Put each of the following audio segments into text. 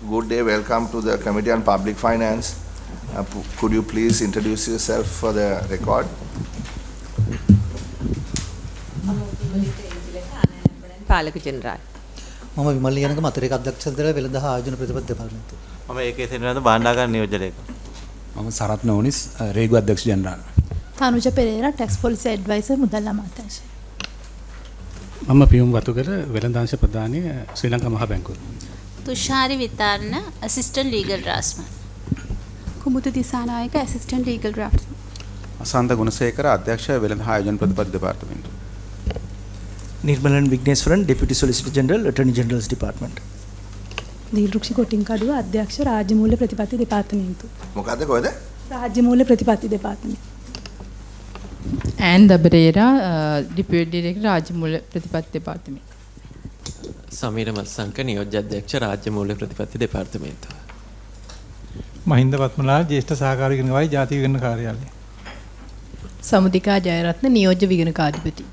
Good day. Welcome to the Committee on Public Finance. Could you please introduce yourself for the record? පාලක general. මම විමල් යනක මතරේක අධ්‍යක්ෂකවරයා වෙළඳ හා ආයෝජන ප්‍රතිපත්ති දෙපාර්තමේන්තුව. මම ඒකේ සෙනරාද භාණ්ඩාගාර නියෝජනයක. මම සරත් නෝනිස් රේගු අධ්‍යක්ෂ ජනරාල්. Thanuja Perera tax policy advisor මුදල් අමාත්‍යාංශය. මම පියුම් වතුකර වෙළඳාංශ ප්‍රධානී ශ්‍රී ලංකා මහ බැංකුව. Thushari Vitharana assistant legal draftsman. Kumudu Dissanayake assistant legal draftsman. Asantha Gunasekara අධ්‍යක්ෂ වෙළඳ හා ආයෝජන ප්‍රතිපත්ති දෙපාර්තමේන්තුව. Nirmalan Vigneswaran, Deputy Solicitor General, Attorney General's Department. දීල්රුක්ෂි කොටින්කඩුව අධ්‍යක්ෂ රාජ්‍ය මූල්‍ය ප්‍රතිපත්ති දෙපාර්තමේන්තුව. මොකද්ද කොහෙද? රාජ්‍ය මූල්‍ය ප්‍රතිපත්ති දෙපාර්තමේන්තුව. And Dabrera, Deputy Director, රාජ්‍ය මූල්‍ය ප්‍රතිපත්ති දෙපාර්තමේන්තුව. සමීර මල්සංක නියෝජ්‍ය අධ්‍යක්ෂ රාජ්‍ය මූල්‍ය ප්‍රතිපත්ති දෙපාර්තමේන්තුව. මහින්ද පත්මලාල් ජ්‍යෙෂ්ඨ සහකාර විගණකයි ජාතික විගණන කාර්යාලය. සමුදිකා ජයරත්න නියෝජ්‍ය විගණකාධිපති.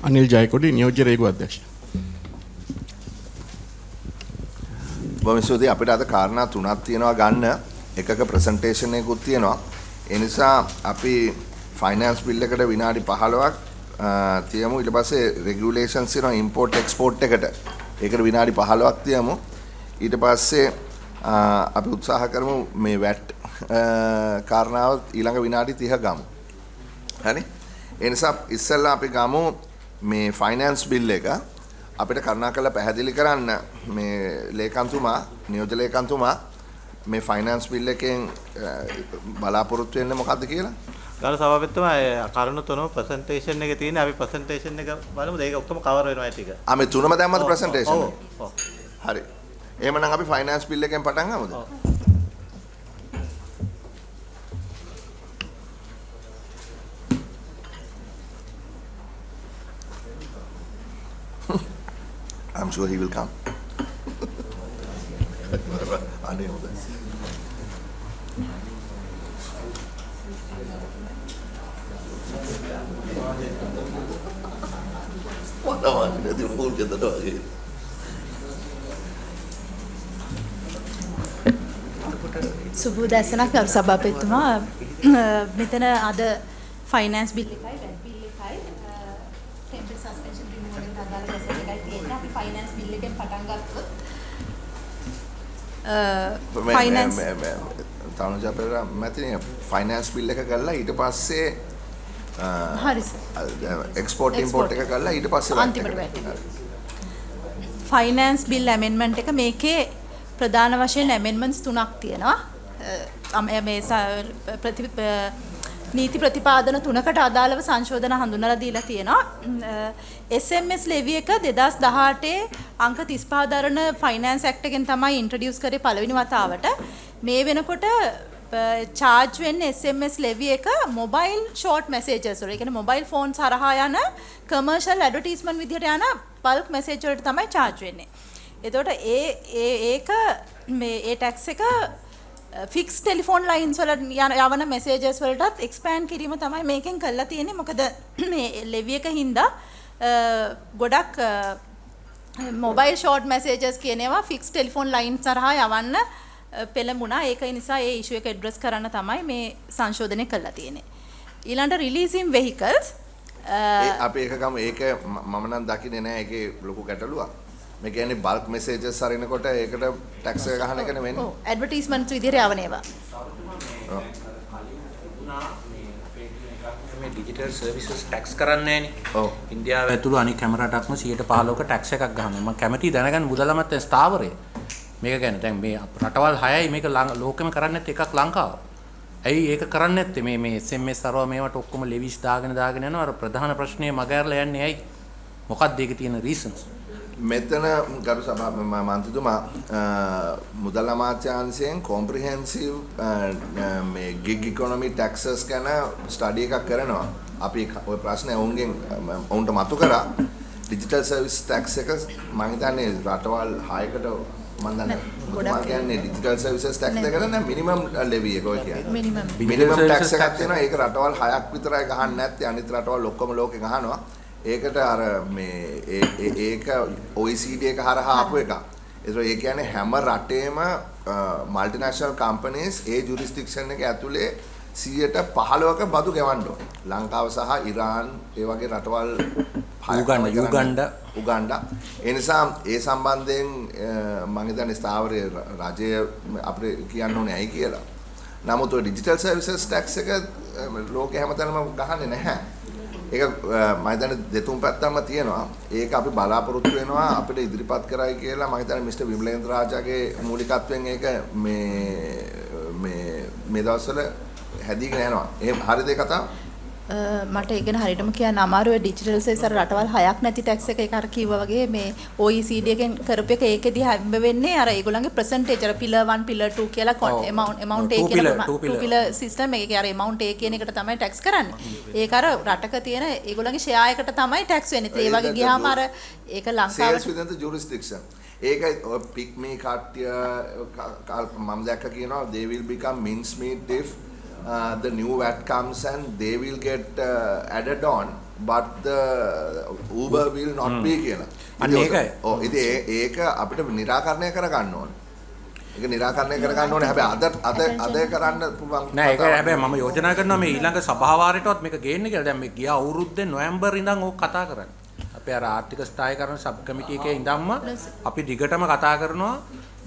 අනිල් ජයකොඩි නියෝජ්‍ය රේගු අධ්‍යක්ෂ. බොමිසෝදී අපිට අද කාරණා තුනක් තියෙනවා ගන්න. එකක ප්‍රසන්ටේෂන් එකකුත් තියෙනවා. ඒ නිසා අපි ෆයිනෑන්ස් බිල් එකට විනාඩි 15ක් තියමු. ඊට පස්සේ රෙගියුලේෂන්ස් තියෙනවා ඉම්පෝර්ට් එක්ස්පෝර්ට් එකට. ඒකට විනාඩි 15ක් තියමු. ඊට පස්සේ අපි උත්සාහ කරමු මේ VAT කාරණාව ඊළඟ විනාඩි 30 ගමු. හරි? ඒ නිසා ඉස්සෙල්ලා අපි ගමු මේ ෆයිනෑන්ස් බිල් එක අපිට කරුණාකරලා පැහැදිලි කරන්න මේ ලේකම්තුමා නියෝජ්‍ය ලේකම්තුමා මේ ෆයිනෑන්ස් බිල් එකෙන් බලාපොරොත්තු වෙන්නේ මොකද්ද කියලා? ගරු සභාපතිතුමා කරුණු තුනම ප්‍රසන්ටේෂන් එකේ තියෙන අපි ප්‍රසන්ටේෂන් එක බලමුද? ඒක ඔක්කොම කවර් වෙනවා ටික. මේ තුනම දැම්මද ප්‍රසන්ටේෂන් එක? ඔව්. හරි. එහෙමනම් අපි ෆයිනෑන්ස් බිල් එකෙන් පටන් ගමුද? I'm sure he will come. I know that. What am I going to do? Get the dog here. සුබ දැසනක් ගරු සභාපතිතුමා මෙතන අද ෆයිනෑන්ස් බිල් එකයි VAT බිල් එකයි ටෙම්පරරි සස්පෙන්ෂන් රිමූවල් එකට අදාළ ගැසට් එකයි තියෙන්නේ. අපි ෆයිනෑන්ස් බිල් එකෙන් පටන් ගත්තොත් ෆයිනෑන්ස් තනුජා පෙරේරා මැතිනේ ෆයිනෑන්ස් බිල් එක කරලා ඊට පස්සේ හරි සර් එක්ස්පෝර්ට් ඉම්පෝර්ට් එක කරලා ඊට පස්සේ අන්තිමට VAT ෆයිනෑන්ස් බිල් ඇමෙන්ඩ්මන්ට් එක මේකේ ප්‍රධාන වශයෙන් ඇමෙන්ඩ්මන්ට්ස් 3ක් තියෙනවා. මේ නීති ප්‍රතිපාදන 3කට අදාළව සංශෝධන හඳුන්වලා දීලා තියෙනවා. SMS ලෙවි එක 2018 අංක 35 දරන ෆයිනෑන්ස් ඇක්ට් එකෙන් තමයි ඉන්ට්‍රොඩියුස් කරේ පළවෙනි වතාවට. මේ වෙනකොට charge වෙන්නේ SMS ලෙවි එක මොබයිල් ෂෝට් මැසේජස් වල. ඒ කියන්නේ මොබයිල් ෆෝන්ස් හරහා යන කමර්ෂල් ඇඩ්වර්ටයිස්මන්ට් විදිහට යන බල්ක් මැසේජ් වලට තමයි charge වෙන්නේ. එතකොට ඒක මේ ඒ ටැක්ස් එක ෆික්ස් ටෙලිෆෝන් ලයින්ස් වල යවන මැසේජස් වලටත් එක්ස්පෑන්ඩ් කිරීම තමයි මේකෙන් කරලා තියෙන්නේ. මොකද මේ ලෙවි එක හින්දා ගොඩක් මොබයිල් ෂෝට් මැසේජස් කියන ඒවා ෆික්ස් ටෙලිෆෝන් ලයින්ස් හරහා යවන්න පෙළඹුණා. ඒක නිසා ඒ ඉෂුව එක ඇඩ්‍රස් කරන්න තමයි මේ සංශෝධනය කරලා තියෙන්නේ. ඊළඟට රිලීසින් වෙහිකල්ස් අපි ඒක ගමු. ඒක මම නම් දකින්නේ නැහැ ඒකේ ලොකු ගැටලුවක්. මේ කියන්නේ බල්ක් මෙසේජස් හරිනකොට ඒකට ටැක්ස් එක ගහන එකනේ වෙන්නේ. ඔව් ඇඩ්වර්ටයිස්මන්ට්ස් විදිහට යවන ඒවා. මේ ඩිජිටල් සර්විසස් ටැක්ස් කරන්නේ නැහනේ. ඔව්. ඉන්දියාව ඇතුළු අනික් හැම රටක්ම 115ක ටැක්ස් එකක් ගහනවා. මම කැමතියි දැනගන්න මුදල් අමාත්‍යාංශ ස්ථාවරය. මේක ගැන දැන් මේ රටවල් 6යි මේක ලෝකෙම කරන්නේ නැත්තේ එකක් ලංකාව. ඇයි ඒක කරන්නේ නැත්තේ මේ SMS අරව මේවට ඔක්කොම ලෙවිස් දාගෙන යනවා. අර ප්‍රධාන ප්‍රශ්නේ මගහැරලා යන්නේ ඇයි? මොකක්ද ඒකේ තියෙන රීසන්ස්? මෙතන ගරු සභා මන්ත්‍රීතුමා මුදල් අමාත්‍යාංශයෙන් කොම්ප්‍රිහෙන්සිව් මේ ගිග් ඉකොනොමි ටැක්සස් ගැන ස්ටඩි එකක් කරනවා. අපි ওই ප්‍රශ්නේ ඔවුන්ට මතු කරා. ඩිජිටල් සර්විස් ටැක්ස් එක මම හිතන්නේ රටවල් 6කට මම දන්නේ මොකක්ද කියන්නේ ඩිජිටල් සර්විසස් ටැක්ස් එකට නම් මිනිමම් ලෙවි එක ඔය කියන්නේ. මිනිමම් ටැක්ස් එකක් තියෙනවා. ඒක රටවල් 6ක් විතරයි ගහන්නේ නැත්තේ. අනිත් රටවල් ඔක්කොම ලෝකේ ගහනවා. ඒකට අර මේ ඒක OECD එක හරහා ආපු එකක්. ඒ කියන්නේ හැම රටේම multinational companies ඒ jurisdiction එක ඇතුලේ 15%ක බදු ගෙවන්න ඕන. ලංකාව සහ ඉරාන් ඒ වගේ රටවල් උගන්ඩා ඒ නිසා ඒ සම්බන්ධයෙන් මම හිතන්නේ ස්ථාවරයේ රජය අපිට කියන්න ඕනේ ඇයි කියලා. නමුත් ඔය ඩිජිටල් සර්විසස් ටැක්ස් එක ලෝකේ හැමතැනම ගහන්නේ නැහැ. ඒක මම හිතන්නේ දෙතුන් පැත්තම තියෙනවා. ඒක අපි බලාපොරොත්තු වෙනවා අපිට ඉදිරිපත් කරයි කියලා මම හිතන්නේ මිස්ටර් විමලේන්ද්‍ර රාජාගේ මූලිකත්වයෙන් ඒක මේ දවස්වල හැදීගෙන යනවා. එහෙම හරිද ඒ කතාව? මට ඒක ගැන හරියටම කියන්න අමාරුයි. ඩිජිටල් සර්විස් අර රටවල් 6ක් නැති ටැක්ස් එක ඒක අර කිව්වා වගේ මේ OECD එකෙන් කරපු එක ඒකෙදී හැම්බ වෙන්නේ අර ඒගොල්ලන්ගේ percentage අර pillar 1 pillar 2 කියලා amount A කියලා 2 pillar system එකේ අර amount A කියන එකට තමයි ටැක්ස් කරන්නේ. ඒක අර රටක තියෙන ඒගොල්ලන්ගේ share එකට තමයි ටැක්ස් වෙන්නේ. ඒ වගේ ගියාම අර ඒක ලංකාවට sales within the jurisdiction. ඒක PickME කට්ටිය මම දැක්ක කියනවා they will become mincemeat if the new VAT comes and they will get added on but the Uber will not be කියලා. අන්න ඒකයි. ඔව් ඉතින් ඒක අපිට निराකරණය කරගන්න ඕනේ. ඒක निराකරණය කරගන්න ඕනේ. හැබැයි අද කරන්න පුළුවන් නෑ ඒක හැබැයි මම යෝජනා කරනවා මේ ඊළඟ සභාවාරයටවත් මේක ගේන්න කියලා. දැන් මේ ගිය අවුරුද්දේ නොවැම්බර් ඉඳන් ඕක කතා කරන්නේ. අපේ අර ආර්ථික ස්ථායීකරණ සබ් කමිටි එකේ ඉඳන්ම අපි දිගටම කතා කරනවා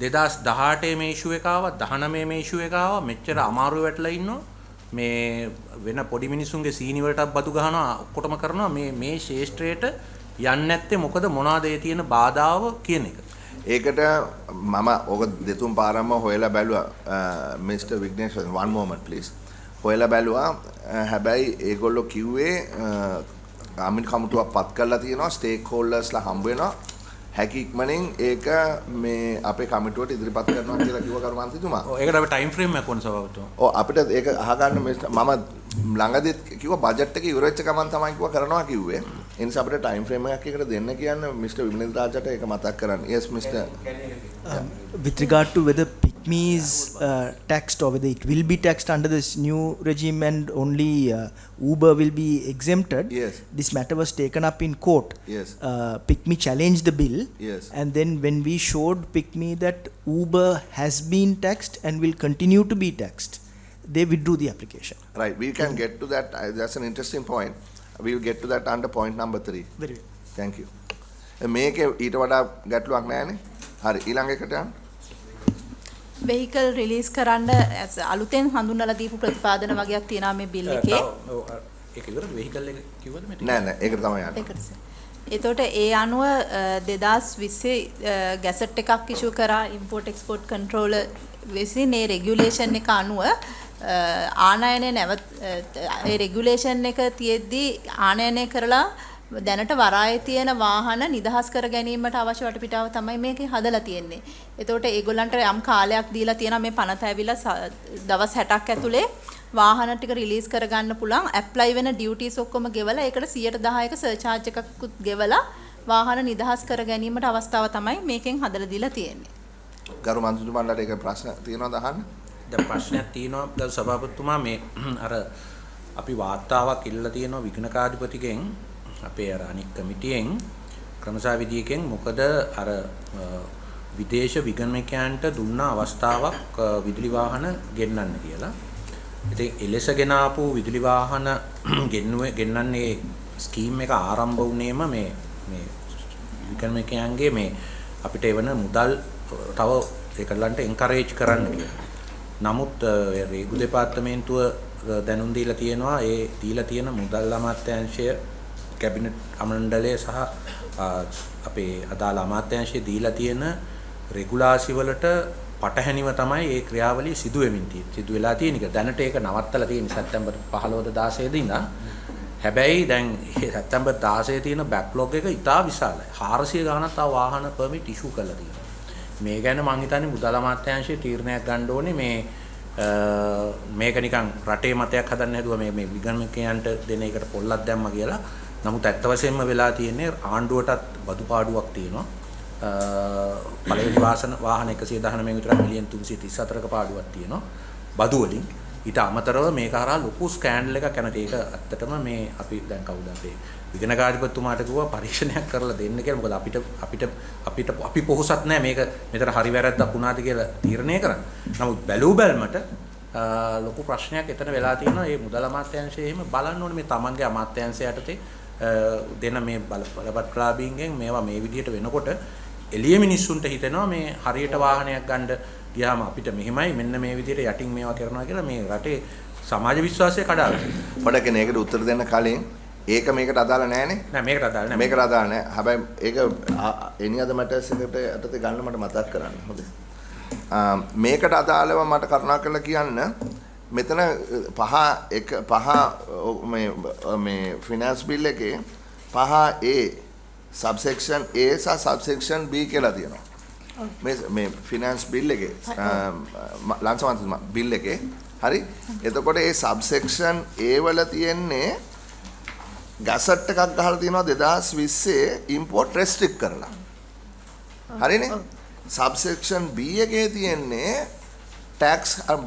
2018 මේ ඉෂුව එක ආවා 19 මේ ඉෂුව එක ආවා මෙච්චර අමාරු වෙట్లా ඉන්නවා මේ වෙන පොඩි මිනිස්සුන්ගේ සීනි වලටත් බදු ගහනවා ඔක්කොටම කරනවා මේ ශේෂ්ත්‍රයට යන්නේ නැත්තේ මොකද මොනවාද ඒ තියෙන බාධාව කියන එක. ඒකට මම ඔක දෙතුන් පාරම හොයලා බැලුවා මිස්ටර් විග්නේෂ් one moment please. හොයලා බැලුවා හැබැයි ඒගොල්ලෝ කිව්වේ ආමින් කමිටුවක් පත් කරලා තියෙනවා ස්ටේක් හෝල්ඩර්ස්ලා හම්බ වෙනවා හැකි ඉක්මනින් ඒක මේ අපේ කමිටුවට ඉදිරිපත් කරනවා කියලා කිව්ව කරුමන්තිතුමා. ඔව් ඒකට අපි ටයිම් ෆ්‍රේම් එකක් ඕන සභාවතුමා. ඔව් අපිට ඒක අහගන්න මම ළඟදිත් කිව්වා බජට් එක ඉවර වෙච්ච ගමන් තමයි කිව්වා කරනවා කිව්වේ. ඒ නිසා අපිට ටයිම් ෆ්‍රේම් එකක් එකට දෙන්න කියන්නේ මිස්ටර් විමලේන්ද්‍ර රාජාට ඒක මතක් කරන්න. yes mister with regard to whether PickME is taxed or whether it will be taxed under this new regime and only Uber will be exempted. Yes. This matter was taken up in court. Yes. PickME challenged the bill. Yes. And then when we showed PickME that Uber has been taxed and will continue to be taxed, they withdrew the application. Right, we can get to that. That's an interesting point. We will get to that under point number 3. Very well. Thank you. මේකේ ඊට වඩා ගැටලුවක් නැහැනේ. හරි ඊළඟ එකට යන්න. vehicle release කරන්න අලුතෙන් හඳුන්වලා දීපු ප්‍රතිපාදන වගේක් තියෙනවා මේ බිල් එකේ. ඒක ඉවරද vehicle එක කිව්වද මේ? නෑ ඒකට තමයි යන්නේ. එතකොට ඒ අනුව 2020 ගැසට් එකක් ඉෂු කරා import export controller විසින් මේ රෙගියුලේෂන් එක අනුව ආනයනය නැවත ඒ රෙගියුලේෂන් එක තියෙද්දි ආනයනය කරලා දැනට වරායේ තියෙන වාහන නිදහස් කර ගැනීමට අවශ්‍ය වටපිටාව තමයි මේකේ හදලා තියෙන්නේ. එතකොට ඒගොල්ලන්ට යම් කාලයක් දීලා තියෙනවා මේ පනත ඇවිල්ලා දවස් 60ක් ඇතුලේ වාහන ටික රිලීස් කරගන්න පුළුවන්. ඇප්ලයි වෙන ඩියුටිස් ඔක්කොම ගෙවලා ඒකට 10%ක සර්චාර්ජ් එකකුත් ගෙවලා වාහන නිදහස් කර ගැනීමට අවස්ථාව තමයි මේකෙන් හදලා දීලා තියෙන්නේ. ගරු මන්ත්‍රීතුමාලට ඒක ප්‍රශ්න තියෙනවද අහන්න? දැන් ප්‍රශ්නයක් තියෙනවා ගරු සභාපතිතුමා මේ අර අපි වාර්තාවක් ඉල්ලලා තියෙනවා විගණකාධිපතිගෙන් අපේ අර අනික් කමිටියෙන් ක්‍රමසා විදියකින් මොකද අර විදේශ විගණකයන්ට දුන්න අවස්ථාවක් විදුලි වාහන ගෙන්නන්න කියලා. ඉතින් එලෙස ගෙන ආපු විදුලි වාහන ගෙන්නන්නේ ස්කීම් එක ආරම්භ වුණේම මේ විගණකයන්ගේ මේ අපිට එවන මුදල් තව ඒකලන්ට එන්කරේජ් කරන්න කියලා. නමුත් රේගු දෙපාර්තමේන්තුව දැනුම් දීලා තියෙනවා ඒ දීලා තියෙන මුදල් අමාත්‍යාංශය කැබිනට් අමණ්ඩලය සහ අපේ අදාළ අමාත්‍යාංශය දීලා තියෙන රෙගුලාසි වලට පටහැනිව තමයි ඒ ක්‍රියාවලිය සිදු වෙලා තියෙන එක. දැනට ඒක නවත්තලා තියෙන සැප්තැම්බර් 15 16 දිනා. හැබැයි දැන් සැප්තැම්බර් 16 තියෙන බෑක්ලොග් එක ඉතා විශාලයි. 400 ගණනක් තව වාහන පර්මිට් ඉෂු කරලා තියෙනවා. මේ ගැන මම හිතන්නේ මුදල් අමාත්‍යාංශයේ තීරණයක් ගන්න ඕනේ මේක නිකන් රටේ මතයක් හදන්න හැදුවා මේ විගණකයන්ට දෙන එකට පොල්ලක් දැම්මා කියලා. නමුත් ඇත්ත වශයෙන්ම වෙලා තියෙන්නේ ආණ්ඩුවටත් බදු පාඩුවක් තියෙනවා. පළවෙනි වාහන 119 විතර මිලියන් 334ක පාඩුවක් තියෙනවා බදු වලින්. ඊට අමතරව මේක හරහා ලොකු ස්කෑන්ඩල් එකක් යනවා. ඒක ඇත්තටම මේ අපි දැන් කවුද අපේ විගණකාධිපතිතුමාට කිව්වා පරීක්ෂණයක් කරලා දෙන්න කියලා. මොකද අපි පොහොසත් නැහැ මේක මෙතන හරි වැරද්දක් වුණාද කියලා තීරණය කරන්න. නමුත් බැලූ බැලමට ලොකු ප්‍රශ්නයක් එතන වෙලා තියෙනවා. මේ මුදල් අමාත්‍යාංශය එහෙම බලන්න ඕනේ මේ තමන්ගේ අමාත්‍යාංශය යටතේ දෙන මේ බලපත්‍රාභීන්ගෙන් මේවා මේ විදිහට වෙනකොට එළිය මිනිස්සුන්ට හිතෙනවා මේ හරියට වාහනයක් ගන්න ගියාම අපිට මෙහෙමයි මෙන්න මේ විදිහට යටින් මේවා කරනවා කියලා මේ රටේ සමාජ විශ්වාසය කඩාගෙන. පොඩක් මේකට උත්තර දෙන්න කලින් ඒක මේකට අදාළ නැහැනේ. නෑ මේකට අදාළ නෑ. මේකට අදාළ නෑ. හැබැයි ඒක any other matters එකට යටතේ ගන්න මට මතක් කරන්න. හොඳයි. මේකට අදාළව මට කරුණාකරලා කියන්න මෙතන පහ මේ ෆිනෑන්ස් බිල් එකේ 5A subsection A සහ subsection B කියලා තියෙනවා. මේ ෆිනෑන්ස් බිල් එකේ ලංසමන්ත්‍රී බිල් එකේ හරි. එතකොට ඒ subsection A වල තියෙන්නේ ගැසට් එකක් ගහලා තියෙනවා 2020 import restrict කරලා. හරිනේ? subsection B එකේ තියෙන්නේ tax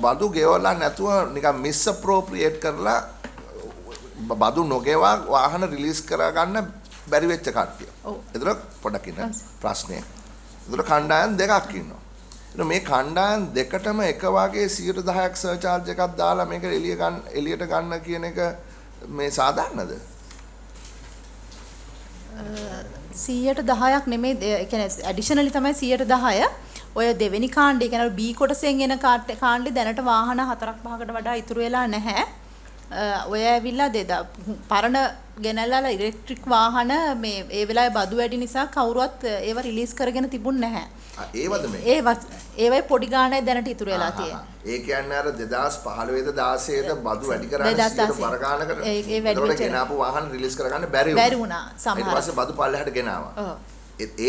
බදු ගෙවලා නැතුව නිකන් misappropriate කරලා බදු නොගෙවා වාහන රිලීස් කරගන්න බැරි වෙච්ච කට්ටිය. ඒතර පොඩක් ඉන්න ප්‍රශ්නේ. ඒතර කණ්ඩායම් දෙකක් ඉන්නවා. ඒතර මේ කණ්ඩායම් දෙකටම එක වගේ 10% සර්චාර්ජ් එකක් දාලා මේක එළියට ගන්න කියන එක මේ සාධාරණද? 110ක් නෙමෙයි ඒ කියන්නේ ඇඩිෂනලි තමයි 110. ඔය දෙවෙනි කාණ්ඩය කියන්නේ B කොටසෙන් එන කාණ්ඩේ දැනට වාහන 4-5කට වඩා ඉතුරු වෙලා නැහැ. ඔය ඇවිල්ලා පරණ ගෙනල්ලා ඉලෙක්ට්‍රික් වාහන මේ ඒ වෙලාවේ බදු වැඩි නිසා කවුරුවත් ඒව රිලීස් කරගෙන තිබුණ නැහැ. ඒවද මේ? ඒවයි පොඩි ගාණයි දැනට ඉතුරු වෙලා තියෙන්නේ. ඒ කියන්නේ අර 2015 16 බදු වැඩි කරන්නේ 100 බර ගානකට. ඒ වැඩි වෙච්ච ගෙනාපු වාහන රිලීස් කරගන්න බැරි වුණා. සමහර. ඊට පස්සේ බදු පල්ලෙහාට ගෙනාවා.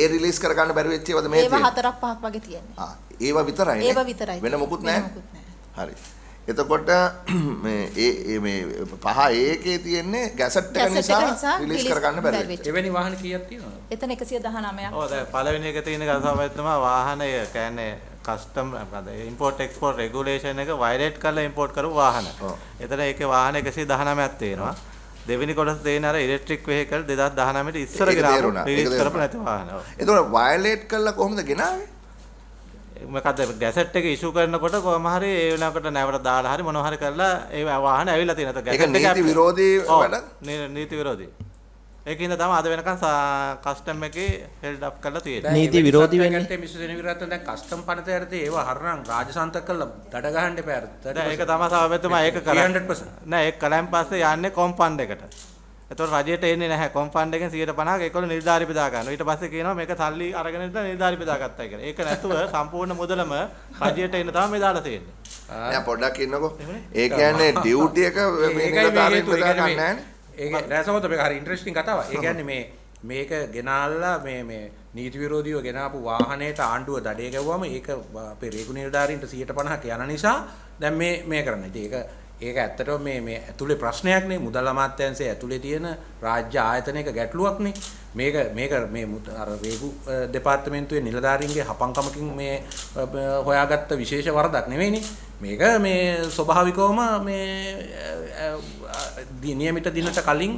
ඒ රිලීස් කරගන්න බැරි වෙච්ච ඒවාද මේ තියෙන්නේ? ඒවා 4-5ක් වගේ තියෙන්නේ. ඒවා විතරයිනේ. ඒවා විතරයි. වෙන මොකුත් නැහැ. හරි. එතකොට මේ මේ 5A තියෙන්නේ ගැසට් එක නිසා රිලීස් කරගන්න බැරි වෙච්ච. එවැනි වාහන කීයක් තියෙනවද? එතන 119ක්. ඔව් දැන් පළවෙනි එක තියෙන ගසාවයි තමයි වාහනය කියන්නේ කස්ටම් මොකද ඉම්පෝර්ට් එක්ස්පෝර්ට් රෙගුලේෂන් එක වයලේට් කරලා ඉම්පෝර්ට් කරපු වාහන. එතන ඒකේ වාහන 119ක් තියෙනවා. දෙවෙනි කොටස තියෙන අර ඉලෙක්ට්‍රික් වෙහිකල් 2019 ඉස්සර ගෙනාවු රිලීස් කරපු නැති වාහන. එතකොට වයලේට් කළා කොහොමද ගෙනාවේ? මොකද ගැසට් එක ඉෂු කරනකොට කොහම හරි ඒ වෙනකොට නැවට දාලා හරි මොනවා හරි කරලා ඒ වාහන ඇවිල්ලා තියෙනවා. ඒක නීති විරෝධී වැඩක්. නීති විරෝධී. ඒකින්ද තමයි අද වෙනකන් කස්ටම් එකේ හෙල්ඩ් අප් කරලා තියෙන්නේ. නීති විරෝධී වෙන්නේ මිසු සෙනවිරත්න දැන් කස්ටම් පනතයටදී ඒව හරනම් රාජසන්තක කරලා දඩ ගහන්න එපා. ඒක තමයි සභාපතිතුමා ඒක කරන්නේ 100%. නෑ ඒක කලයන් පස්සේ යන්නේ කොම්පන්ඩ් එකට. එතකොට රජයට එන්නේ නැහැ කොම්පන්ඩ් එකෙන් 150ක ඒකවල නිලධාරි බෙදා ගන්නවා. ඊට පස්සේ කියනවා මේක සල්ලි අරගෙන ඉඳලා නිලධාරි බෙදා ගත්තා කියලා. ඒක නැතුව සම්පූර්ණ මුදලම රජයට එන්න තමයි මේ දාලා තියෙන්නේ. නෑ පොඩ්ඩක් ඉන්නකෝ. ඒ කියන්නේ ඩියුටි එක මේ නිලධාරියෙක් බෙදා ගන්න නැහැනේ. ඒක රැසමත මේක හරි ඉන්ටරෙස්ටිං කතාවක්. ඒ කියන්නේ මේක ගෙනාලා මේ නීති විරෝධීව ගෙනාපු වාහනයට ආණ්ඩුව දඩේ ගැව්වම ඒක අපේ රේගු නිලධාරීන්ට 150ක යන නිසා දැන් මේ කරන්නේ. ඉතින් ඒක ඇත්තටම මේ ඇතුලේ ප්‍රශ්නයක් නේ. මුදල් අමාත්‍යාංශයේ ඇතුලේ තියෙන රාජ්‍ය ආයතනයක ගැටලුවක් නේ. මේක මේ අර රේගු දෙපාර්තමේන්තුවේ නිලධාරීන්ගේ හපංකමකින් මේ හොයාගත්ත විශේෂ වරදක් නෙවෙයිනේ. මේක මේ ස්වභාවිකවම මේ නියමිත දිනට කලින්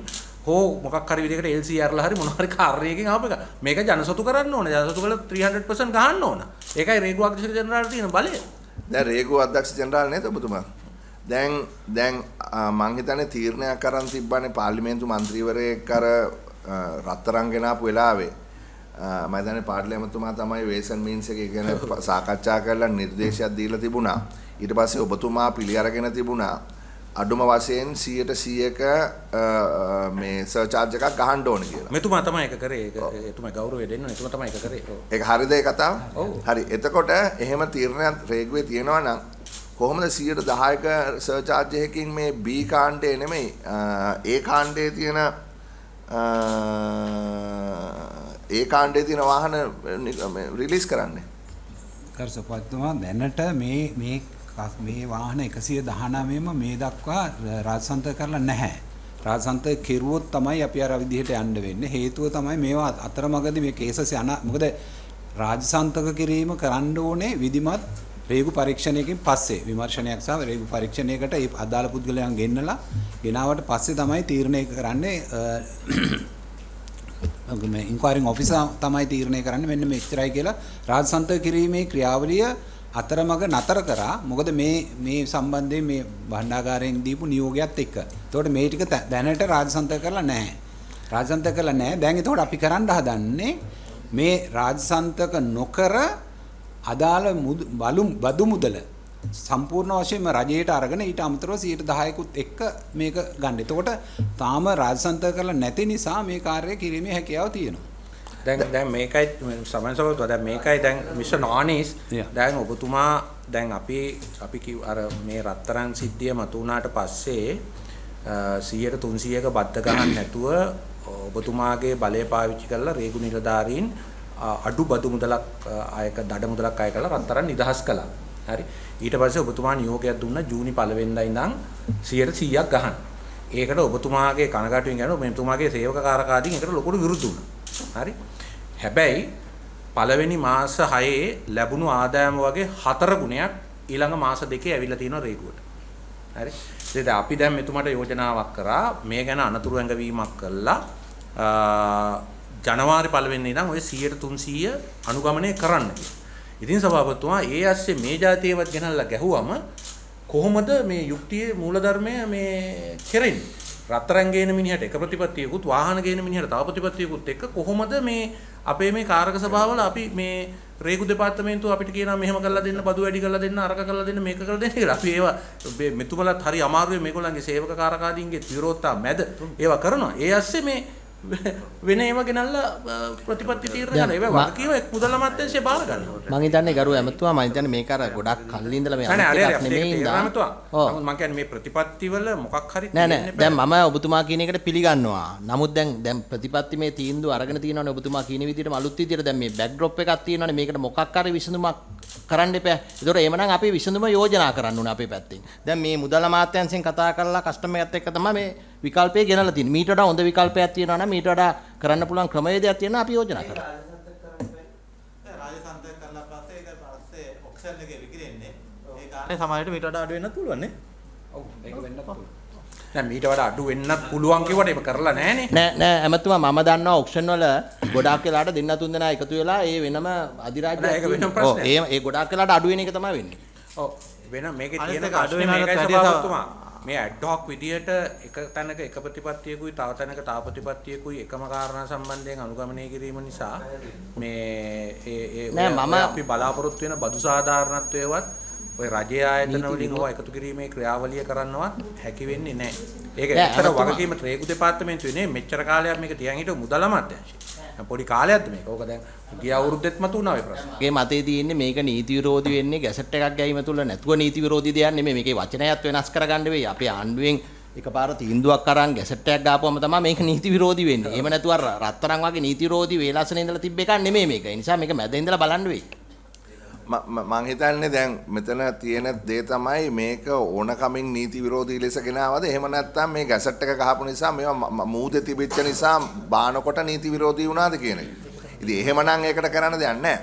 හෝ මොකක් හරි විදිහකට LCR ලා හරි මොනවා හරි කාර්යයකින් ආපු එක. මේක ජනසතු කරන්න ඕනේ. ජනසතු කළා 300% ගහන්න ඕන. ඒකයි රේගු අධ්‍යක්ෂ ජෙනරාල්ට තියෙන බලය. දැන් රේගු අධ්‍යක්ෂ ජෙනරාල් නේද ඔබතුමා? දැන් මං හිතන්නේ තීරණයක් අරන් තිබ්බනේ පාර්ලිමේන්තු මන්ත්‍රීවරයෙක් අර රත්තරන් ගෙනාපු වෙලාවේ මම හිතන්නේ පාර්ලිමේන්තුමා තමයි වේසන් මීන්ස් එක ගැන සාකච්ඡා කරලා නිර්දේශයක් දීලා තිබුණා. ඊට පස්සේ ඔබතුමා පිළි අරගෙන තිබුණා අඩුම වශයෙන් 100%ක මේ සර්චාර්ජ් එකක් ගහන්න ඕන කියලා. මෙතුමා තමයි ඒක කරේ. එතුමා ගෞරවය දෙන්න ඕනේ. එතුමා තමයි ඒක කරේ. ඒක හරිද ඒ කතාව? හරි. එතකොට එහෙම තීරණයක් රේගුවේ තියෙනවා නම් කොහොමද 110ක සර්චාර්ජ් එකකින් මේ B කාණ්ඩේ නෙමෙයි A කාණ්ඩේ තියෙන වාහන රිලීස් කරන්නේ? කර්සපත්තුමා දැනට මේ වාහන 119ම මේ දක්වා රාජසන්තක කරලා නැහැ. රාජසන්තක කෙරුවොත් තමයි අපි අර විදිහට යන්න වෙන්නේ. හේතුව තමයි මේවා අතරමඟදී මේ කේසස් යන මොකද රාජසන්තක කිරීම කරන්න ඕනේ විධිමත් රේගු පරීක්ෂණයකින් පස්සේ විමර්ශනයක් සහ රේගු පරීක්ෂණයකට ඒ අදාළ පුද්ගලයන් ගෙන්නලා ගෙනාවට පස්සේ තමයි තීරණය කරන්නේ මේ ඉන්ක්වයරිං ඔෆිසර් තමයි තීරණය කරන්නේ මෙන්න මෙච්චරයි කියලා රාජසන්තක කිරීමේ ක්‍රියාවලිය අතරමඟ නතර කරා. මොකද මේ සම්බන්ධයෙන් මේ භණ්ඩාගාරයෙන් දීපු නියෝගයත් එක්ක. ඒතකොට මේ ටික දැනට රාජසන්තක කරලා නැහැ. රාජසන්තක කරලා නැහැ. දැන් ඒතකොට අපි කරන්න හදන්නේ මේ රාජසන්තක නොකර අදාළ බදු මුදල සම්පූර්ණ වශයෙන්ම රජයට අරගෙන ඊට අමතරව 10%කුත් එක්ක මේක ගන්න. එතකොට තාම රාජසන්තක කරලා නැති නිසා මේ කාර්යය කිරීමේ හැකියාව තියෙනවා. දැන් මේකයි සමහරවිට දැන් මේකයි දැන් මිස්ටර් නෝනිස් දැන් ඔබතුමා දැන් අපි අර මේ රත්තරන් සිද්ධිය මතු වුණාට පස්සේ 100ට 300ක බද්ද ගන්න නැතුව ඔබතුමාගේ බලය පාවිච්චි කරලා රේගු නිලධාරීන් අඩු බදු මුදලක් දඩ මුදලක් අය කරලා රත්තරන් නිදහස් කළා. හරි. ඊට පස්සේ ඔබතුමා නියෝගයක් දුන්නා ජූනි 1 වෙනිදා ඉඳන් 100ක් ගහන්න. ඒකට ඔබතුමාගේ කනගාටුවෙන් යනවා ඔබතුමාගේ සේවක කාරකාදීන් ඒකට ලොකුට විරුද්ධ වුණා. හරි. හැබැයි පළවෙනි මාස 6 ලැබුණු ආදායම වගේ 4 ගුණයක් ඊළඟ මාස 2 ඇවිල්ලා තියෙනවා රේගුවට. හරි. ඉතින් අපි දැන් මෙතුමාට යෝජනාවක් කරා මේ ගැන අනතුරු ඇඟවීමක් කළා ජනවාරි 1 වෙනිදා ඉඳන් ඔය 100ට 300 අනුගමනය කරන්න කියලා. ඉතින් සභාපතිතුමා ඒ ඇස්සේ මේ જાතියවත් ගෙනල්ලා ගැහුවම කොහොමද මේ යුක්තියේ මූලධර්මය මේ කෙරෙන්නේ? රත්තරන් ගේන මිනිහට එක ප්‍රතිපත්තියකුත් වාහන ගේන මිනිහට තව ප්‍රතිපත්තියකුත් එක්ක කොහොමද මේ අපේ මේ කාරක සභාවල අපි මේ රේගු දෙපාර්තමේන්තුව අපිට කියනවා මෙහෙම කරලා දෙන්න බදු වැඩි කරලා දෙන්න අරක කරලා දෙන්න මේක කරලා දෙන්න කියලා. අපි ඒවා මෙතුමලත් හරි අමාරුවේ මේගොල්ලන්ගේ සේවක කාරකාදීන්ගේ විරෝධතා මැද ඒවා කරනවා. ඒ ඇස්සේ මේ වෙන ඒවා ගෙනල්ලා ප්‍රතිපත්ති තීරණ ගන්න. ඒවා වගකීම එක් මුදල් අමාත්‍යාංශය බාර ගන්නවා. මම හිතන්නේ ගරු ඇමතුමා මම හිතන්නේ මේක අර ගොඩක් කල්ලි ඉඳලා මේ අනිත් නෙමෙයි ඉඳලා. ඔව්. මම කියන්නේ මේ ප්‍රතිපත්ති වල මොකක් හරි නෑ දැන් මම ඔබතුමා කියන එකට පිළිගන්නවා. නමුත් දැන් ප්‍රතිපත්ති මේ තීන්දුව අරගෙන තියෙනවනේ ඔබතුමා කියන විදිහටම අලුත් විදිහට දැන් මේ බෑක්ඩ්‍රොප් එකක් තියෙනවනේ මේකට මොකක් හරි විසඳුමක් කරන්න එපා. ඒතකොට එහෙමනම් අපි විසඳුම යෝජනා කරන්න ඕනේ අපේ පැත්තෙන්. දැන් මේ මුදල් අමාත්‍යාංශයෙන් කතා කරලා කස්ටමර් එකත් එක්ක තමයි මේ විකල්පය ගෙනලා තියෙන්නේ. මීට වඩා හොඳ විකල්පයක් තියෙනවා නම් මීට වඩා කරන්න පුළුවන් ක්‍රමවේදයක් තියෙනවා අපි යෝජනා කරා. රාජසන්තක කරලා පස්සේ ඒක පස්සේ ඔක්ෂන් එකේ විකිරෙන්නේ. ඒ කාරණේ සමහරවිට මීට වඩා අඩු වෙන්නත් පුළුවන් නේ. ඔව් ඒක වෙන්නත් පුළුවන්. දැන් මීට වඩා අඩු වෙන්නත් පුළුවන් කියවට ඒක කරලා නැහනේ. නෑ ඇමතුමා මම දන්නවා ඔක්ෂන් වල ගොඩාක් වෙලාට දෙන්න තුන් දෙනා එකතු වෙලා ඒ වෙනම අධිරාජ්‍ය ඒක වෙනම ප්‍රශ්නයක්. ඒ ගොඩාක් වෙලාට අඩු වෙන එක තමයි වෙන්නේ. ඔව් වෙන මේකේ තියෙන ප්‍රශ්නේ මේකයි සභාපතිතුමා. මේ ඇඩ්හොක් විදියට එක තැනක එක ප්‍රතිපත්තියකුයි තව තැනක තව ප්‍රතිපත්තියකුයි එකම කාරණා සම්බන්ධයෙන් අනුගමනය කිරීම නිසා මේ අපි බලාපොරොත්තු වෙන බදු සාධාරණත්වයවත් ඔය රජයේ ආයතන වලින් ඕවා එකතු කිරීමේ ක්‍රියාවලිය කරන්නවත් හැකි වෙන්නේ නැහැ. ඒක ඇත්තට වගකීම රේගු දෙපාර්තමේන්තුවේ නේ මෙච්චර කාලයක් මේක තියන් හිටව මුදල් අමාත්‍යාංශය. පොඩි කාලයක්ද මේක. ඕක දැන් ගිය අවුරුද්දෙත් මතු වුණා ඔය ප්‍රශ්න. මගේ මතේ තියෙන්නේ මේක නීති විරෝධී වෙන්නේ ගැසට් එකක් ගැනීම තුල නැතුව නීති විරෝධී දෙයක් නෙමෙයි. මේකේ වචනයත් වෙනස් කරගන්න වෙයි. අපේ ආණ්ඩුවෙන් එකපාර තීන්දුවක් අරන් ගැසට් එකක් ගාපුවම තමයි මේක නීති විරෝධී වෙන්නේ. එහෙම නැතුව රත්තරන් වගේ නීති විරෝධී වේලාසනේ ඉඳලා තිබ්බ එකක් නෙමෙයි මේක. ඒ නිසා මේක මැද ඉඳලා බලන්න වෙයි. මං හිතන්නේ දැන් මෙතන තියෙන දේ තමයි මේක ඕනකමින් නීති විරෝධී ලෙස ගෙනාවද එහෙම නැත්නම් මේ ගැසට් එක ගහපු නිසා මේවා මූදේ තිබිච්ච නිසා බානකොට නීති විරෝධී වුණාද කියන එක. ඉතින් එහෙමනම් ඒකට කරන්න දෙයක් නැහැ.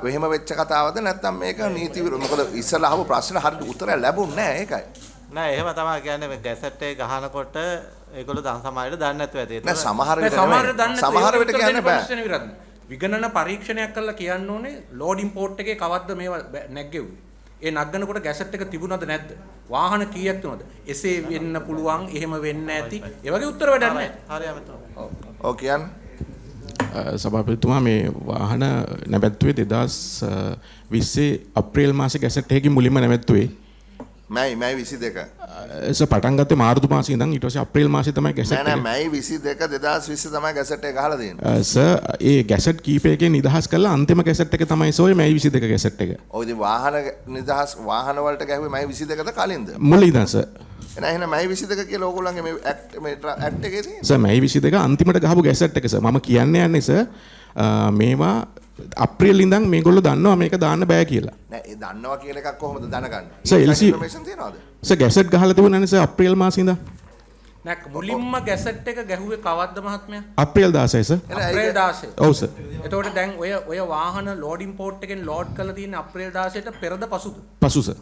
එහෙම වෙච්ච කතාවද නැත්නම් මේක නීති විරෝධී මොකද ඉස්සලා අහපු ප්‍රශ්න හරියට උත්තරය ලැබුණේ නැහැ ඒකයි. නෑ එහෙම තමයි කියන්නේ මේ ගැසට් එක ගහනකොට ඒගොල්ලෝ දන් සමාජයට දන්නේ නැතුව ඇති. නෑ සමහර විට කියන්නේ බෑ. විගණන පරීක්ෂණයක් කරලා කියන්න ඕනේ ලෝඩ් ඉම්පෝට් එකේ කවද්ද මේවා නැග්ගෙව්වේ. ඒ නගනකොට ගැසට් එක තිබුණාද නැද්ද? වාහන කීයක් තිබුණාද? එසේ වෙන්න පුළුවන්, එහෙම වෙන්න ඇති. ඒ වගේ උත්තර වැඩක් නැහැ. හරියම ඔව් කියන්න. සභාපතිතුමා මේ වාහන නැවැත්තුවේ 2020 අප්‍රේල් මාසේ ගැසට් එකකින් මුලින්ම නැවැත්තුවේ. මැයි 22. පටන් ගත්තේ මාර්තු මාසේ ඉඳන් ඊට පස්සේ අප්‍රේල් මාසේ තමයි ගැසට් එක. නෑ මැයි 22 2020 තමයි ගැසට් එක ගහලා තියෙන්නේ. සර් ඒ ගැසට් කීපයකින් නිදහස් කළා අන්තිම ගැසට් එක තමයි සෝය මැයි 22 ගැසට් එක. ඔව් ඉතින් වාහන නිදහස් වාහන වලට ගැහුවේ මැයි 22ද කලින්ද? මුල ඉඳන් සර්. එහෙනම් මැයි 22 කියලා ඕගොල්ලන්ගේ මේ ඇක්ට් එකේ තියෙන්නේ. සර් මැයි 22 අන්තිමට ගහපු ගැසට් එක සර්. මම කියන්නේ සර් මේවා අප්‍රේල් ඉඳන් මේගොල්ලෝ දන්නවා මේක දාන්න බෑ කියලා. නෑ ඒ දන්නවා කියලා එකක් කොහොමද දැනගන්නේ? සර් LC ඉන්ෆර්මේෂන් තියනවද? සර් ගැසට් ගහලා තිබුණානේ සර් අප්‍රේල් මාසේ ඉඳන්. නැක් මුලින්ම ගැසට් එක ගැහුවේ කවද්ද මහත්මයා? අප්‍රේල් 16 සර්. අප්‍රේල් 16. ඔව් සර්. එතකොට දැන් ඔය වාහන ලෝඩින් පෝට් එකෙන් ලෝඩ් කරලා තියෙන අප්‍රේල් 16ට පෙරද පසුද? පසු සර්.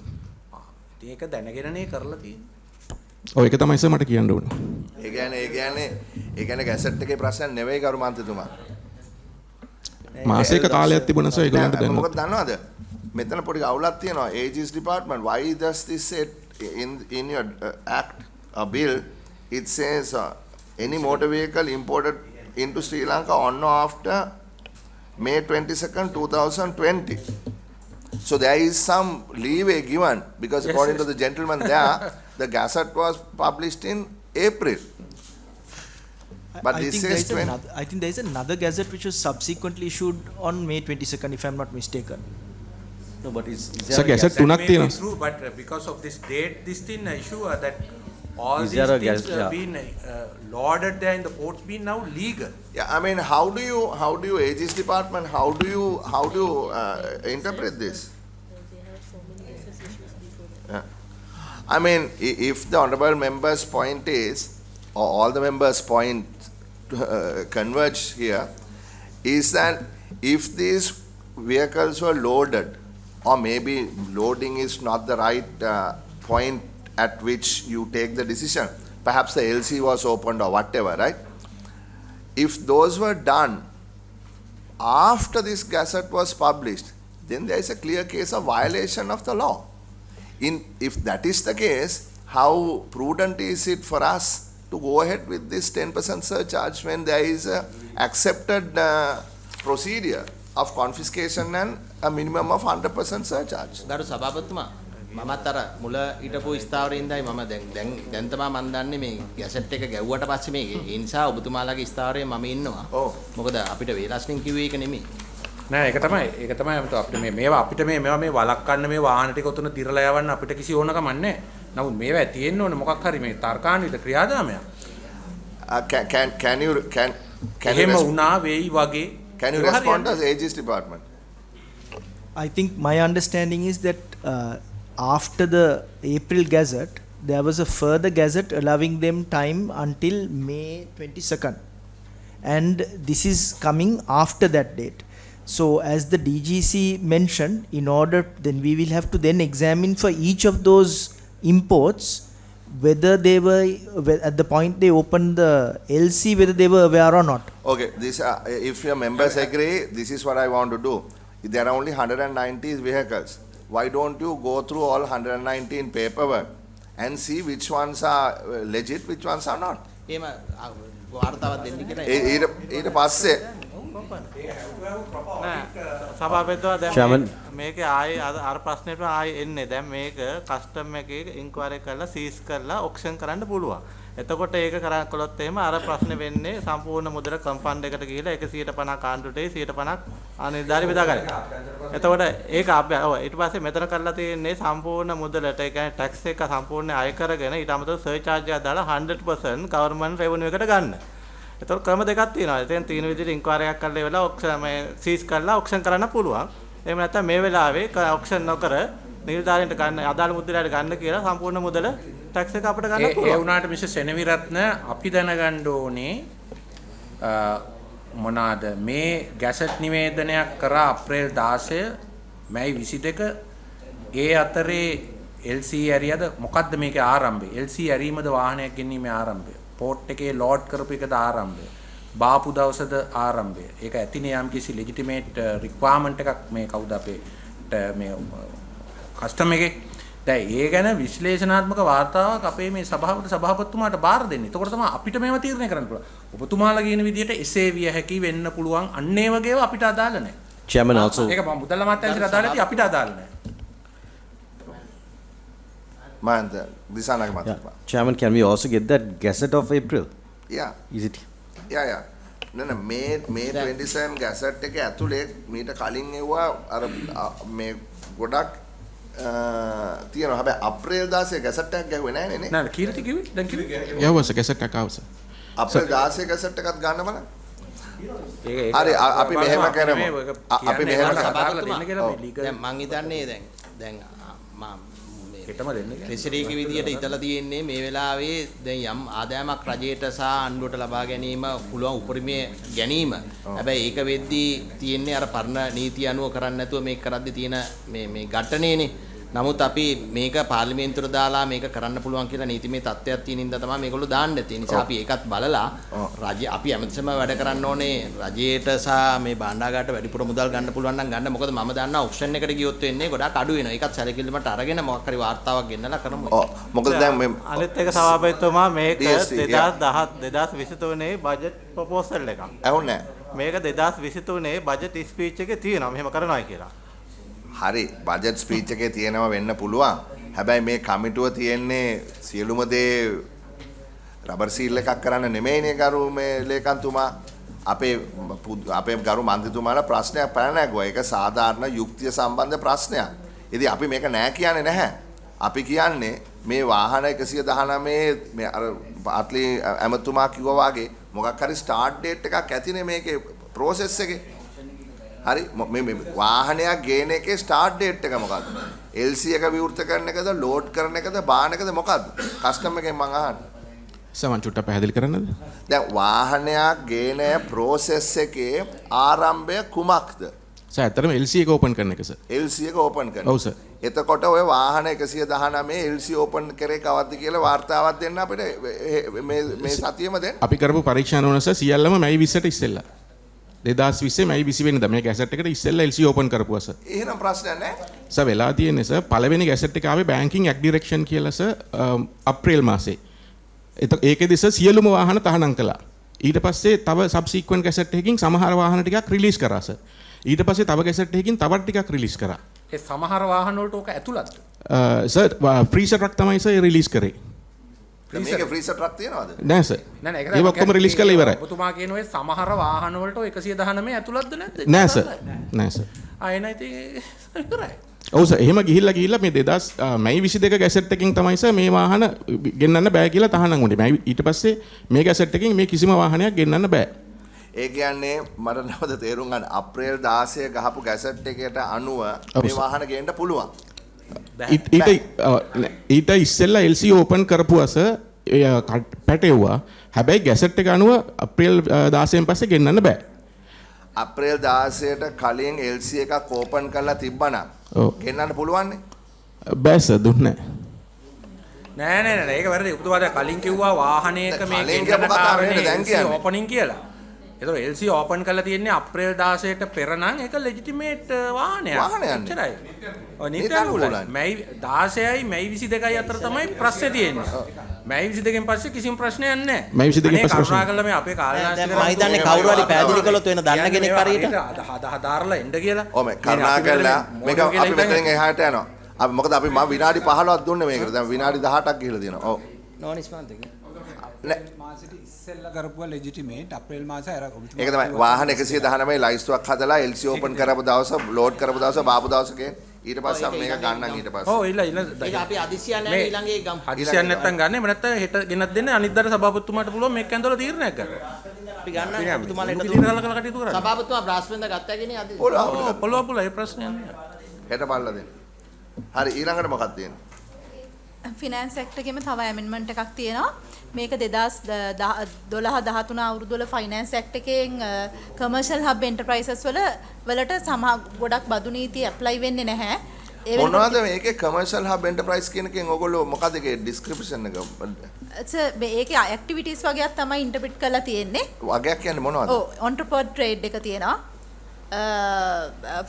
ඒක දැනගෙනනේ කරලා තියෙන්නේ. ඔව් ඒක තමයි සර් මට කියන්න ඕනේ. ඒ කියන්නේ ගැසට් එකේ ප්‍රශ්නයක් නෙවෙයි කරු මන්ත්‍රීතුමා. මාසයක කාලයක් තිබුණා සර් ඒගොල්ලන්ට දැන්. මොකද දන්නවද? මෙතන පොඩි අවුලක් තියෙනවා. AG's department, why does this say in your act a bill it says any motor vehicle imported into Sri Lanka on or after May 22nd 2020. So there is some leeway given because according to the gentleman there the gazette was published in April. But this says I think there is another gazette which was subsequently issued on May 22nd, if I am not mistaken. No, but is Sir, gazette තුනක් තියෙනවා. True, but because of this date, this thing issue that all Is these there a things gazette? Yeah. been lauded there in the ports been now legal. yeah, I mean how do you AG's department how do you interpret this? Yeah. I mean, if the honourable member's point is, or all the members' point converge here, is that if these vehicles were loaded, or maybe loading is not the right point at which you take the decision, perhaps the LC was opened or whatever, right? If those were done after this gazette was published, then there is a clear case of violation of the law. If that is the case, how prudent is it for us to go ahead with this 10% surcharge when there is a accepted procedure of confiscation and a minimum of 100% surcharge? ගරු සභාපතිතුමා මමත් අර මුල ඊටපු ස්ථාවරේ ඉඳයි මම දැන් තමයි මම දන්නේ මේ ගැසට් එක ගැව්වට පස්සේ මේ ඒ නිසා ඔබතුමාලාගේ ස්ථාවරේ මම ඉන්නවා. ඔව්. මොකද අපිට වේලස්නින් කිව්වේ ඒක නෙමෙයි. නෑ ඒක තමයි අපිට මේවා මේ වළක්වන්න මේ වාහන ටික උතුන දිරලා යවන්න අපිට කිසි ඕනකමක් නැහැ. නමුත් මේවා තියෙන්න ඕනේ මොකක් හරි මේ තර්කාන්විත ක්‍රියාදාමයක්. Can you එහෙම වුණා වෙයි වගේ can you respond as AG's department? I think my understanding is that after the April gazette, there was a further gazette allowing them time until May 22nd. And this is coming after that date. So as the DGC mentioned, in order, then we will have to then examine for each of those imports whether they were, at the point they opened the LC, whether they were aware or not. Okay, this if your members agree, this is what I want to do. There are only 190 vehicles. Why don't you go through all 119 paperwork and see which ones are legit, which ones are not? එහෙම වාර්තාවක් දෙන්න කියලා ඊට පස්සේ සභාපතිතුමා දැන් Chairman. මේකේ ආයේ අර ප්‍රශ්නෙට ආයේ එන්නේ දැන් මේක කස්ටම් එකේ ඉන්ක්වයරි කරලා සීස් කරලා ඔක්ෂන් කරන්න පුළුවන්. එතකොට ඒක කළොත් එහෙම අර ප්‍රශ්නේ වෙන්නේ සම්පූර්ණ මුදල කම්පන්ඩ් එකට ගිහිලා 150 ආණ්ඩුවේ 150ක් අනිර්ධාරිත බෙදා ගන්න. එතකොට ඒක ඊට පස්සේ මෙතන කරලා තියෙන්නේ සම්පූර්ණ මුදලට ඒ කියන්නේ ටැක්ස් එක සම්පූර්ණ අය කරගෙන ඊට අමතරව සර්චාර්ජ් එකක් දාලා 100% ගවර්න්මන්ට් රෙවෙනියු එකට ගන්න. එතකොට ක්‍රම දෙකක් තියෙනවා. එතෙන් තියෙන විදිහට ඉන්ක්වයරි එකක් කරලා ඉවරලා ඔක්ෂන් මේ සීස් කරලා ඔක්ෂන් කරන්න පුළුවන්. එහෙම නැත්නම් මේ වෙලාවේ ඔක්ෂන් නොකර නිලධාරීන්ට ගන්න අදාළ මුදලට ගන්න කියලා සම්පූර්ණ මුදල ටැක්ස් එක අපිට ගන්න පුළුවන්. ඒ වුණාට මිස්ටර් සෙනවිරත්න අපි දැනගන්න ඕනේ මොනවාද මේ ගැසට් නිවේදනයක් කරා අප්‍රේල් 16 මැයි 22 ඒ අතරේ LC ඇරියද මොකද්ද මේකේ ආරම්භය? LC ඇරීමද වාහනයක් ගැනීමේ ආරම්භය? පෝට් එකේ ලෝඩ් කරපු එකද ආරම්භය? බාපු දවසද ආරම්භය? ඒක ඇතිනේ යම් කිසි ලෙජිටිමේට් රික්වයර්මන්ට් එකක් මේ කවුද අපේ මේ කස්ටම් එකේ. දැන් ඒ ගැන විශ්ලේෂණාත්මක වාර්තාවක් අපේ මේ සභාපතිතුමාට බාර දෙන්න. එතකොට තමයි අපිට මේව තීරණය කරන්න පුළුවන්. ඔබතුමාලා කියන විදිහට එසේ විය හැකි වෙන්න පුළුවන්. අන්න ඒ වගේව අපිට අදාළ නැහැ. Chairman also. ඒක මුදල් අමාත්‍යාංශයට අදාළ නැති අපිට අදාළ නැහැ. Chairman, can we also get that gazette of April? Yeah. Is it? Yeah. මේ 27 ගැසට් එක ඇතුලේ මීට කලින් එවුවා අර මේ ගොඩක් තියෙනවා. හැබැයි අප්‍රේල් 16 ගැසට් එකක් ගැහුවේ නැහැ නේ. නෑ කීර්ති කිව්වේ? දැන් කිව්වේ. යවස ගැසට් එකක් ආවස. අප්‍රේල් 16 ගැසට් එකක් ගන්න බලන්න. හරි අපි මෙහෙම කරමු. අපි මෙහෙම සභාපතිතුමා දැන් මං හිතන්නේ දැන් ඒකටම දෙන්න කියන්නේ. ට්‍රෙෂරි එක විදියට ඉතලා තියෙන්නේ මේ වෙලාවේ දැන් යම් ආදායමක් රජයට සහ ආණ්ඩුවට ලබා ගැනීම පුළුවන් උපරිමයේ ගැනීම. හැබැයි ඒක වෙද්දී තියෙන්නේ අර පරණ නීති අනුව කරන්නේ නැතුව මේක කරද්දී තියෙන මේ ඝට්ටනේනේ. නමුත් අපි මේක පාර්ලිමේන්තුවට දාලා මේක කරන්න පුළුවන් කියලා නීතිමය තත්ත්වයක් තියෙන ඉඳලා තමයි මේගොල්ලෝ දාන්නේ. ඒ නිසා අපි ඒකත් බලලා රජය අපි හැමතිස්සම වැඩ කරන්න ඕනේ රජයට සහ මේ භාණ්ඩාගාරට වැඩිපුර මුදල් ගන්න පුළුවන් නම් ගන්න. මොකද මම දන්නවා ඔක්ෂන් එකට ගියොත් වෙන්නේ ගොඩාක් අඩු වෙනවා. ඒකත් සැලකිලිමත් අරගෙන මොකක් හරි වාර්තාවක් ගෙන්නලා කරමු. මොකද දැන් මේ අනිත් එක සභාපතිතුමා මේක 2023 බජට් ප්‍රොපෝසල් එකක්. ඇහුන්නේ මේක 2023 බජට් ස්පීච් එකේ තියෙනවා මෙහෙම කරනවා කියලා. හරි බජට් ස්පීච් එකේ තියෙනවා වෙන්න පුළුවන්. හැබැයි මේ කමිටුව තියෙන්නේ සියලුම දේ රබර් සීල් එකක් කරන්න නෙමෙයිනේ ගරු මේ ලේකම්තුමා. අපේ ගරු මන්ත්‍රීතුමාලා ප්‍රශ්නයක් පැන නැගුවා. ඒක සාධාරණ යුක්තිය සම්බන්ධ ප්‍රශ්නයක්. ඉතින් අපි මේක නෑ කියන්නේ නැහැ. අපි කියන්නේ මේ වාහන 119 මේ අර පාට්ලි ඇමතුමා කිව්වා වගේ මොකක් හරි ස්ටාර්ට් ඩේට් එකක් ඇතිනේ මේකේ ප්‍රොසෙස් එකේ. හරි මේ වාහනයක් ගේන එකේ ස්ටාර්ට් ඩේට් එක මොකද්ද? LC එක විවෘත කරන එකද, ලෝඩ් කරන එකද, බාන එකද මොකද්ද? කස්ටම් එකෙන් මං අහන්නේ. සමන් චුට්ටක් පැහැදිලි කරන්නද? දැන් වාහනයක් ගේන ප්‍රොසෙස් එකේ ආරම්භය කුමක්ද? සර් ඇත්තටම LC එක ඕපන් කරන එක සර්. LC එක ඕපන් කරන. ඔව් සර්. එතකොට ඔය වාහන 119 LC ඕපන් කරේ කවද්ද කියලා වාර්තාවක් දෙන්න අපිට මේ සතියෙම දෙන්න. අපි කරපු පරීක්ෂණ වුණා සර් සියල්ලම මැයි 20ට ඉස්සෙල්ලා. 2020 මැයි 20 වෙනිදා මේ ගැසට් එකට ඉස්සෙල්ලා LC ඕපන් කරපුවා සර්. එහෙනම් ප්‍රශ්නයක් නැහැ. සර් වෙලා තියෙන්නේ සර් පළවෙනි ගැසට් එක ආවේ බැංකින් ඇක්ට් ඩිරෙක්ෂන් කියලා සර් අප්‍රේල් මාසේ. ඒකෙදි සර් සියලුම වාහන තහනම් කළා. ඊට පස්සේ තව සබ්සීක්වෙන්ට් ගැසට් එකකින් සමහර වාහන ටිකක් රිලීස් කරා සර්. ඊට පස්සේ තව ගැසට් එකකින් තවත් ටිකක් රිලීස් කරා. ඒ සමහර වාහන වලට ඕක ඇතුළත්ද? සර් ෆ්‍රීසර් ට්‍රක් තමයි සර් රිලීස් කරේ. මේකේ ෆ්‍රීසර් ට්‍රක් තියනවද? නෑ සර්. නෑ ඒක ඔක්කොම රිලීස් කරලා ඉවරයි. ඔබතුමා කියන ඔය සමහර වාහන වලට 119 ඇතුළත්ද නැද්ද? නෑ සර්. නෑ සර්. ආයෙ නැති ඉවරයි. ඔව් සර් එහෙම ගිහිල්ලා මේ 2000 මැයි 22 ගැසට් එකකින් තමයි සර් මේ වාහන ගෙන්නන්න බෑ කියලා තහනම් වුණේ. මැයි ඊට පස්සේ මේ ගැසට් එකකින් මේ කිසිම වාහනයක් ගෙන්නන්න බෑ. ඒ කියන්නේ මට නැවත තේරුම් ගන්න අප්‍රේල් 16 ගහපු ගැසට් එකකට අනුව මේ වාහන ගේන්න පුළුවන්. ඊට ඉස්සෙල්ලා LC ඕපන් කරපුවා සර් පැටෙව්වා. හැබැයි ගැසට් එක අනුව අප්‍රේල් 16න් පස්සේ ගෙන්නන්න බෑ. අප්‍රේල් 16ට කලින් LC එකක් ඕපන් කරලා තිබ්බනම් ගෙන්නන්න පුළුවන් නේ? බෑ සර් දුන්නේ නෑ ඒක වැරදි. ඔබතුමාට කලින් කිව්වා වාහනයක මේ ගෙන්නන කාරණේ ඕපනින් කියලා. ඒතර LC ඕපන් කරලා තියෙන්නේ අප්‍රේල් 16ට පෙර නම් ඒක ලෙජිටිමේට් වාහනයක්. එච්චරයි. ඔය නීතිය මැයි 16යි මැයි 22යි අතර තමයි ප්‍රශ්නේ තියෙන්නේ. මැයි 22කින් පස්සේ කිසිම ප්‍රශ්නයක් නැහැ. මැයි 22කින් පස්සේ ප්‍රශ්න. කරුණාකරලා මේ අපේ කාලනාශක මම හිතන්නේ කවුරු හරි පැහැදිලි කළොත් වෙන දන්න කෙනෙක් හරියට දාරලා එන්න කියලා. ඔව් මේ කරුණාකරලා මේක අපි මෙතනින් එහාට යනවා. අපි මොකද අපි මම විනාඩි 15ක් දුන්නේ මේකට. දැන් විනාඩි 18ක් ගිහලා තියෙනවා. ඔව්. නෝනිස්මාන්ත මාසෙට ඉස්සෙල්ලා කරපුවා ලෙජිටිමේට් අප්‍රේල් මාසේ අර ඔබතුමා ඒක තමයි වාහන 119 ලයිස්තුවක් හදලා LC ඕපන් කරපු දවස ලෝඩ් කරපු දවස බාපු දවසකේ ඊට පස්සේ අපි මේක ගන්නම් ඊට පස්සේ. ඔව් ඒක අපි අදිසියක් නැහැ ඊළඟේ ගම්. අදිසියක් නැත්තම් ගන්න. එහෙම නැත්තම් හෙට ගෙනත් දෙන්න අනිද්දාට සභාපතිතුමාට පුළුවන් මේක ඇඳලා තීරණයක් ගන්න. අපි ගන්න ඔබතුමාලා හෙට කටයුතු කරන්න. සභාපතිතුමා බ්‍රාස්පෙන්ද ගත්තා කියන්නේ අද. පොළොව ඒ ප්‍රශ්නයක් නෑ. හෙට බලලා දෙන්න. හරි ඊළඟට මොකක්ද තියෙන්නේ? ෆිනෑන්ස් සෙක්ටර් එකේම තව ඇමෙන්ඩ්මන්ට් එකක් තියෙනවා. මේක 2012-13 අවුරුදු වල ෆයිනෑන්ස් ඇක්ට් එකෙන් කමර්ෂල් හබ් එන්ටර්ප්‍රයිසස් වලට ගොඩක් බදු නීති ඇප්ලයි වෙන්නේ නැහැ. මොනවද මේකේ කමර්ෂල් හබ් එන්ටර්ප්‍රයිස් කියන එකෙන් ඔයගොල්ලෝ මොකද ඒකේ ඩිස්ක්‍රිප්ෂන් එක? මේකේ ඇක්ටිවිටීස් වගේක් තමයි ඉන්ටර්ප්‍රිට් කරලා තියෙන්නේ. වගයක් කියන්නේ මොනවද? ඔව් ඔන්ටර්ප්‍රෙනර් ට්‍රේඩ් එක තියෙනවා.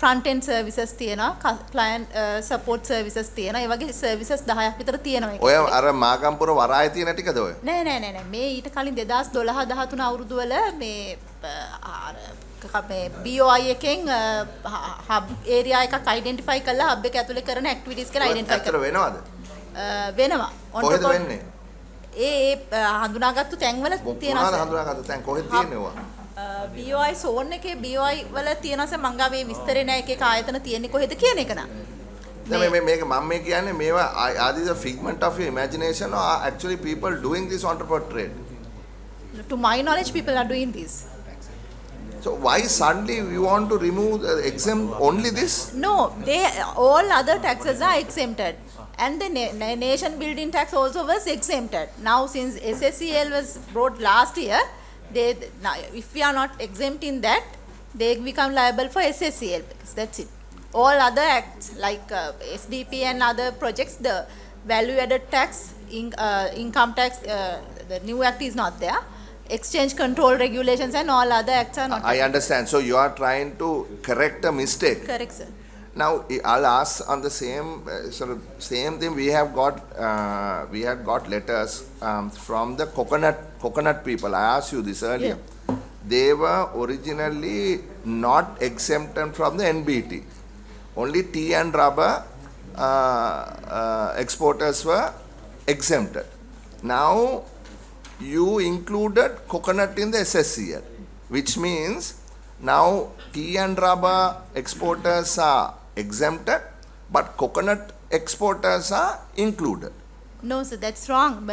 ෆ්‍රන්ට් එන්ඩ් සර්විසස් තියෙනවා, ක්ලයන්ට් සපෝට් සර්විසස් තියෙනවා. ඒ වගේ සර්විසස් 10ක් විතර තියෙනවා. ඔය අර මාගම්පුර වරායේ තියෙන ටිකද ඔය? නෑ. මේ ඊට කලින් 2012-13 අවුරුදු වල මේ BOI එකෙන් හබ් ඒරියා එකක් අයිඩෙන්ටිෆයි කරලා හබ් එක ඇතුලේ කරන ඇක්ටිවිටීස් කියලා අයිඩෙන්ටිෆයි කරලා. ඇත්තට වෙනවද? වෙනවා. කොහෙද වෙන්නේ? ඒ හඳුනාගත්තු තැන්වල තියෙනවා. මොනවාද හඳුනාගත්තු තැන් කොහෙද තියෙන්නේ? BOI zone එකේ BOI වල තියෙනස මංගා මේ විස්තරේ නෑ එක ආයතන තියෙන්නේ කොහෙද කියන එක නා. දැන් මේක මම මේ කියන්නේ මේවා are these a figment of your imagination or are actually people doing this entrepreneur trade? To my knowledge people are doing this. So why suddenly you want to remove exempt only this? No, all other taxes are exempted And the nation building tax also was exempted. Now since SSCL was brought last year, now if we are not exempting that, they become liable for SSCL. That's it. All other acts like SDP and other projects, the value added tax, income tax, the new act is not there. Exchange control regulations and all other acts are not. I understand. So you are trying to correct a mistake. Correct, sir. Now I'll ask on the same same thing. We had got letters from the coconut people. I asked you this earlier. Yeah. They were originally not exempted from the NBT. Only tea and rubber exporters were exempted. Now you included coconut in the SSCL, which means now tea and rubber exporters are exempted, but coconut exporters are included. No, sir, that's wrong.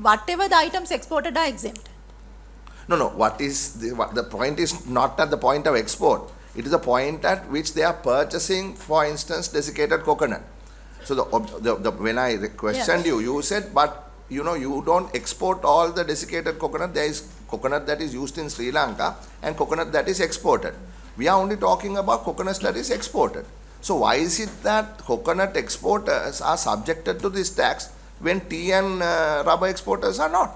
Whatever the items exported are exempt. No. What the point is not at the point of export. It is a point at which they are purchasing, for instance, desiccated coconut. So when I questioned you, you said, but you don't export all the desiccated coconut. There is coconut that is used in Sri Lanka and coconut that is exported. We are only talking about coconut that is exported. So why is it that coconut exporters are subjected to this tax when tea and rubber exporters are not?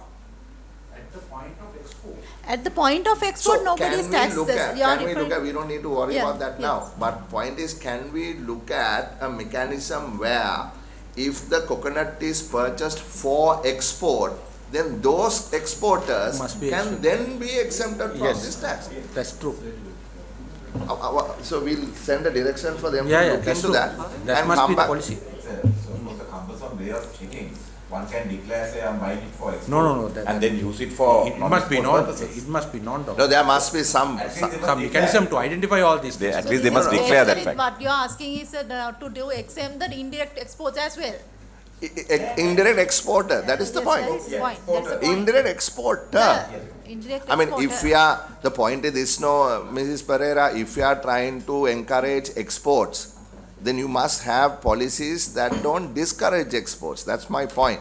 At the point of export, nobody is taxed. We don't need to worry about that now. But point is, can we look at a mechanism where if the coconut is purchased for export, then those exporters can then be exempted from this tax? That's true. So we'll send a direction for them to look into that. That and must come be the back. policy. So it's a cumbersome way of checking. One can declare, say, I'm buying it for export. No. And then use it for It must be purposes. It must be non. No, there must be some mechanism to identify all these things. At least they must declare that fact. What you are asking is to do exempt the indirect exports as well. Indirect exporter, that is the point. That is the point. That's the point. Indirect exporter. Indirect I mean, exporter. if we are, the point is this, no, Mrs. Pereira, if we are trying to encourage exports, then you must have policies that don't discourage exports. That's my point,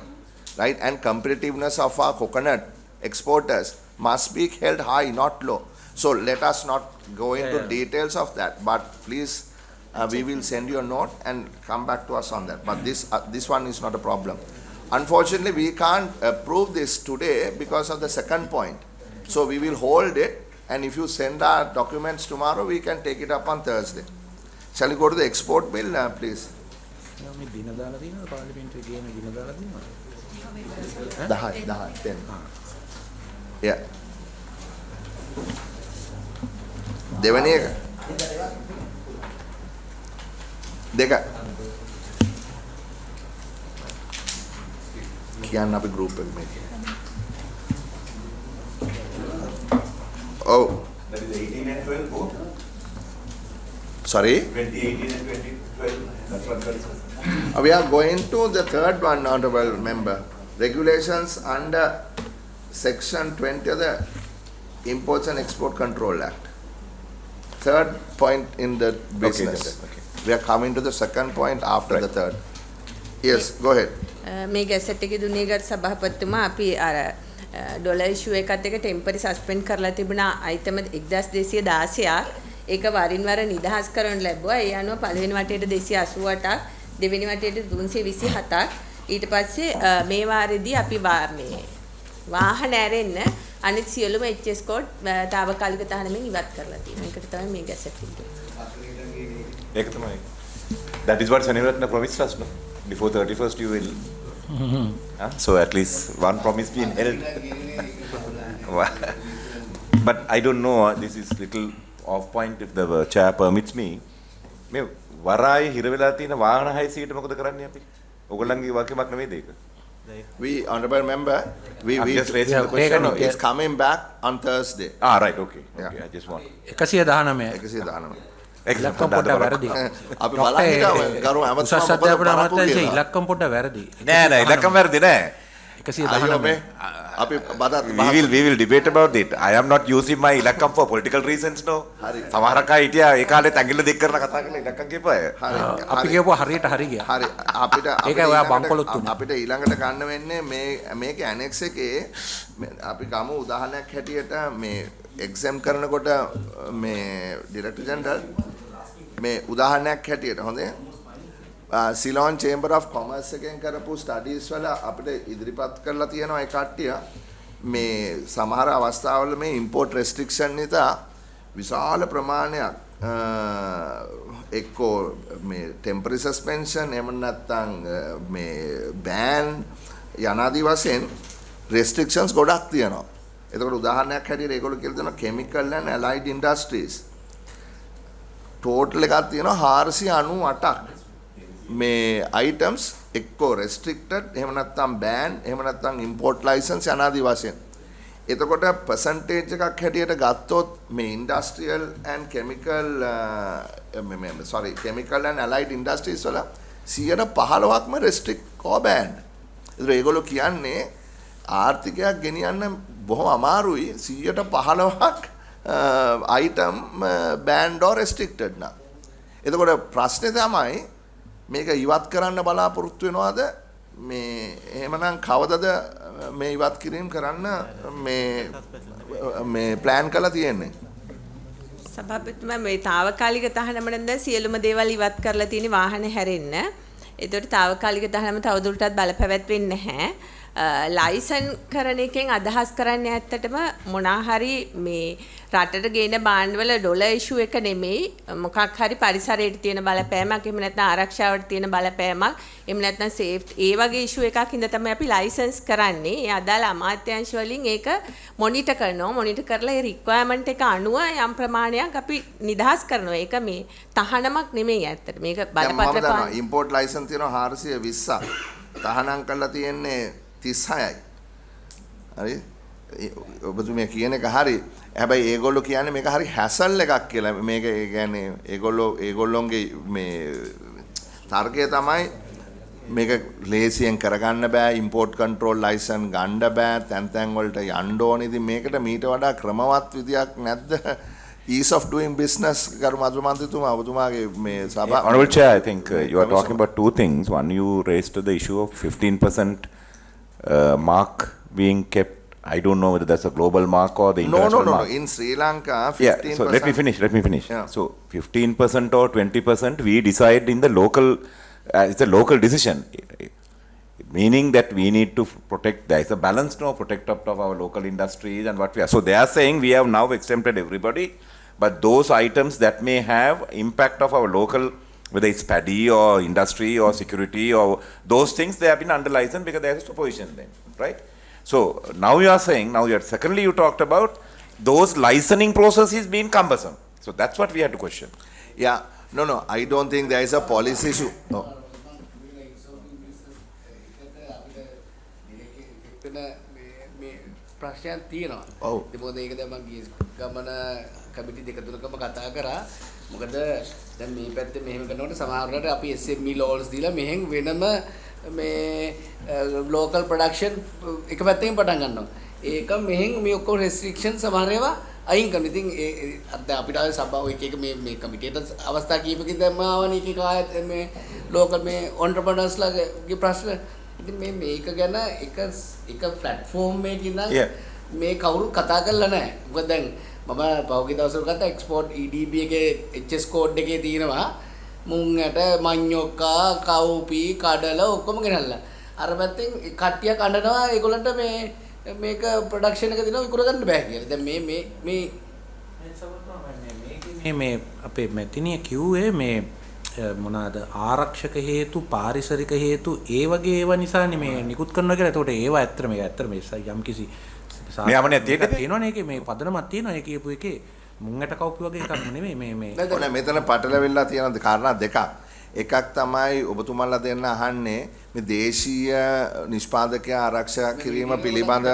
right? And competitiveness of our coconut exporters must be held high, not low. So let us not go into details of that, but please, we will send you a note and come back to us on that. But this one is not a problem. Unfortunately, we can't approve this today because of the second point. So we will hold it, and if you send our documents tomorrow, we can take it up on Thursday. Shall we go to the export bill, please? The 10. Yeah. දෙවැනි එක දෙක කියන්න අපි group එක මේක. Oh. That is 18 and 12 both. Sorry? 2018 and 2012. That's what that is. We are going to the third one, honorable member. Regulations under section 20 of the Imports and Export Control Act. Third point in the business. Okay. We are coming to the second point after the third. Yes, go ahead. මේ gazette එකේ දුන්නේගත් සභාපතිතුමා අපි අර dollar ඉෂුව එකත් එක temporary suspend කරලා තිබුණා අයිටම 1216ක් ඒක වරින් වර නිදහස් කරන්න ලැබුවා ඒ අනුව පළවෙනි වටේට 288ක් දෙවෙනි වටේට 327ක් ඊට පස්සේ මේ වාරෙදී අපි මේ වාහන ඇරෙන්න අනිත් සියලුම HS කෝඩ් తాවකාලික තහනමින් ඉවත් කරලා තියෙනවා. ඒකට තමයි මේ ගැසට් එක. ඒක තමයි. That is what Saniratna promised us, no? Before 31st you will. So at least one promise being held. But I don't know, this is little off point if the chair permits me. මේ වරායේ හිර වෙලා තියෙන වාහන 600ට මොකද කරන්නේ අපි? ඔයගොල්ලන්ගේ වාක්‍යයක් නෙමෙයිද ඒක? We, honorable member, we just raising the question. It's coming back on Thursday. Right, okay. Okay, I just want. 119. ඉලක්කම් පොඩ්ඩක් වැරදි. අපි බලන්නේ කරු උසස් අධ්‍යාපන අමාත්‍යාංශයේ ඉලක්කම් පොඩ්ඩක් වැරදි. නෑ ඉලක්කම් වැරදි නෑ. 119 we will debate about it. I am not using my ඉලක්කම් for political reasons no. සමහරක් අය හිටියා ඒ කාලේ තැඟිල්ල දෙක් කරලා කතා කරලා ඉලක්කම් කියපු අය. අපි කියපුවා හරියට හරි ගියා. හරි අපිට ඒකයි ඔයා බම්කොලොත් තුනේ. අපිට ඊළඟට ගන්න වෙන්නේ මේකේ ඇනෙක්ස් එකේ අපි ගමු උදාහරණයක් හැටියට මේ එක්සැම් කරනකොට මේ ඩිරෙක්ටර් ජෙනරල් මේ උදාහරණයක් හැටියට හොඳේ සිලෝන් චේම්බර් ඔෆ් කොමර්ස් එකෙන් කරපු ස්ටඩීස් වල අපිට ඉදිරිපත් කරලා තියෙනවා ඒ කට්ටිය මේ සමහර අවස්ථාවල මේ ඉම්පෝර්ට් රෙස්ට්‍රික්ෂන් නිසා විශාල ප්‍රමාණයක් එක්කෝ මේ ටෙම්පරරි සස්පෙන්ෂන් එහෙම නැත්නම් මේ බෑන් යනාදී වශයෙන් රෙස්ට්‍රික්ෂන්ස් ගොඩක් තියෙනවා. එතකොට උදාහරණයක් හැටියට ඒගොල්ලෝ කියලා දෙනවා chemical and allied industries total එකක් තියෙනවා 498ක් මේ items එක්කෝ restricted එහෙම නැත්නම් ban එහෙම නැත්නම් import license යනාදී වශයෙන්. එතකොට percentage එකක් හැටියට ගත්තොත් මේ industrial and chemical chemical and allied industries වල 15%ක්ම restrict or banned. ඒතර ඒගොල්ලෝ කියන්නේ ආර්ථිකයක් ගෙනියන්න බොහොම අමාරුයි 15%ක් item banned or restricted නම්. එතකොට ප්‍රශ්නේ තමයි මේක ඉවත් කරන්න බලාපොරොත්තු වෙනවද මේ එහෙමනම් කවදද මේ ඉවත් කිරීම කරන්න මේ ප්ලෑන් කරලා තියෙන්නේ? සභාපතිතුමා මේ తాවකාලික තහනමෙන් දැන් සියලුම දේවල් ඉවත් කරලා තියෙන වාහන හැරෙන්න. ඒතකොට తాවකාලික තහනම තවදුරටත් බලපැවැත්වෙන්නේ නැහැ. ලයිසන් කරන එකෙන් අදහස් කරන්නේ ඇත්තටම මොනා හරි මේ රටට ගේන බාණ්ඩවල ඩොලර් ඉෂුව එක නෙමෙයි මොකක් හරි පරිසරයට තියෙන බලපෑමක් එහෙම නැත්නම් ආරක්ෂාවට තියෙන බලපෑමක් එහෙම නැත්නම් සේෆ්ටි ඒ වගේ ඉෂුව එකක් හින්දා තමයි අපි ලයිසන්ස් කරන්නේ. ඒ අදාළ අමාත්‍යාංශ වලින් ඒක මොනිටර් කරනවා. මොනිටර් කරලා ඒ රික්වයර්මන්ට් එක අනුව යම් ප්‍රමාණයක් අපි නිදහස් කරනවා. ඒක මේ තහනමක් නෙමෙයි ඇත්තට. මේක බලපත්‍ර පාන ඉම්පෝර්ට් ලයිසන්ස් තියෙනවා 420ක්. තහනම් කරලා තියෙන්නේ 36යි. හරි ඔබතුමිය කියන එක හරි. හැබැයි ඒගොල්ලෝ කියන්නේ මේක හරි හැසල් එකක් කියලා. මේක ඒ කියන්නේ ඒගොල්ලොන්ගේ මේ තර්කය තමයි මේක ලේසියෙන් කරගන්න බෑ. ඉම්පෝර්ට් කන්ට්‍රෝල් ලයිසන් ගන්න බෑ. තැන් වලට යන්න ඕනේ. ඉතින් මේකට මීට වඩා ක්‍රමවත් විදියක් නැද්ද? ease of doing business ගරු මන්ත්‍රීතුමා ඔබතුමාගේ මේ සභාව. Honorable Chair, I think you are talking about two things. One, you raised the issue of 15% mark being kept. I don't know whether that's a global mark or the international mark. No. In Sri Lanka, 15%. Yeah, so let me finish. Yeah. So 15% or 20%, we decide in the local, it's a local decision. Meaning that we need to protect, there is a balance now, protect up of our local industries and what we are. So they are saying we have now exempted everybody, but those items that may have impact of our local, whether it's paddy or industry or security or those things, they have been under license because there is a supervision then, right? So now you are saying, secondly you talked about those licensing processes being cumbersome. So that's what we had to question. Yeah, no, I don't think there is a policy issue. No. ප්‍රශ්නයක් තියෙනවා. ඔව්. ඒක මොකද ඒක දැන් මම ගිය ගමන කමිටි දෙක තුනකම කතා කරා. මොකද දැන් මේ පැත්තේ මෙහෙම කරනකොට සමහරවිට අපි SME loans දීලා මෙහෙන් වෙනම මේ local production එක පැත්තකින් පටන් ගන්නවා. ඒක මෙහෙන් මේ ඔක්කොම restriction සමහර ඒවා අයින් කරනවා. ඉතින් ඒ දැන් අපිට ආවේ සභාව එක මේ කමිටියට අවස්ථා කීපකින් දැම්ම ආවනේ එක ආයත මේ local මේ entrepreneurs ලාගේ ප්‍රශ්න. ඉතින් මේක ගැන එක platform එකකින් මේ කවුරු කතා කරලා නැහැ. මොකද දැන් මම පහුගිය දවස්වල ගත්තා export EDB එකේ HS code එකේ තියෙනවා මුංගට මඤ්ඤොක්කා කවුපි කඩල ඔක්කොම ගෙනල්ලා අර පැත්තෙන් කට්ටියක් අඬනවා ඒගොල්ලන්ට මේක ප්‍රොඩක්ෂන් එක දිනවා විකුණ ගන්න බෑ කියලා. දැන් මේ අපේ මැතිනිය කිව්වේ මේ මොනවාද ආරක්ෂක හේතු පාරිසරික හේතු ඒ වගේ ඒවා නිසානේ මේ නිකුත් කරනවා කියලා. ඒකට ඒවා ඇත්තට මේ යම් කිසි නියමනයක් තියෙනවනේ ඒකේ මේ පදනමක් තියෙනවා ඒ කියපු එකේ මුංගට කවුපි වගේ එකක් නෙමෙයි මේ මෙතන පටලවිලා තියෙන කාරණා දෙකක්. එකක් තමයි ඔබතුමාලා දෙන්න අහන්නේ මේ දේශීය නිෂ්පාදකයා ආරක්ෂා කිරීම පිළිබඳ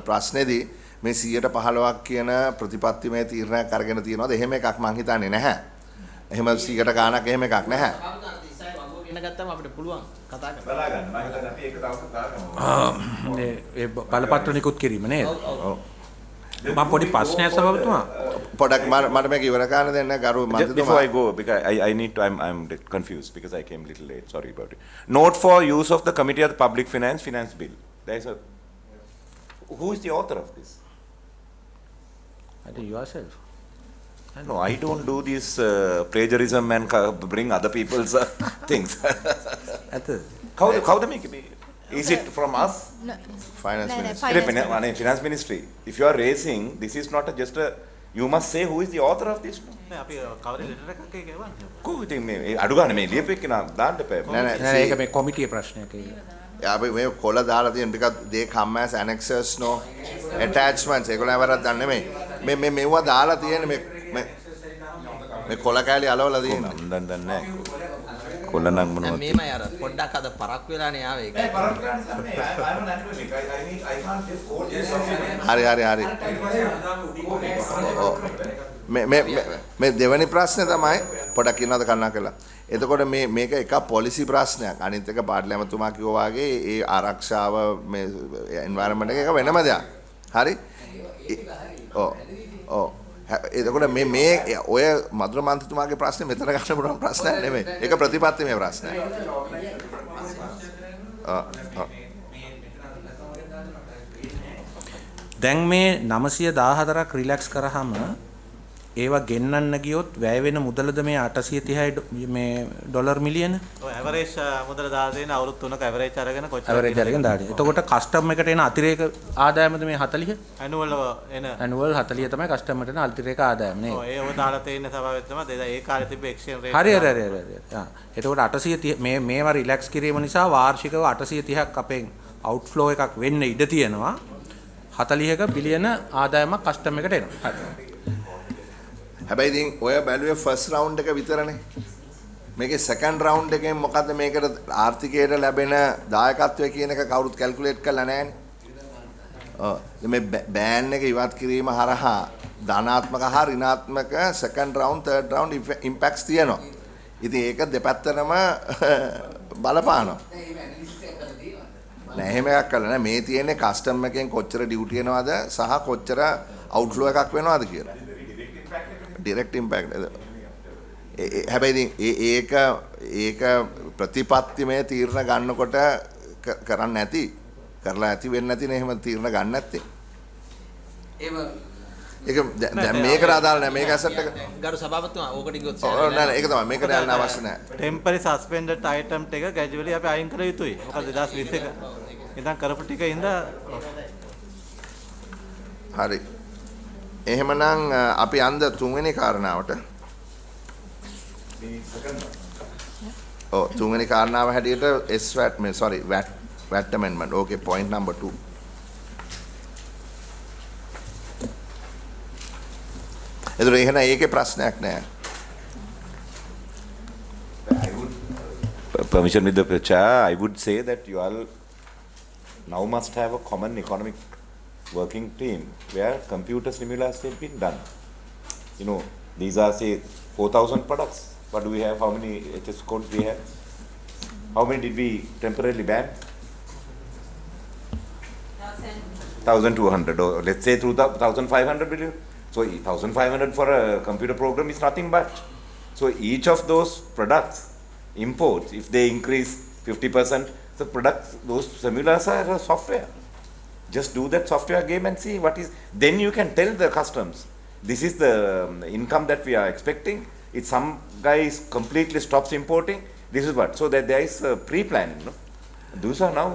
ප්‍රශ්නේදී මේ 15% කියන ප්‍රතිපත්තිමය තීරණයක් අරගෙන තියෙනවද? එහෙම එකක් මං හිතන්නේ නැහැ. එහෙම 100ට ගාණක් එහෙම එකක් නැහැ. ඉගෙන ගත්තම අපිට පුළුවන් කතා කරන්න. බලා ගන්න. මම හිතන්නේ අපි ඒක දවසක් දාගමු. ඒ බලපත්‍ර නිකුත් කිරීම නේද? ඔව්. මම පොඩි ප්‍රශ්නයක් සභාපතිතුමා. පොඩක් මට මේක ඉවර කරන්න දෙන්න ගරු මන්ත්‍රීතුමා. Before I go, because I need to, I'm confused because I came a little late. Sorry about it. Note for use of the Committee of the Public Finance Bill. There is a. Who is the author of this? I think yourself. No, I don't do this plagiarism and bring other people's things. How they make it? Is it from us? No. Finance Ministry. Finance Ministry. If you are raising, this is not just a. You must say who is the author of this. අපි කවර letter එකක් ගෙවන්නේ. Ko ඉතින් මේ අඩු ගන්න මේ ලියපෙක නා දාන්න එපා. නෑ ඒක මේ කොමිටියේ ප්‍රශ්නයක් ඒක. අපි මේ කොළ දාලා තියෙන because they come as annexes no attachments ඒගොල්ලෝ වරක් දන්නේ නෙමෙයි. මේ මෙවුවා දාලා තියෙන මේ කොළ කෑලි අලවලා තියෙනවා. මම දන්නේ නැහැ. කොළ නම් මොනවද? මේමයි අර පොඩ්ඩක් අද පරක් වෙලානේ ආවේ ඒක. හරි. මේ දෙවෙනි ප්‍රශ්නේ තමයි පොඩක් කියනවාද කන්නා කළා. එතකොට මේක එක පොලිසි ප්‍රශ්නයක්. අනිත් එක පාර්ලිමේන්තුමා කිව්වා වගේ ඒ ආරක්ෂාව මේ එන්වයරන්මන්ට් එක වෙනම දෙයක්. හරි? ඔව්. එතකොට මේ ඔය මధుර මන්ත්‍රීතුමාගේ ප්‍රශ්නේ මෙතන ගන්න පුළුවන් ප්‍රශ්නයක් නෙමෙයි. ඒක ප්‍රතිපත්තිමය ප්‍රශ්නයක්. දැන් මේ 914ක් රිලැක්ස් කරාම ඒවා ගෙන්නන්න ගියොත් වැය වෙන මුදලද මේ 830යි මේ ඩොලර් මිලියන? ඔය ඇවරේජ් මුදල දාලා තියෙන අවුරුදු 3ක ඇවරේජ් අරගෙන කොච්චර? ඇවරේජ් අරගෙන දාලා. එතකොට කස්ටම් එකට එන අතිරේක ආදායමද මේ 40? ඇනුවල් එන ඇනුවල් 40 තමයි කස්ටම් එකට එන අතිරේක ආදායම නේ. ඔව් ඒව දාලා තියෙන සභාවෙත් තමයි ඒ කාලේ තිබ්බ එක්ස්චේන්ජ් රේට්. හරි. එතකොට 830 මේවා රිලැක්ස් කිරීම නිසා වාර්ෂිකව 830ක් අපෙන් අවුට්ෆ්ලෝ එකක් වෙන්න ඉඩ තියෙනවා. 40ක බිලියන ආදායමක් කස්ටම් එකට එනවා. හරි. හැබැයි ඉතින් ඔය බැලුවේ ෆස්ට් රවුන්ඩ් එක විතරනේ. මේකේ සෙකන්ඩ් රවුන්ඩ් එකෙන් මොකද්ද මේකට ආර්ථිකයට ලැබෙන දායකත්වය කියන එක කවුරුත් කැල්කියුලේට් කරලා නැහැනේ. මේ බෑන් එක ඉවත් කිරීම හරහා ධනාත්මක හා ඍණාත්මක සෙකන්ඩ් රවුන්ඩ් තර්ඩ් රවුන්ඩ් ඉම්පැක්ට්ස් තියෙනවා. ඉතින් ඒක දෙපැත්තටම බලපානවා. නෑ එහෙම එකක් කරලා නෑ. මේ තියෙන්නේ කස්ටම් එකෙන් කොච්චර ඩියුටි එනවද සහ කොච්චර අවුට්ෆ්ලෝ එකක් වෙනවද කියලා. direct impact. හැබැයි ඒක ප්‍රතිපත්තිමය තීරණ ගන්නකොට කරන්න නැති කරලා ඇති වෙන්නේ නැතිනේ එහෙම තීරණ ගන්න නැත්තේ. ඒක දැන් මේකට අදාළ නැහැ මේක ඇසට් එක. ගරු සභාපතිතුමා ඕකට ගියොත් නෑ ඒක තමයි මේකට යන්න අවශ්‍ය නැහැ. ටෙම්පරරි සස්පෙන්ඩඩ් අයිටම් ටික ගැජුවලි අපි අයින් කළ යුතුයි. මොකද 2021 ඉඳන් කරපු ටික ඉඳලා හරි. එහෙමනම් අපි අන්ද තුන්වෙනි කාරණාවට. තුන්වෙනි කාරණාව හැටියට VAT amendment. Okay, point number 2. එතකොට එහෙනම් ඒකේ ප්‍රශ්නයක් නෑ. Permission with the chair, I would say that you all now must have a common economic working team where computer simulations have been done. You know, these are say 4,000 products. What do we have? How many HS codes we have? How many did we temporarily ban? 1,200 or let's say 1,500 billion. So 1,500 for a computer program is nothing but. So each of those products, imports, if they increase 50%, the products, those simulators are software. Just do that software game and see what is. Then you can tell the customs, this is the income that we are expecting. If some guy completely stops importing, this is what. So that there is pre-planning. No? Those are now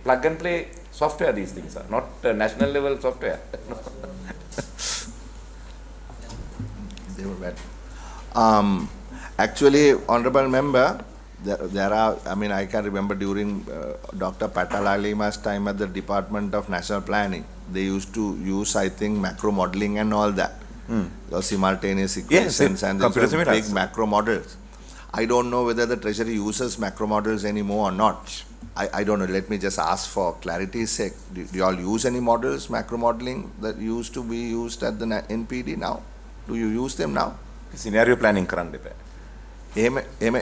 plug and play software. These things are not national level software. They were bad. Actually, honorable member, there are, I mean, I can remember during Dr. Patalalima's time at the Department of National Planning, they used to use, I think, macro modeling and all that. Those simultaneous equations and those big macro models. I don't know whether the Treasury uses macro models anymore or not. I don't know. Let me just ask for clarity's sake. Do you all use any models, macro modeling, that used to be used at the NPD now? Do you use them now? Scenario planning කරන්න එපා. එහෙම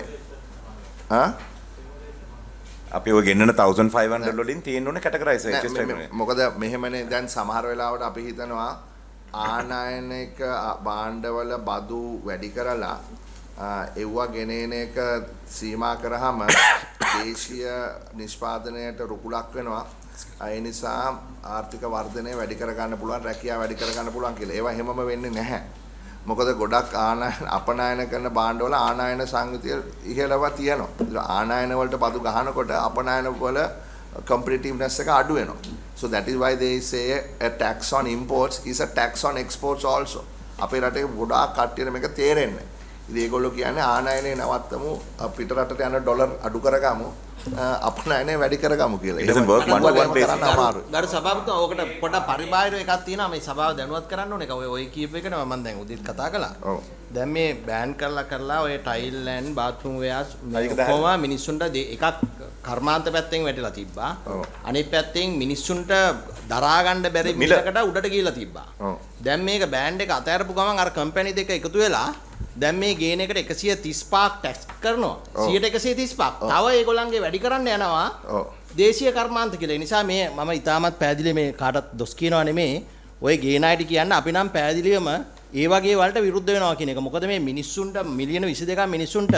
අපි ඔය ගෙන්නන 1500 වලින් තියෙන්න ඕනේ categorise එක. මොකද මෙහෙමනේ දැන් සමහර වෙලාවට අපි හිතනවා ආනයනික භාණ්ඩවල බදු වැඩි කරලා එව්වා ගෙනේන එක සීමා කරාම දේශීය නිෂ්පාදනයට රුකුලක් වෙනවා. ඒ නිසා ආර්ථික වර්ධනය වැඩි කර ගන්න පුළුවන්, රැකියාව වැඩි කර ගන්න පුළුවන් කියලා. ඒවා හැමම වෙන්නේ නැහැ. මොකද ගොඩක් අපනයන කරන භාණ්ඩවල ආනයන සංගතිය ඉහළව තියෙනවා. ආනයන වලට බදු ගහනකොට අපනයන වල competitiveness එක අඩු වෙනවා. So that is why they say a tax on imports is a tax on exports also. අපේ රටේ ගොඩාක් කට්ටියට මේක තේරෙන්නේ. ඉතින් ඒගොල්ලෝ කියන්නේ ආනයනේ නවත්තමු, පිට රටට යන ඩොලර් අඩු කරගමු, අපනයනේ වැඩි කරගමු කියලා. It doesn't work one to one basis. ගරු සභාපතිතුමා ඕකට පොඩ්ඩක් පරිබාහිරව එකක් තියෙනවා මේ සභාව දැනුවත් කරන්න ඕනේ. ඔය කීප එක මම දැන් උදේත් කතා කළා. ඔව්. දැන් මේ බෑන් කරලා ඔය ටයිල් ඇන් බාත්රූම් වෙයාස් කොහොම මිනිස්සුන්ට එකක් කර්මාන්ත පැත්තෙන් වැටිලා තිබ්බා. අනිත් පැත්තෙන් මිනිස්සුන්ට දරා ගන්න බැරි මිලකට උඩට ගිහිලා තිබ්බා. දැන් මේක බෑන්ඩ් එක අතහැරපු ගමන් අර කම්පැනි දෙක එකතු වෙලා දැන් මේ ගේන එකට 135ක් ටැක්ස් කරනවා. 135ක්. තව ඒගොල්ලන්ගේ වැඩි කරන්න යනවා. දේශීය කර්මාන්ත කියලා. ඒ නිසා මේ මම ඊටමත් පැහැදිලි මේ කාටත් දොස් කියනවා නෙමෙයි. ඔය ගේන අයට කියන්න අපි නම් පැහැදිලිවම ඒ වගේ වලට විරුද්ධ වෙනවා කියන එක. මොකද මේ මිනිස්සුන්ට මිලියන 22ක් මිනිස්සුන්ට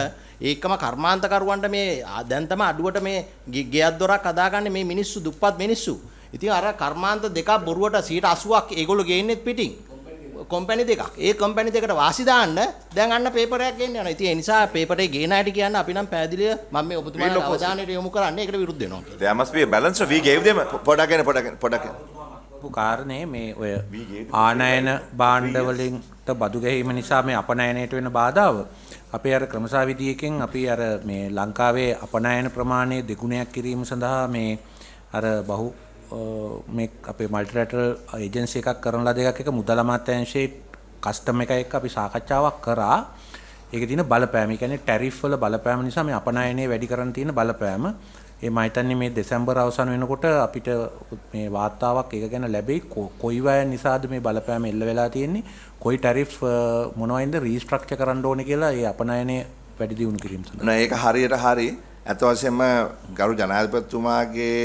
ඒකම කර්මාන්තකරුවන්ට මේ දැන් තමයි අඩුවට මේ ගෙයක් දොරක් හදාගන්නේ මේ මිනිස්සු දුප්පත් මිනිස්සු. ඉතින් අර කර්මාන්ත දෙකක් බොරුවට 80%ක් ඒගොල්ලෝ ගේන්නේත් පිටින්. කම්පැනි දෙකක්. ඒ කම්පැනි දෙකට වාසි දාන්න දැන් අන්න පේපර් එකක් ගෙන්න යනවා. ඉතින් ඒ නිසා පේපර් එක ගේන අයට කියන්න අපි නම් පැහැදිලිව මම මේ ඔබතුමාගේ අවධානයට යොමු කරන්නේ ඒකට විරුද්ධ වෙනවා කියලා. There must be a balance. We gave them පොඩක් කාරණේ මේ ඔය ආනයන භාණ්ඩ වලින්ට බදු ගැනීම නිසා මේ අපනයනයට වෙන බාධාව අපේ අර ක්‍රමසාවිදියකින් අපි අර මේ ලංකාවේ අපනයන ප්‍රමාණය දෙගුණයක් කිරීම සඳහා මේ අර මේ අපේ මල්ටිලැටරල් ඒජන්සි එකක් කරන ලද එකක් එක මුදල් අමාත්‍යාංශයේ කස්ටම් එක එක්ක අපි සාකච්ඡාවක් කරා. ඒකේ තියෙන බලපෑම, ඒ කියන්නේ ටැරිෆ් වල බලපෑම නිසා මේ අපනයනය වැඩි කරන්න තියෙන බලපෑම. ඒ මම හිතන්නේ මේ දෙසැම්බර් අවසන් වෙනකොට අපිට මේ වාර්තාවක් ඒක ගැන ලැබෙයි. කොයි වය නිසාද මේ බලපෑම එල්ල වෙලා තියෙන්නේ? කොයි ටැරිෆ් මොනවයින්ද රීස්ට්‍රක්චර් කරන්න ඕනේ කියලා ඒ අපනයනය වැඩි දියුණු කිරීම සඳහා. නෑ ඒක හරියට හරි. ඇත්ත වශයෙන්ම ගරු ජනාධිපතිතුමාගේ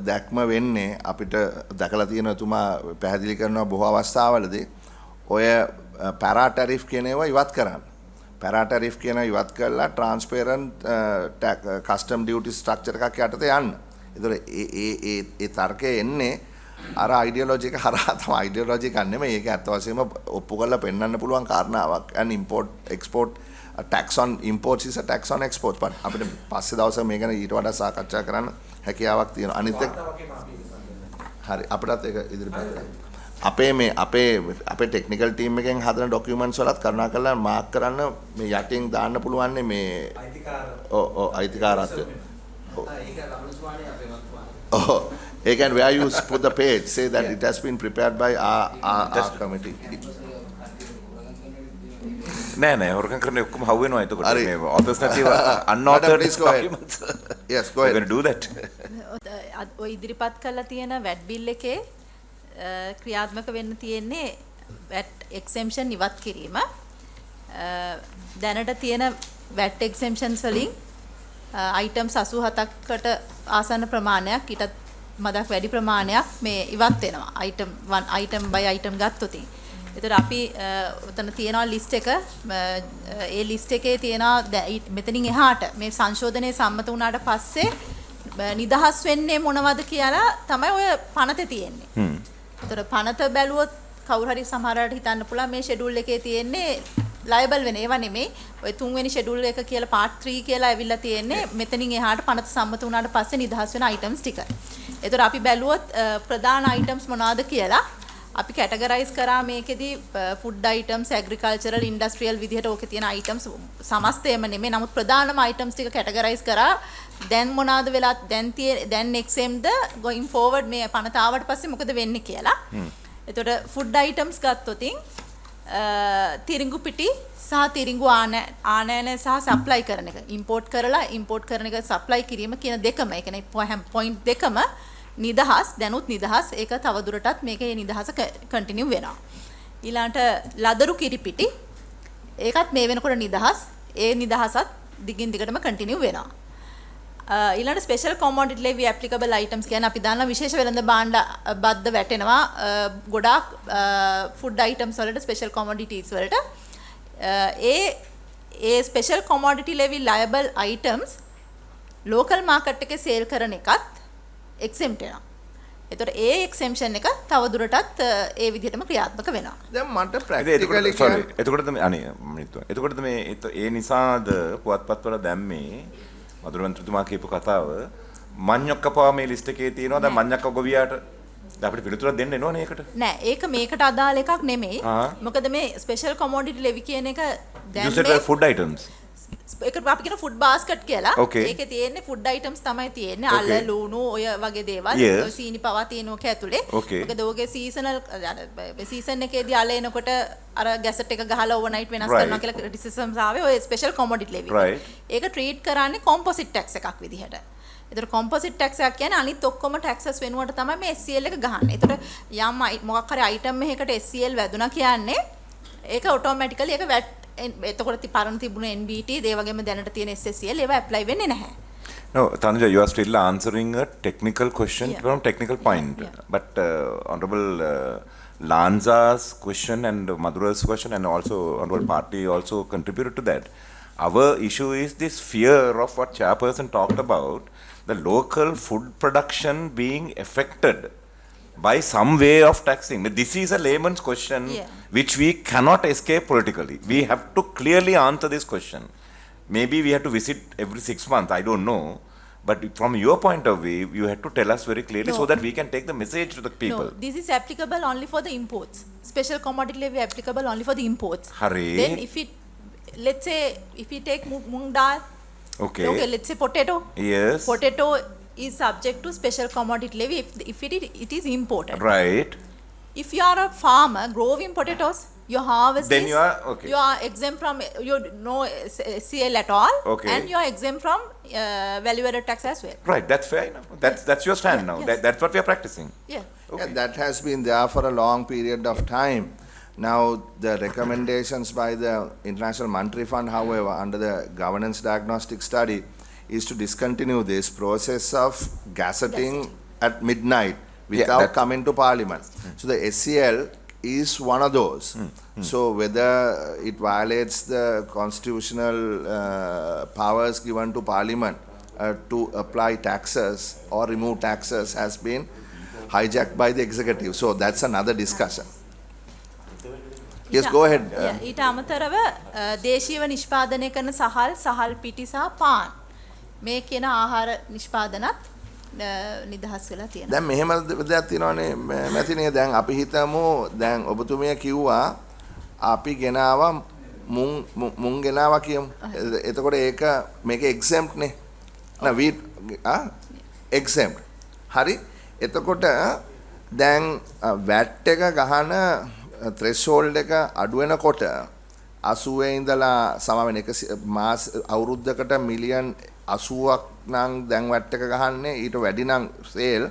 දැක්ම වෙන්නේ අපිට දැකලා තියෙන තුමා පැහැදිලි කරනවා බොහෝ අවස්ථාවලදී ඔය පැරා ටැරිෆ් කියන ඒවා ඉවත් කරන්න. පැරා ටැරිෆ් කියන ඉවත් කරලා ට්‍රාන්ස්පරන්ට් කස්ටම් ඩියුටි ස්ට්‍රක්චර් එකක් යටතේ යන්න. ඒතර ඒ තර්කය එන්නේ අර අයිඩියොලොජි එක හරහා තමයි. අයිඩියොලොජි එක නෙමෙයි. ඒක ඇත්ත වශයෙන්ම ඔප්පු කරලා පෙන්වන්න පුළුවන් කාරණාවක්. and import export a tax on imports is a tax on exports. but අපිට පස්සේ දවසක මේක ගැන ඊට වඩා සාකච්ඡා කරන්න හැකියාවක් තියෙනවා. අනිත් එක හරි අපිටත් ඒක ඉදිරිපත් කරන්න. අපේ ටෙක්නිකල් ටීම් එකෙන් හදන ඩොකියුමන්ට්ස් වලත් කරුණාකරලා මාක් කරන්න මේ යටින් දාන්න පුළුවන් මේ අයිතිකාරත්වය. You can where you put the page say that it has been prepared by our committee. නෑ හොරකම් කරන්නේ ඔක්කොම හවු වෙනවා එතකොට මේ authors නැතිව unauthored documents. Yes, go ahead. We're going to do that. ඔය ඉදිරිපත් කරලා තියෙන VAT bill එකේ ක්‍රියාත්මක වෙන්න තියෙන්නේ VAT exemption ඉවත් කිරීම. දැනට තියෙන VAT exemptions වලින් items 87කට ආසන්න ප්‍රමාණයක් ඊටත් මදක් වැඩි ප්‍රමාණයක් මේ ඉවත් වෙනවා. item by item ගත්තොත්. ඒතර අපි උතන තියෙනවා ලිස්ට් එක. ඒ ලිස්ට් එකේ තියෙනවා මෙතනින් එහාට මේ සංශෝධනයේ සම්මත වුණාට පස්සේ නිදහස් වෙන්නේ මොනවද කියලා තමයි ඔය පනතේ තියෙන්නේ. ඒතර පනත බැලුවොත් කවුරු හරි සමහරවට හිතන්න පුළුවන් මේ ෂෙඩියුල් එකේ තියෙන්නේ ලයබල් වෙන ඒවා නෙමෙයි. ඔය 3 වෙනි ෂෙඩියුල් එක කියලා part 3 කියලා ඇවිල්ලා තියෙන්නේ මෙතනින් එහාට පනත සම්මත වුණාට පස්සේ නිදහස් වෙන items ටික. ඒතර අපි බැලුවොත් ප්‍රධාන items මොනවද කියලා අපි කැටගරයිස් කරා මේකෙදි ෆුඩ් items, agricultural, industrial විදිහට ඕකේ තියෙන items සමස්තයම නෙමෙයි. නමුත් ප්‍රධානම items ටික කැටගරයිස් කරා. දැන් මොනවාද වෙලා දැන් XM ද going forward මේ පනත ආවට පස්සේ මොකද වෙන්නේ කියලා. එතකොට ෆුඩ් items ගත්තොතින් තිරිඟු පිටි සහ තිරිඟු ආනයන සහ සප්ලයි කරන එක. ඉම්පෝට් කරන එක සප්ලයි කිරීම කියන දෙකම. ඒ කියන්නේ පොයින්ට් දෙකම නිදහස් දැනුත් නිදහස්. ඒක තවදුරටත් මේකේ නිදහස කන්ටිනියු වෙනවා. ඊළඟට ලදරු කිරි පිටි ඒකත් මේ වෙනකොට නිදහස්. ඒ නිදහසත් දිගින් දිගටම කන්ටිනියු වෙනවා. ඊළඟ ස්පෙෂල් කොමොඩිටි ලෙවි ඇප්ලිකබල් අයිටම්ස් කියන්නේ අපි දන්නා විශේෂ වෙළඳ භාණ්ඩ බද්ද වැටෙනවා ගොඩාක් ෆුඩ් අයිටම්ස් වලට ස්පෙෂල් කොමොඩිටිස් වලට ඒ special commodity ලෙවි ලයබල් items local market එකේ සේල් කරන එකත් එක්සෙම්ප්ට් වෙනවා. ඒතර ඒ එක්සෙම්ප්ෂන් එක තව දුරටත් ඒ විදිහටම ක්‍රියාත්මක වෙනවා. දැන් මට ප්‍රැක්ටිකලි එතකොට මේ ඒ නිසාද පුවත්පත් වල දැම්මේ මధుරවන්තතුමා කියපු කතාව මඤ්ඤොක්කපා මේ ලිස්ට් එකේ තියෙනවා. දැන් මඤ්ඤොක්ක ගොවියාට අපිට පිළිතුරක් දෙන්න එනවනේ ඒකට. නෑ ඒක මේකට අදාළ එකක් නෙමෙයි. මොකද මේ ස්පෙෂල් කොමොඩිටි ලෙවි කියන එක දැන් මේ ෆුඩ් අයිටම්ස් ඒක අපි කියන ෆුඩ් බාස්කට් කියලා. ඒකේ තියෙන්නේ ෆුඩ් අයිටම්ස් තමයි තියෙන්නේ. අල ලුණු ඔය වගේ දේවල්. සීනි පවා තියෙනවක ඇතුලේ. මොකද ඔයගේ සීසනල් සීසන් එකේදී අල එනකොට අර ගැසට් එක ගහලා ඕවර්නයිට් වෙනස් කරනවා කියලා ක්‍රිටිසිසම්ස් ආවේ ඔය ස්පෙෂල් කොමොඩිටි ලෙවි. ඒක ට්‍රීට් කරන්නේ කොම්පොසිට් ටැක්ස් එකක් විදිහට. ඒතර කොම්පොසිට් ටැක්ස් එකක් කියන්නේ අනිත් ඔක්කොම ටැක්සස් වෙනුවට තමයි මේ SCL එක ගහන්නේ. ඒතර යම් මොකක් හරි අයිටම් එකකට SCL වැදුනා කියන්නේ ඒක ඔටෝමැටිකලි ඒක VAT එතකොට පරණ තිබුණ NBT ඒ වගේම දැනට තියෙන SSCL ඒවා ඇප්ලයි වෙන්නේ නැහැ. No, Tanuja, you are still answering a technical question from technical point. But Honorable Lanza's question and Madhura's question and also Honorable Party also contributed to that. Our issue is this fear of what Chairperson talked about, the local food production being affected by some way of taxing. This is a layman's question which we cannot escape politically. We have to clearly answer this question. Maybe we have to visit every 6 months, I don't know. But from your point of view, you have to tell us very clearly so that we can take the message to the people. No, this is applicable only for the imports. Special commodity levy applicable only for the imports. Hare. Then if it, let's say, if we take mung dal, okay, let's say potato. Yes. Potato is subject to special commodity levy if it is imported. Right. If you are a farmer growing potatoes, your harvest then is, you are exempt from no SCL at all, and you are exempt from value-added tax as well. Right, that's fair enough. That's your stand now. Yes. That's what we are practicing. Yeah, that has been there for a long period of time. Now, the recommendations by the International Monetary Fund, however, under the governance diagnostic study, is to discontinue this process of gazetting at midnight without coming to Parliament. So the SCL is one of those. So whether it violates the constitutional powers given to Parliament to apply taxes or remove taxes has been hijacked by the executive. So that's another discussion. Yes, go ahead. ඊට අමතරව දේශීයව නිෂ්පාදනය කරන සහල් පිටි සහ පාන් මේ කියන ආහාර නිෂ්පාදනත් නිදහස් වෙලා තියෙනවා. දැන් මෙහෙම දෙයක් තියෙනවානේ මැතිනේ. දැන් අපි හිතමු දැන් ඔබතුමිය කිව්වා අපි ගෙනාවා මුං ගෙනාවා කියමු. එතකොට ඒක මේක exempt නේ. නා wheat exempt. හරි. එතකොට දැන් VAT එක ගහන threshold එක අඩු වෙනකොට 80 ඉඳලා සමාවෙන එක මාස අවුරුද්දකට මිලියන් 80ක් නම් දැන් VAT එක ගහන්නේ ඊට වැඩි නම් සේල්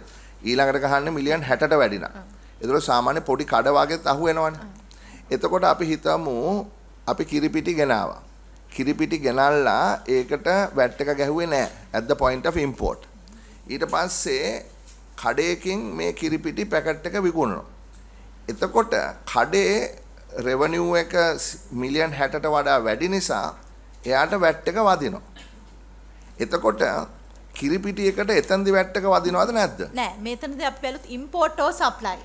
ඊළඟට ගහන්නේ මිලියන් 60ට වැඩි නම්. ඒතකොට සාමාන්‍ය පොඩි කඩ වගේත් අහු වෙනවනේ. එතකොට අපි හිතමු අපි කිරිපිටි ගෙනාවා. කිරිපිටි ගෙනල්ලා ඒකට VAT එක ගැහුවේ නැහැ at the point of import. ඊට පස්සේ කඩේකින් මේ කිරිපිටි පැකට් එක විකුණනවා. එතකොට කඩේ රෙවෙනියු එක මිලියන් 60ට වඩා වැඩි නිසා එයාට VAT එක වදිනවා. එතකොට කිරිපිටි එකට එතනදි VAT එක වදිනවද නැද්ද? නෑ මෙතනදී අපි බැලුවොත් import or supply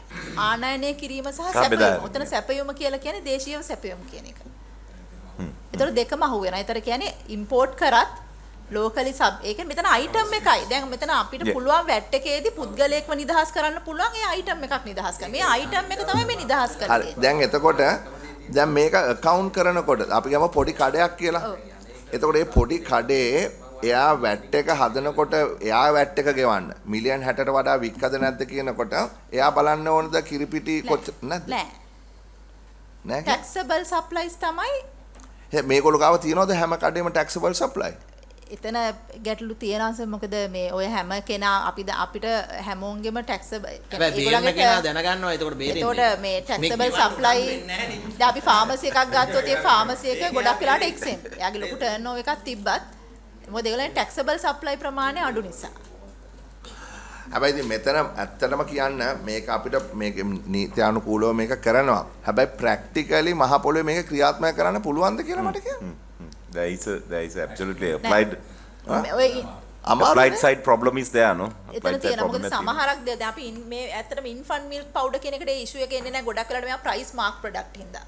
ආනයනය කිරීම සහ සැපයීම. උතන සැපයීම කියලා කියන්නේ දේශීය සැපයීම කියන එක. ඒතර දෙකම අහු වෙනවා. ඒතර කියන්නේ import කරත් locally sub ඒක මෙතන item එකයි. දැන් මෙතන අපිට පුළුවන් VAT එකේදී පුද්ගලයෙක්ව නිදහස් කරන්න පුළුවන් ඒ item එකක් නිදහස් කරන්න. මේ item එක තමයි මේ නිදහස් කරන්නේ. දැන් එතකොට දැන් මේක account කරනකොට අපි ගම පොඩි කඩයක් කියලා. එතකොට මේ පොඩි කඩේ එයා VAT එක හදනකොට එයා VAT එක ගෙවන්න මිලියන් 60ට වඩා වික්කද නැද්ද කියනකොට එයා බලන්න ඕනද කිරිපිටි කොච්චර නැද්ද? නෑ. taxable supplies තමයි මේගොල්ලෝ ගාව තියනවද හැම කඩේම taxable supply? එතන ගැටලු තියෙනවා මොකද මේ ඔය හැම කෙනා අපිට හැමෝන්ගෙම ටැක්ස් ඒගොල්ලන්ගේ කෙනා දැනගන්නවා එතකොට බේරෙන්නේ. එතකොට මේ ටැක්සබල් සප්ලයි දැන් අපි ෆාමසි එකක් ගත්තොත් ඒ ෆාමසි එක ගොඩක් වෙලාට එක්සෙම්ප්. එයාගේ ලොකු ටර්න් ඕවර් එකක් තිබ්බත් මොකද ඒගොල්ලන්ගේ ටැක්සබල් සප්ලයි ප්‍රමාණය අඩු නිසා. හැබැයි ඉතින් මෙතන ඇත්තටම කියන්න මේක අපිට මේක නීත්‍යානුකූලව මේක කරනවා. හැබැයි ප්‍රැක්ටිකලි මහ පොළොවේ මේක ක්‍රියාත්මක කරන්න පුළුවන්ද කියලා මට කියන්න. There is absolutely applied side problem is there, no? එතන තියෙනවා මොකද සමහරක් දැන් අපි මේ ඇත්තටම ඉන්ෆන්ට් මිල්ක් පවුඩර් කියන එකට ඒ ඉෂුව එක එන්නේ නැහැ ගොඩක් වෙලාවට මේවා ප්‍රයිස් මාක් ප්‍රොඩක්ට් හින්දා.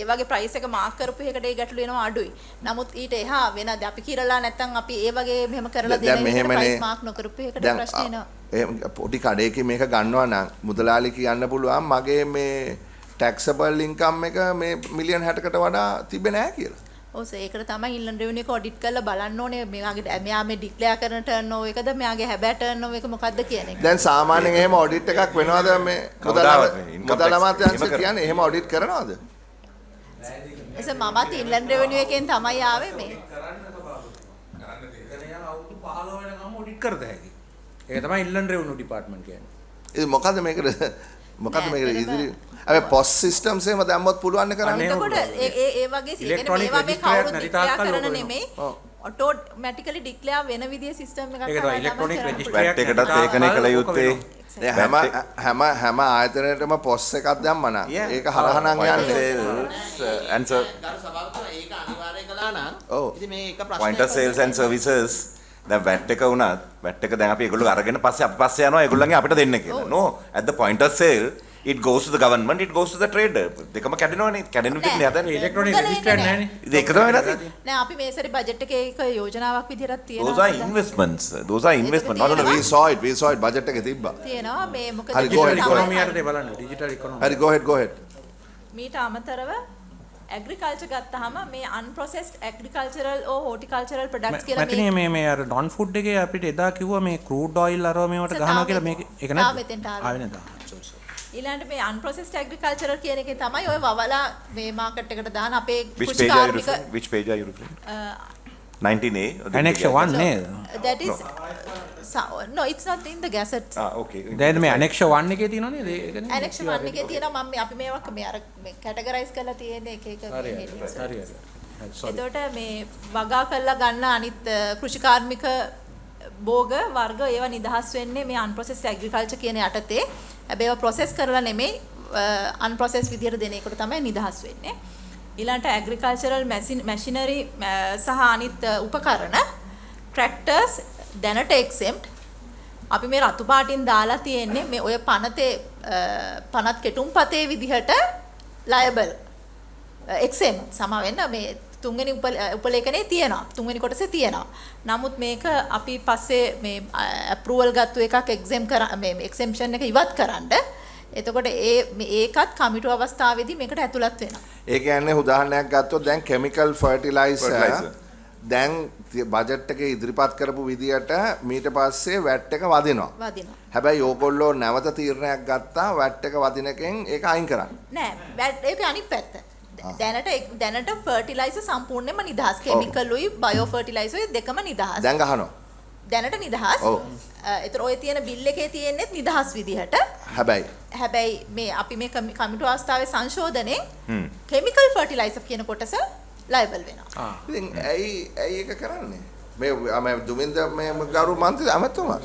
ඒ වගේ ප්‍රයිස් එක මාක් කරපු එකට ඒ ගැටලු එනවා අඩුයි. නමුත් ඊට එහා වෙන අපි කිරලා නැත්තම් අපි ඒ වගේ මෙහෙම කරලා දෙන එකට ප්‍රයිස් මාක් නොකරපු එකට ප්‍රශ්න එනවා. එහෙම පොඩි කඩේකින් මේක ගන්නවා නම් මුදලාලි කියන්න පුළුවන් මගේ මේ ටැක්සබල් ඉන්කම් එක මේ මිලියන් 60කට වඩා තිබෙන්නේ නැහැ කියලා. ඔව් සර් ඒකට තමයි ඉන්ලන්ඩ් රෙවිනියු එක ඔඩිට් කරලා බලන්න ඕනේ මෙයා මේ ඩික්ලෙයාර් කරන ටර්න් ඕවර් එකද මෙයාගේ හැබෑ ටර්න් ඕවර් එක මොකක්ද කියන එක. දැන් සාමාන්‍යයෙන් එහෙම ඔඩිට් එකක් වෙනවද මේ මුදල් අමාත්‍යාංශය කියන්නේ එහෙම ඔඩිට් කරනවද? එස මමත් ඉන්ලන්ඩ් රෙවිනියු එකෙන් තමයි ආවේ මේ. අවුරුදු 15 වෙනකම් ඔඩිට් කරත හැකි. ඒක තමයි ඉන්ලන්ඩ් රෙවිනියු ඩිපාර්ට්මන්ට් කියන්නේ. ඒ මොකද්ද මේකට ඉදිරි අර පොස් සිස්ටම්ස් එහෙම දැම්මොත් පුළුවන් කරන්න. එතකොට ඒ වගේ මේවා මේ කවුරුත් ඩික්ලෙයාර් කරන නෙමෙයි ඔටෝමැටිකලි ඩික්ලෙයාර් වෙන විදිහේ සිස්ටම් එකක් තමයි. ඒක ඉලෙක්ට්‍රොනික රෙජිස්ට්‍රේෂන් එකටත් ඒකනේ කළ යුත්තේ. හැම ආයතනයකටම පොස් එකක් දැම්මා නම් ඒක හරහා නම් යන්නේ. answer ඒක අනිවාර්යයෙන් කළා නම් ඉතින් මේ එක ප්‍රශ්නයක් point of sales and services දැන් VAT එක වුණත් VAT එක දැන් අපි ඒගොල්ලෝ අරගෙන පස්සේ අපි පස්සේ යනවා ඒගොල්ලන්ගේ අපිට දෙන්න කියලා. No, at the point of sale it goes to the government, it goes to the trader. දෙකම කැඩෙනවනේ. කැඩෙන විදිහට නෑ හදන්නේ. ඉලෙක්ට්‍රොනික රෙජිස්ටර්ඩ් නෑනේ. ඒක තමයි වෙලා තියෙන්නේ. නෑ අපි මේ සැරේ බජට් එකේ ඒක යෝජනාවක් විදිහට තියෙනවා. Those are investments. Those are investment. No, we saw it budget එකේ තිබ්බා. තියෙනවා මේ මොකද ඩිජිටල් ඉකොනොමි යටතේ බලන්න. Digital economy. හරි go ahead. මීට අමතරව ඇග්‍රිකල්චර් ගත්තාම මේ unprocessed agricultural or horticultural products කියලා මැතිනේ මේ අර non food එකේ අපිට එදා කිව්වා මේ crude oil අරව මේවට ගහනවා කියලා මේක ඒක නේද? ආවෙ නේද? ඊළඟට මේ unprocessed agricultural කියන එකේ තමයි ඔය වවලා මේ මාකට් එකට දාන අපේ කෘෂිකාර්මික which page are you referring? 19A. Annex 1 nේද? That is no, it's not in the gazette. Okay. දැන් මේ Annex 1 එකේ තියෙනව නේද? ඒක නේද? Annex 1 එකේ තියෙනවා මම අපි මේවා මේ අර මේ කැටගරයිස් කරලා තියෙන එක හරි. එතකොට මේ වගා කරලා ගන්න අනිත් කෘෂිකාර්මික භෝග වර්ග ඒවා නිදහස් වෙන්නේ මේ unprocessed agriculture කියන යටතේ. හැබැයි ඒවා process කරලා නෙමෙයි unprocessed විදියට දෙන එකට තමයි නිදහස් වෙන්නේ. ඊළඟට agricultural machinery සහ අනිත් උපකරණ tractors දැනට exempt. අපි මේ රතු පාටින් දාලා තියෙන්නේ මේ ඔය පනත් කෙටුම්පතේ විදිහට liable exempt සම වෙන්න මේ තුන්වෙනි උපලේඛනයේ තියෙනවා. තුන්වෙනි කොටසේ තියෙනවා. නමුත් මේක අපි පස්සේ මේ approval ගත්ත එකක් exemption එක ඉවත් කරන්න. එතකොට ඒකත් කමිටු අවස්ථාවේදී මේකට ඇතුළත් වෙනවා. ඒ කියන්නේ උදාහරණයක් ගත්තොත් දැන් chemical fertilizer දැන් බජට් එකේ ඉදිරිපත් කරපු විදියට ඊට පස්සේ VAT එක වදිනවා. හැබැයි ඕගොල්ලෝ නැවත තීරණයක් ගත්තා VAT එක වදින එකෙන් ඒක අයින් කරන්න. නෑ VAT ඒක අනිත් පැත්ත. දැනට ෆර්ටිලයිසර් සම්පූර්ණයෙන්ම නිදහස්. කෙමිකලුයි බයෝ ෆර්ටිලයිසර් දෙකම නිදහස්. දැන් ගහනවා. දැනට නිදහස්. ඒතර ඔය තියෙන බිල් එකේ තියෙන්නේ නිදහස් විදිහට. හැබැයි මේ අපි මේ කමිටු අවස්ථාවේ සංශෝධනයේ කෙමිකල් ෆර්ටිලයිසර් කියන කොටස ලයිබල් වෙනවා. ඉතින් ඇයි ඒක කරන්නේ? මේ දුමින්ද මේ ගරු මන්ත්‍රී අමතුමා.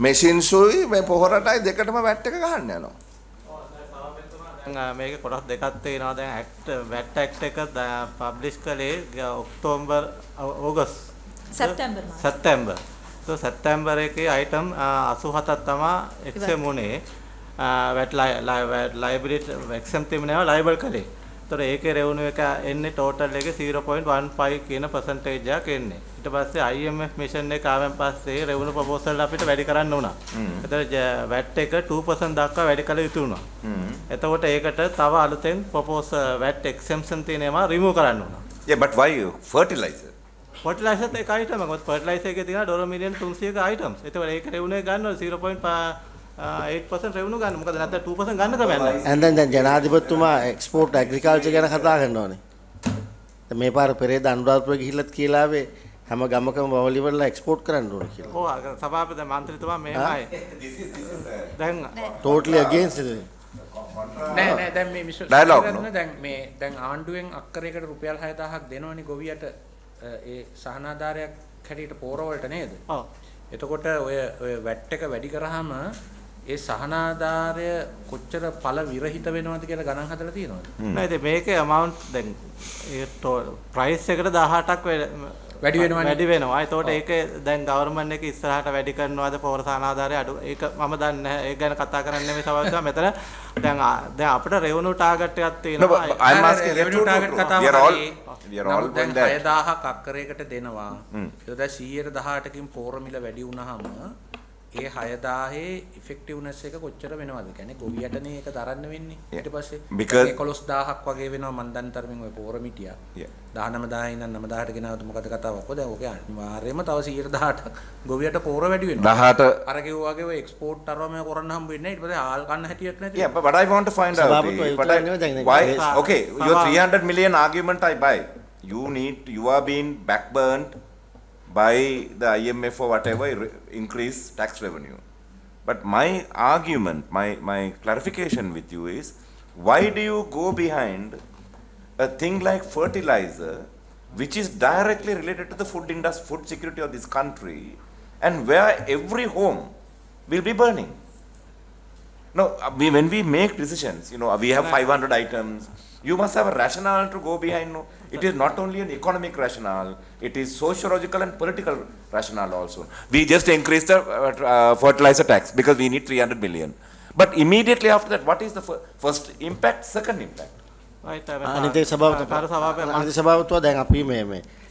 මැෂින්සුයි මේ පොහොරටයි දෙකටම VAT එක ගහන්න යනවා. මේක කොටස් දෙකක් තියෙනවා. දැන් VAT Act එක පබ්ලිෂ් කළේ ඔක්තෝබර් ඕගස්ට් සැප්තැම්බර්. So සැප්තැම්බර් එකේ item 87ක් තමයි එක්සෙම් උනේ. VAT liability exempt වෙනවා liable කලේ. ඒතර ඒකේ revenue එක එන්නේ total එකේ 0.15 කියන percentage එකක් එන්නේ. ඊට පස්සේ IMF mission එක ආවෙන් පස්සේ revenue proposal අපිට වැඩි කරන්න උනා. ඒතර VAT එක 2% දක්වා වැඩි කළ යුතු වුණා. එතකොට ඒකට තව අලුතෙන් proposal VAT exemption තියෙනවා remove කරන්න උනා. Yeah, but why fertilizer? Fertilizer එක item එකක්. fertilizer එකේ තියෙනවා $1 million 300ක items. ඒතකොට ඒක revenue ගන්නවා 0.8% revenue ගන්න. මොකද නැත්නම් 2% ගන්න ක්‍රමයක් නැහැ. And then ජනාධිපතිතුමා export agriculture ගැන කතා කරනවානේ. මේ පාර පෙරේද අනුරාධපුර ගිහිල්ලත් කියලා ආවේ හැම ගමකම බවලි වල එක්ස්පෝර්ට් කරන්න ඕන කියලා. ඔව් අර සභාපති මන්ත්‍රීතුමා මෙහෙමයි. දැන් totally against it. නෑ දැන් මේ මිස්ටර් දැන් මේ දැන් ආණ්ඩුවෙන් අක්කරයකට රුපියල් 6000ක් දෙනවනේ ගොවියට ඒ සහනාධාරයක් හැටියට පෝර වලට නේද? ඔව්. එතකොට ඔය වැට් එක වැඩි කරාම ඒ සහනාධාරය කොච්චර පළ විරහිත වෙනවද කියලා ගණන් හදලා තියෙනවද? නෑ ඉතින් මේකේ amount දැන් ඒ price එකට 18ක් වැඩි වෙනවනේ. වැඩි වෙනවා. ඒතකොට ඒක දැන් ගවර්න්මන්ට් එක ඉස්සරහට වැඩි කරනවාද පෞර සහනාධාරය අඩු ඒක මම දන්නේ නැහැ. ඒක ගැන කතා කරන්නේ නෙමෙයි සභාපතිතුමා. මෙතන දැන් අපිට revenue target එකක් තියෙනවා. I'm asking revenue target කතාව කරේ. දැන් 6000ක් අක්කරයකට දෙනවා. ඒක දැන් 118කින් පෝර මිල වැඩි වුණාම ඒ 6000 effectiveness එක කොච්චර වෙනවද? කියන්නේ ගොවියටනේ ඒක දරන්න වෙන්නේ. ඊට පස්සේ 11000ක් වගේ වෙනවා මන් දන්න තරමින් ඔය පෝර මිටියා. 19000 ඉඳන් 9000ට ගෙනාවොත් මොකද කතාවක්? දැන් ඔක අනිවාර්යයෙන්ම තව 118ක් ගොවියට පෝර වැඩි වෙනවා. 18 අර කිව්වා වගේ ඔය එක්ස්පෝර්ට් තරම කරන්න හම්බ වෙන්නේ නැහැ. ඊට පස්සේ ආල් කන්න හැටියක් නැති. Yeah, but I want to find out why okay, your 300 million argument I buy. You are being backburned by the IMF or whatever increase tax revenue. But my argument, my clarification with you is, why do you go behind a thing like fertilizer, which is directly related to the food industry, food security of this country, and where every home will be burning? No, when we make decisions, we have 500 items. You must have a rationale to go behind. No, it is not only an economic rationale, it is sociological and political rationale also. We just increased the fertilizer tax because we need 300 million. But immediately after that, what is the first impact, second impact? අනිතේ සභාවතුමා දැන් අපි මේ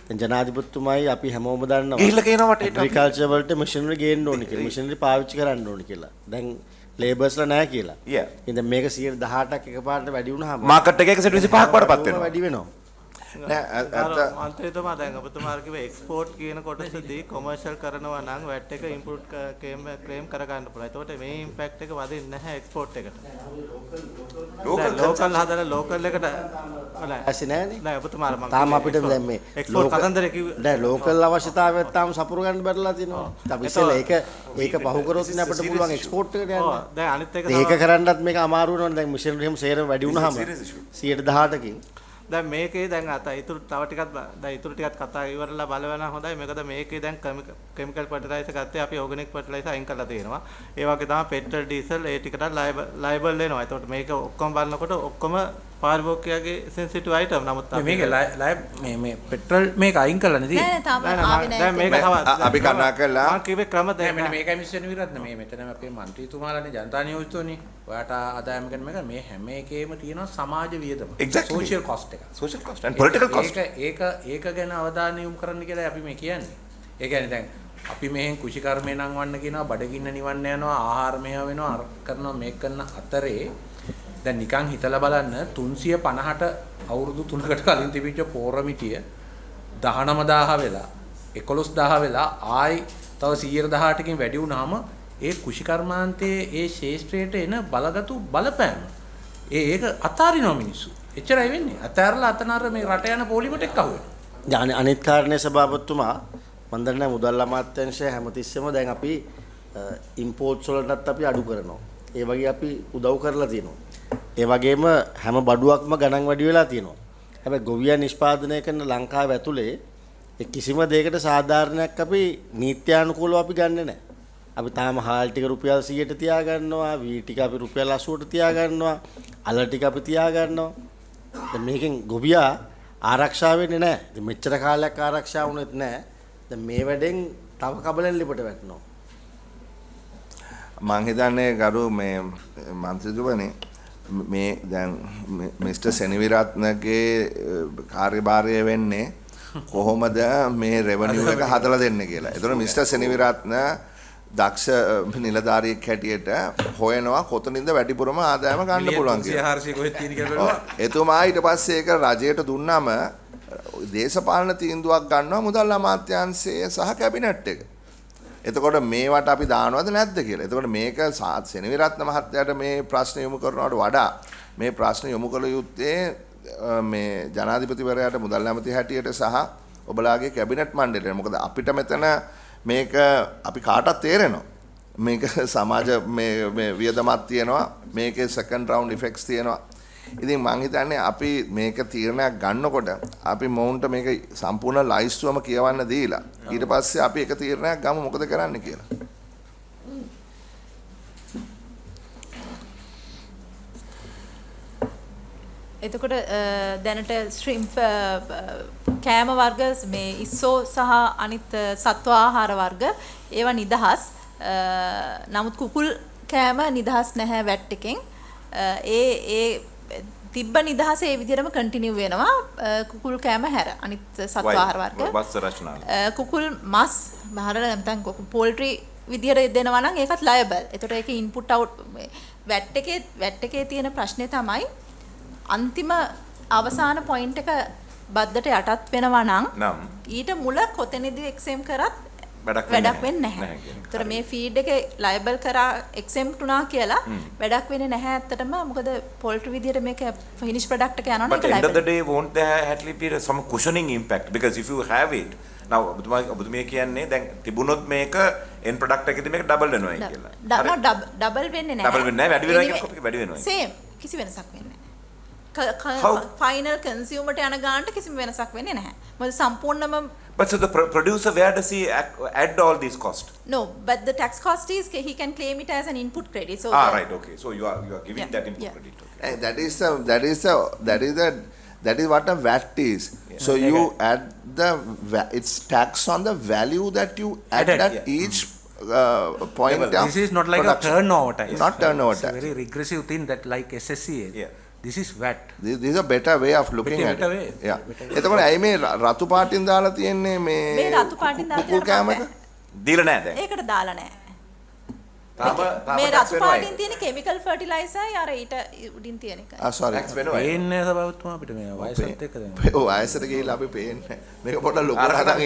දැන් ජනාධිපතිතුමයි අපි හැමෝම දන්නවා ගිහිල්ලා කියනවා agriculture වලට මැෂිනරි ගේන්න ඕනේ කියලා. මැෂිනරි පාවිච්චි කරන්න ඕනේ කියලා. දැන් ලේබර්ස්ලා නැහැ කියලා. ඉතින් මේක 118ක් එකපාරට වැඩි වුණාම මාකට් එකේ 125ක් වඩපත් වෙනවා. වැඩි වෙනවා. මන්ත්‍රීතුමා දැන් ඔබතුමා කිව්වේ එක්ස්පෝර්ට් කියන කොටසදී කොමර්ෂල් කරනවා නම් VAT එක ඉම්පෝට් ක්ලේම් කරගන්න පුළුවන්. ඒතකොට මේ ඉම්පැක්ට් එක වදින්නේ නැහැ එක්ස්පෝර්ට් එකට. ලෝකල් හදලා ලෝකල් එකට ඇසි නැහැනේ. නෑ ඔබතුමාලා මම තාම අපිට දැන් මේ එක්ස්පෝර්ට් කතන්දරේ කිව්වේ. දැන් ලෝකල් අවශ්‍යතාවයත් තාම සපුර ගන්න බැරලා තියෙනවා. අපි ඉතින් ඒක පහු කරොත් ඉතින් අපිට පුළුවන් එක්ස්පෝර්ට් එකට යන්න. දැන් අනිත් එක ඒක කරන්නත් මේක අමාරු වෙනවනේ. දැන් මිෂනරි එහෙම සේරම වැඩි වුණාම 118කින් දැන් මේකේ දැන් ඉතුරු තව ටිකක් දැන් ඉතුරු ටිකක් කතා ඉවරලා බලවනා හොඳයි. මොකද මේකේ දැන් කෙමිකල් ෆර්ටිලයිසර් ගත්තේ අපි ඕගනික් ෆර්ටිලයිසර් අයින් කරලා තියෙනවා. ඒ වගේ තමයි පෙට්‍රල් ඩීසල් ඒ ටිකට ලයබල් වෙනවා. ඒතකොට මේක ඔක්කොම බලනකොට ඔක්කොම පාරිභෝගිකයාගේ සෙන්සිටිව් අයිටම්. නමුත් මේකේ මේ පෙට්‍රල් මේක අයින් කරලා නෙදී. දැන් මේක අපි කතා කළා. මම කිව්වේ ක්‍රම දැන් මෙන්න මේකයි මිස්ටර් නිවිරත්න මේ මෙතන අපේ മന്ത്രിතුමාලානේ ජනතා නියෝජිතෝනේ. ඔයාට ආදායම ගැන මේක මේ හැම එකේම තියෙනවා සමාජ වියදම. සෝෂියල් කොස්ට් එක. Social cost and political cost. ඒක ගැන අවධානය යොමු කරන්න කියලා අපි මේ කියන්නේ. ඒ කියන්නේ දැන් අපි මෙහෙන් කුෂිකර්මේ නම් වන්න කියනවා, බඩගින්න නිවන්න යනවා, ආහාර මේව වෙනවා, අර කරනවා මේක කරන අතරේ දැන් නිකන් හිතලා බලන්න 350ට අවුරුදු 3කට කලින් තිබිච්ච පෝරමිටිය 19000 වෙලා 11000 වෙලා ආයි තව 118කින් වැඩි වුණාම ඒ කුෂිකර්මාන්තයේ ඒ ශේෂ්ත්‍රයට එන බලගතු බලපෑම ඒක අතාරිනවා මිනිස්සු. එච්චරයි වෙන්නේ. අතාරලා අතනර මේ රට යන පොලිමට එක්ක අහුවෙනවා. අනිත් කාරණේ සභාපතිතුමා මම දන්නේ මුදල් අමාත්‍යාංශය හැමතිස්සෙම දැන් අපි ඉම්පෝර්ට්ස් වලටත් අපි අඩු කරනවා. ඒ වගේ අපි උදව් කරලා තියෙනවා. ඒ වගේම හැම බඩුවක්ම ගණන් වැඩි වෙලා තියෙනවා. හැබැයි ගොවියා නිෂ්පාදනය කරන ලංකාව ඇතුලේ කිසිම දෙයකට සාධාරණයක් අපි නීත්‍යානුකූලව අපි ගන්නෙ නැහැ. අපි තාම හාල් ටික රුපියල් 100ට තියා ගන්නවා, වී ටික අපි රුපියල් 80ට තියා ගන්නවා, අල ටික අපි තියා ගන්නවා. දැන් මේකෙන් ගොවියා ආරක්ෂා වෙන්නේ නැහැ. ඉතින් මෙච්චර කාලයක් ආරක්ෂා වුණෙත් නැහැ. දැන් මේ වැඩෙන් තව කබලෙන් ලිපට වැටෙනවා. මං හිතන්නේ ගරු මේ මන්ත්‍රීතුමනි මේ දැන් මිස්ටර් සෙනවිරත්නගේ කාර්යභාරය වෙන්නේ කොහොමද මේ රෙවෙනියු එක හදලා දෙන්නේ කියලා. ඒතකොට මිස්ටර් සෙනවිරත්න දක්ෂ නිලධාරියෙක් හැටියට හොයනවා කොතනින්ද වැඩිපුරම ආදායම ගන්න පුළුවන් කියලා. එතුමා ඊට පස්සේ ඒක රජයට දුන්නාම දේශපාලන තීන්දුවක් ගන්නවා මුදල් අමාත්‍යාංශය සහ කැබිනට් එක. එතකොට මේවට අපි දානවද නැද්ද කියලා. එතකොට මේක සෙනවිරත්න මහත්තයාට මේ ප්‍රශ්න යොමු කරනවට වඩා මේ ප්‍රශ්න යොමු කළ යුත්තේ මේ ජනාධිපතිවරයාට මුදල් ඇමති හැටියට සහ ඔබලාගේ කැබිනට් මණ්ඩලයට. මොකද අපිට මෙතන මේක අපි කාටත් තේරෙනවා. මේක සමාජ මේ වියදමක් තියෙනවා. මේකේ සෙකන්ඩ් රවුන්ඩ් ඉෆෙක්ට්ස් තියෙනවා. ඉතින් මං හිතන්නේ අපි මේක තීරණයක් ගන්නකොට අපි මොවුන්ට මේක සම්පූර්ණ ලයිස්තුවම කියවන්න දීලා ඊට පස්සේ අපි එක තීරණයක් ගමු මොකද කරන්න කියලා. එතකොට දැනට ශ්‍රිම්ප් කෑම වර්ග මේ ඉස්සෝ සහ අනිත් සත්ව ආහාර වර්ග ඒවා නිදහස්. නමුත් කුකුල් කෑම නිදහස් නැහැ වැට් එකෙන්. ඒ තිබ්බ නිදහස ඒ විදිහටම කන්ටිනියු වෙනවා කුකුල් කෑම හැර අනිත් සත්ව ආහාර වර්ග. කුකුල් මස් බහර නැත්නම් පෝල්ට්‍රි විදිහට දෙනවා නම් ඒකත් ලයබල්. ඒතකොට ඒකේ ඉන්පුට් අවුට් වැට් එකේ තියෙන ප්‍රශ්නේ තමයි අන්තිම අවසාන පොයින්ට් එක බද්දට යටත් වෙනවා නම් ඊට මුල කොතනදී එක්සෙම් කරත් වැඩක් වෙන්නේ නැහැ. ඒතර මේ ෆීඩ් එකේ ලයබල් කරා එක්සෙම්ප්ට් උනා කියලා වැඩක් වෙන්නේ නැහැ ඇත්තටම. මොකද පොල්ට්‍රි විදියට මේක ෆිනිෂ් ප්‍රොඩක්ට් එක යනවනේ ඒක ලයබල්. But end of the day won't there actually be some cushioning impact because if you have it now ඔබතුමිය කියන්නේ දැන් තිබුණොත් මේක end product එකේදී මේක ඩබල් වෙනවා කියලා. ඩබල් වෙන්නේ නැහැ. ඩබල් වෙන්නේ නැහැ වැඩි වෙනවා කියන කොපික වැඩි වෙනවා. සේම් කිසි වෙනසක් වෙන්නේ නැහැ. ෆයිනල් කන්සියුමර්ට යන ගානට කිසිම වෙනසක් වෙන්නේ නැහැ. මොකද සම්පූර්ණම But so the producer, where does he add all these costs? No, but the tax cost is he can claim it as an input credit. So right, okay. So you are giving that input credit. Okay. That is what a VAT is. Yeah. So you add it's tax on the value that you add at each point of this is not like production. A turnover tax. Not turnover tax. It's a very regressive thing that like SSCA. Yeah. This is VAT. This is a better way of looking at better it. Way. Yeah. එතකොට ඇයි මේ රතු පාටින් දාලා තියන්නේ මේ රතු පාටින් දාලා කුකුල් කෑමක? දීලා නැහැ දැන්. ඒකට දාලා නැහැ. තාම මේ රතු පාටින් තියෙන කිමිකල් ෆර්ටිලයිසර් අර ඊට උඩින් තියෙන එක. sorry. tax වෙනවා. පේන්නේ සබවතුමා අපිට මේ වයසත් එක්ක දැන්. ඔව් වයසට ගිහිල්ලා අපි පේන්නේ. මේක පොඩ්ඩක් ලොකුට හදන්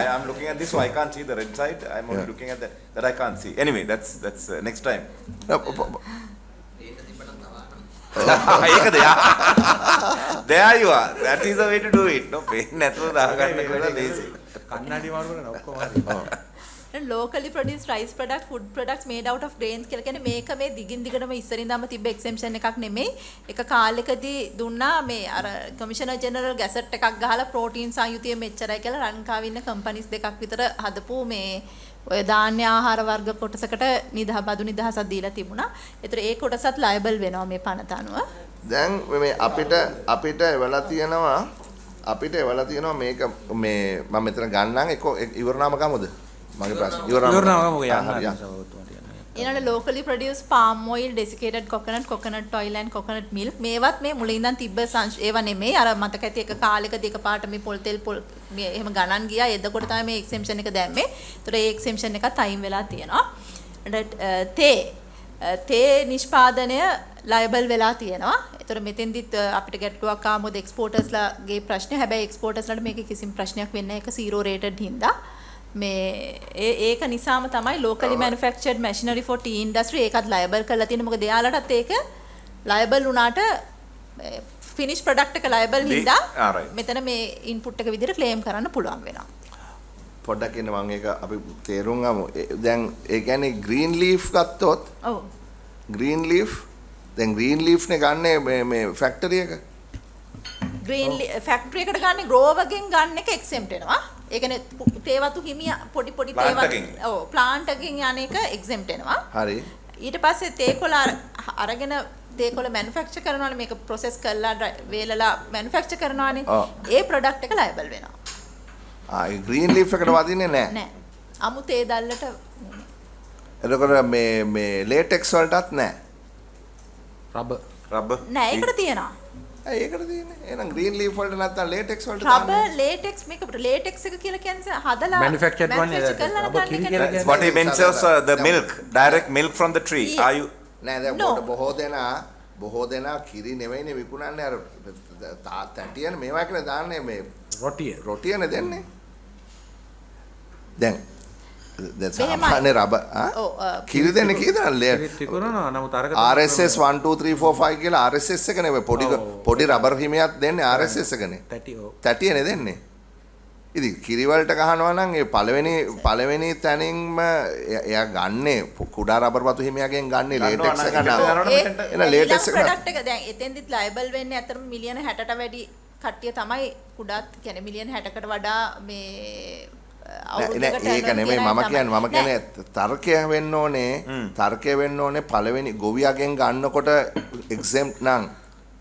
I am looking at this so I can't see the red side. I am only looking at that I can't see. Anyway, that's next time. ඒකද there you are. That is the way to do it. No pain නැතුව දාගන්න කියලා ලේසි. කන්නඩි මාරු කරන ඔක්කොම හරි. locally produced rice products, food products made out of grains කියලා කියන්නේ මේක මේ දිගින් දිගටම ඉස්සරින් දාම තිබ්බ exemption එකක් නෙමෙයි. එක කාලෙකදී දුන්නා මේ අර කමිෂනර් ජෙනරල් ගැසට් එකක් ගහලා ප්‍රෝටීන් සංයුතිය මෙච්චරයි කියලා ලංකාවේ ඉන්න කම්පැනිස් දෙකක් විතර හදපු මේ ඔය ධාන්‍ය ආහාර වර්ග කොටසකට බදු නිදහසක් දීලා තිබුණා. ඒතර ඒ කොටසත් ලයබල් වෙනවා මේ පනත අනුව. දැන් මේ අපිට එවලා තියෙනවා මේක මේ මම මෙතන ගන්නම් එක ඉවරනාම ගමුද? මගේ ප්‍රශ්න ඉවරනාම යන්න. ඊළඟ locally produced palm oil, desiccated coconut oil and coconut milk මේවත් මේ මුලින් ඉඳන් තිබ්බ ඒවා නෙමෙයි. අර මතක ඇති එක කාලෙකදී එකපාරට මේ පොල් තෙල් මේ එහෙම ගණන් ගියා. එතකොට තමයි මේ exemption එක දැම්මේ. ඒතර ඒ exemption එකත් අයින් වෙලා තියෙනවා. තේ නිෂ්පාදනය liable වෙලා තියෙනවා. ඒතර මෙතෙන්දිත් අපිට ගැටලුවක් ආව මොකද exportersලාගේ ප්‍රශ්නේ. හැබැයි exportersලාට මේකේ කිසිම ප්‍රශ්නයක් වෙන්නේ නැහැ. ඒක zero rated හින්දා. මේ ඒක නිසාම තමයි locally manufactured machinery for tea industry ඒකත් liable කරලා තියෙන්නේ. මොකද එයාලටත් ඒක liable වුණාට finish product එක liable හින්දා මෙතන මේ input එක විදිහට claim කරන්න පුළුවන් වෙනවා. පොඩ්ඩක් ඉන්න මම ඒක අපි තේරුම් ගමු. දැන් ඒ කියන්නේ green leaf ගත්තොත් ඔව් green leaf නේ ගන්නේ මේ factory එක. green factory එකට ගන්න grower ගෙන් ගන්න එක exempt වෙනවා. ඒ කියන්නේ තේවතු හිමිය පොඩි තේවත් ඔව් plant එකකින් යන එක exempt වෙනවා. හරි. ඊට පස්සේ තේකොළ අරගෙන තේකොළ manufacture කරනවානේ මේක process කරලා වේලලා manufacture කරනවානේ. ඒ product එක liable වෙනවා. ඒ green leaf එකට වදින්නේ නැහැ. නැහැ. අමු තේ දැල්ලට එතකොට මේ latex වලටත් නැහැ. rubber නෑ ඒකට තියෙනවා. ඒකට තියෙන්නේ. එහෙනම් green leaf වලට නැත්තම් latex වලට rubber latex මේක latex එක කියලා කියන්නේ හදලා manufactured one what he means is the milk direct milk from the tree. Are you නෑ දැන් බොහෝ දෙනා කිරි නෙවෙයිනේ විකුණන්නේ අර තැටියන මේවා කියලා දාන්නේ මේ රොටියනේ දෙන්නේ. දැන් දැන් සාමාන්‍ය රබර් කිරි දෙන්නේ කීයද තිකුණනවා නමුත් අරක RSS 1 2 3 4 5 කියලා RSS එක නෙවෙයි පොඩි රබර් හිමයක් දෙන්නේ RSS එකනේ තැටියනේ දෙන්නේ ඉතින් කිරි වලට ගහනවා නම් ඒ පළවෙනි තැනින්ම එයා ගන්නේ කුඩා රබර් වතු හිමයකින් ගන්නේ ලේටෙක්ස් එක නේද ලේටෙක්ස් එක ප්‍රොඩක්ට් එක දැන් එතෙන්දිත් ලයබල් වෙන්නේ අතරම මිලියන 60ට වැඩි කට්ටිය තමයි කුඩාත් කියන්නේ මිලියන 60කට වඩා මේ ඒක නෙමෙයි මම කියන්නේ තර්කය වෙන්න ඕනේ පළවෙනි ගොවියාගෙන් ගන්නකොට එක්සෙම්ප්ට් නම්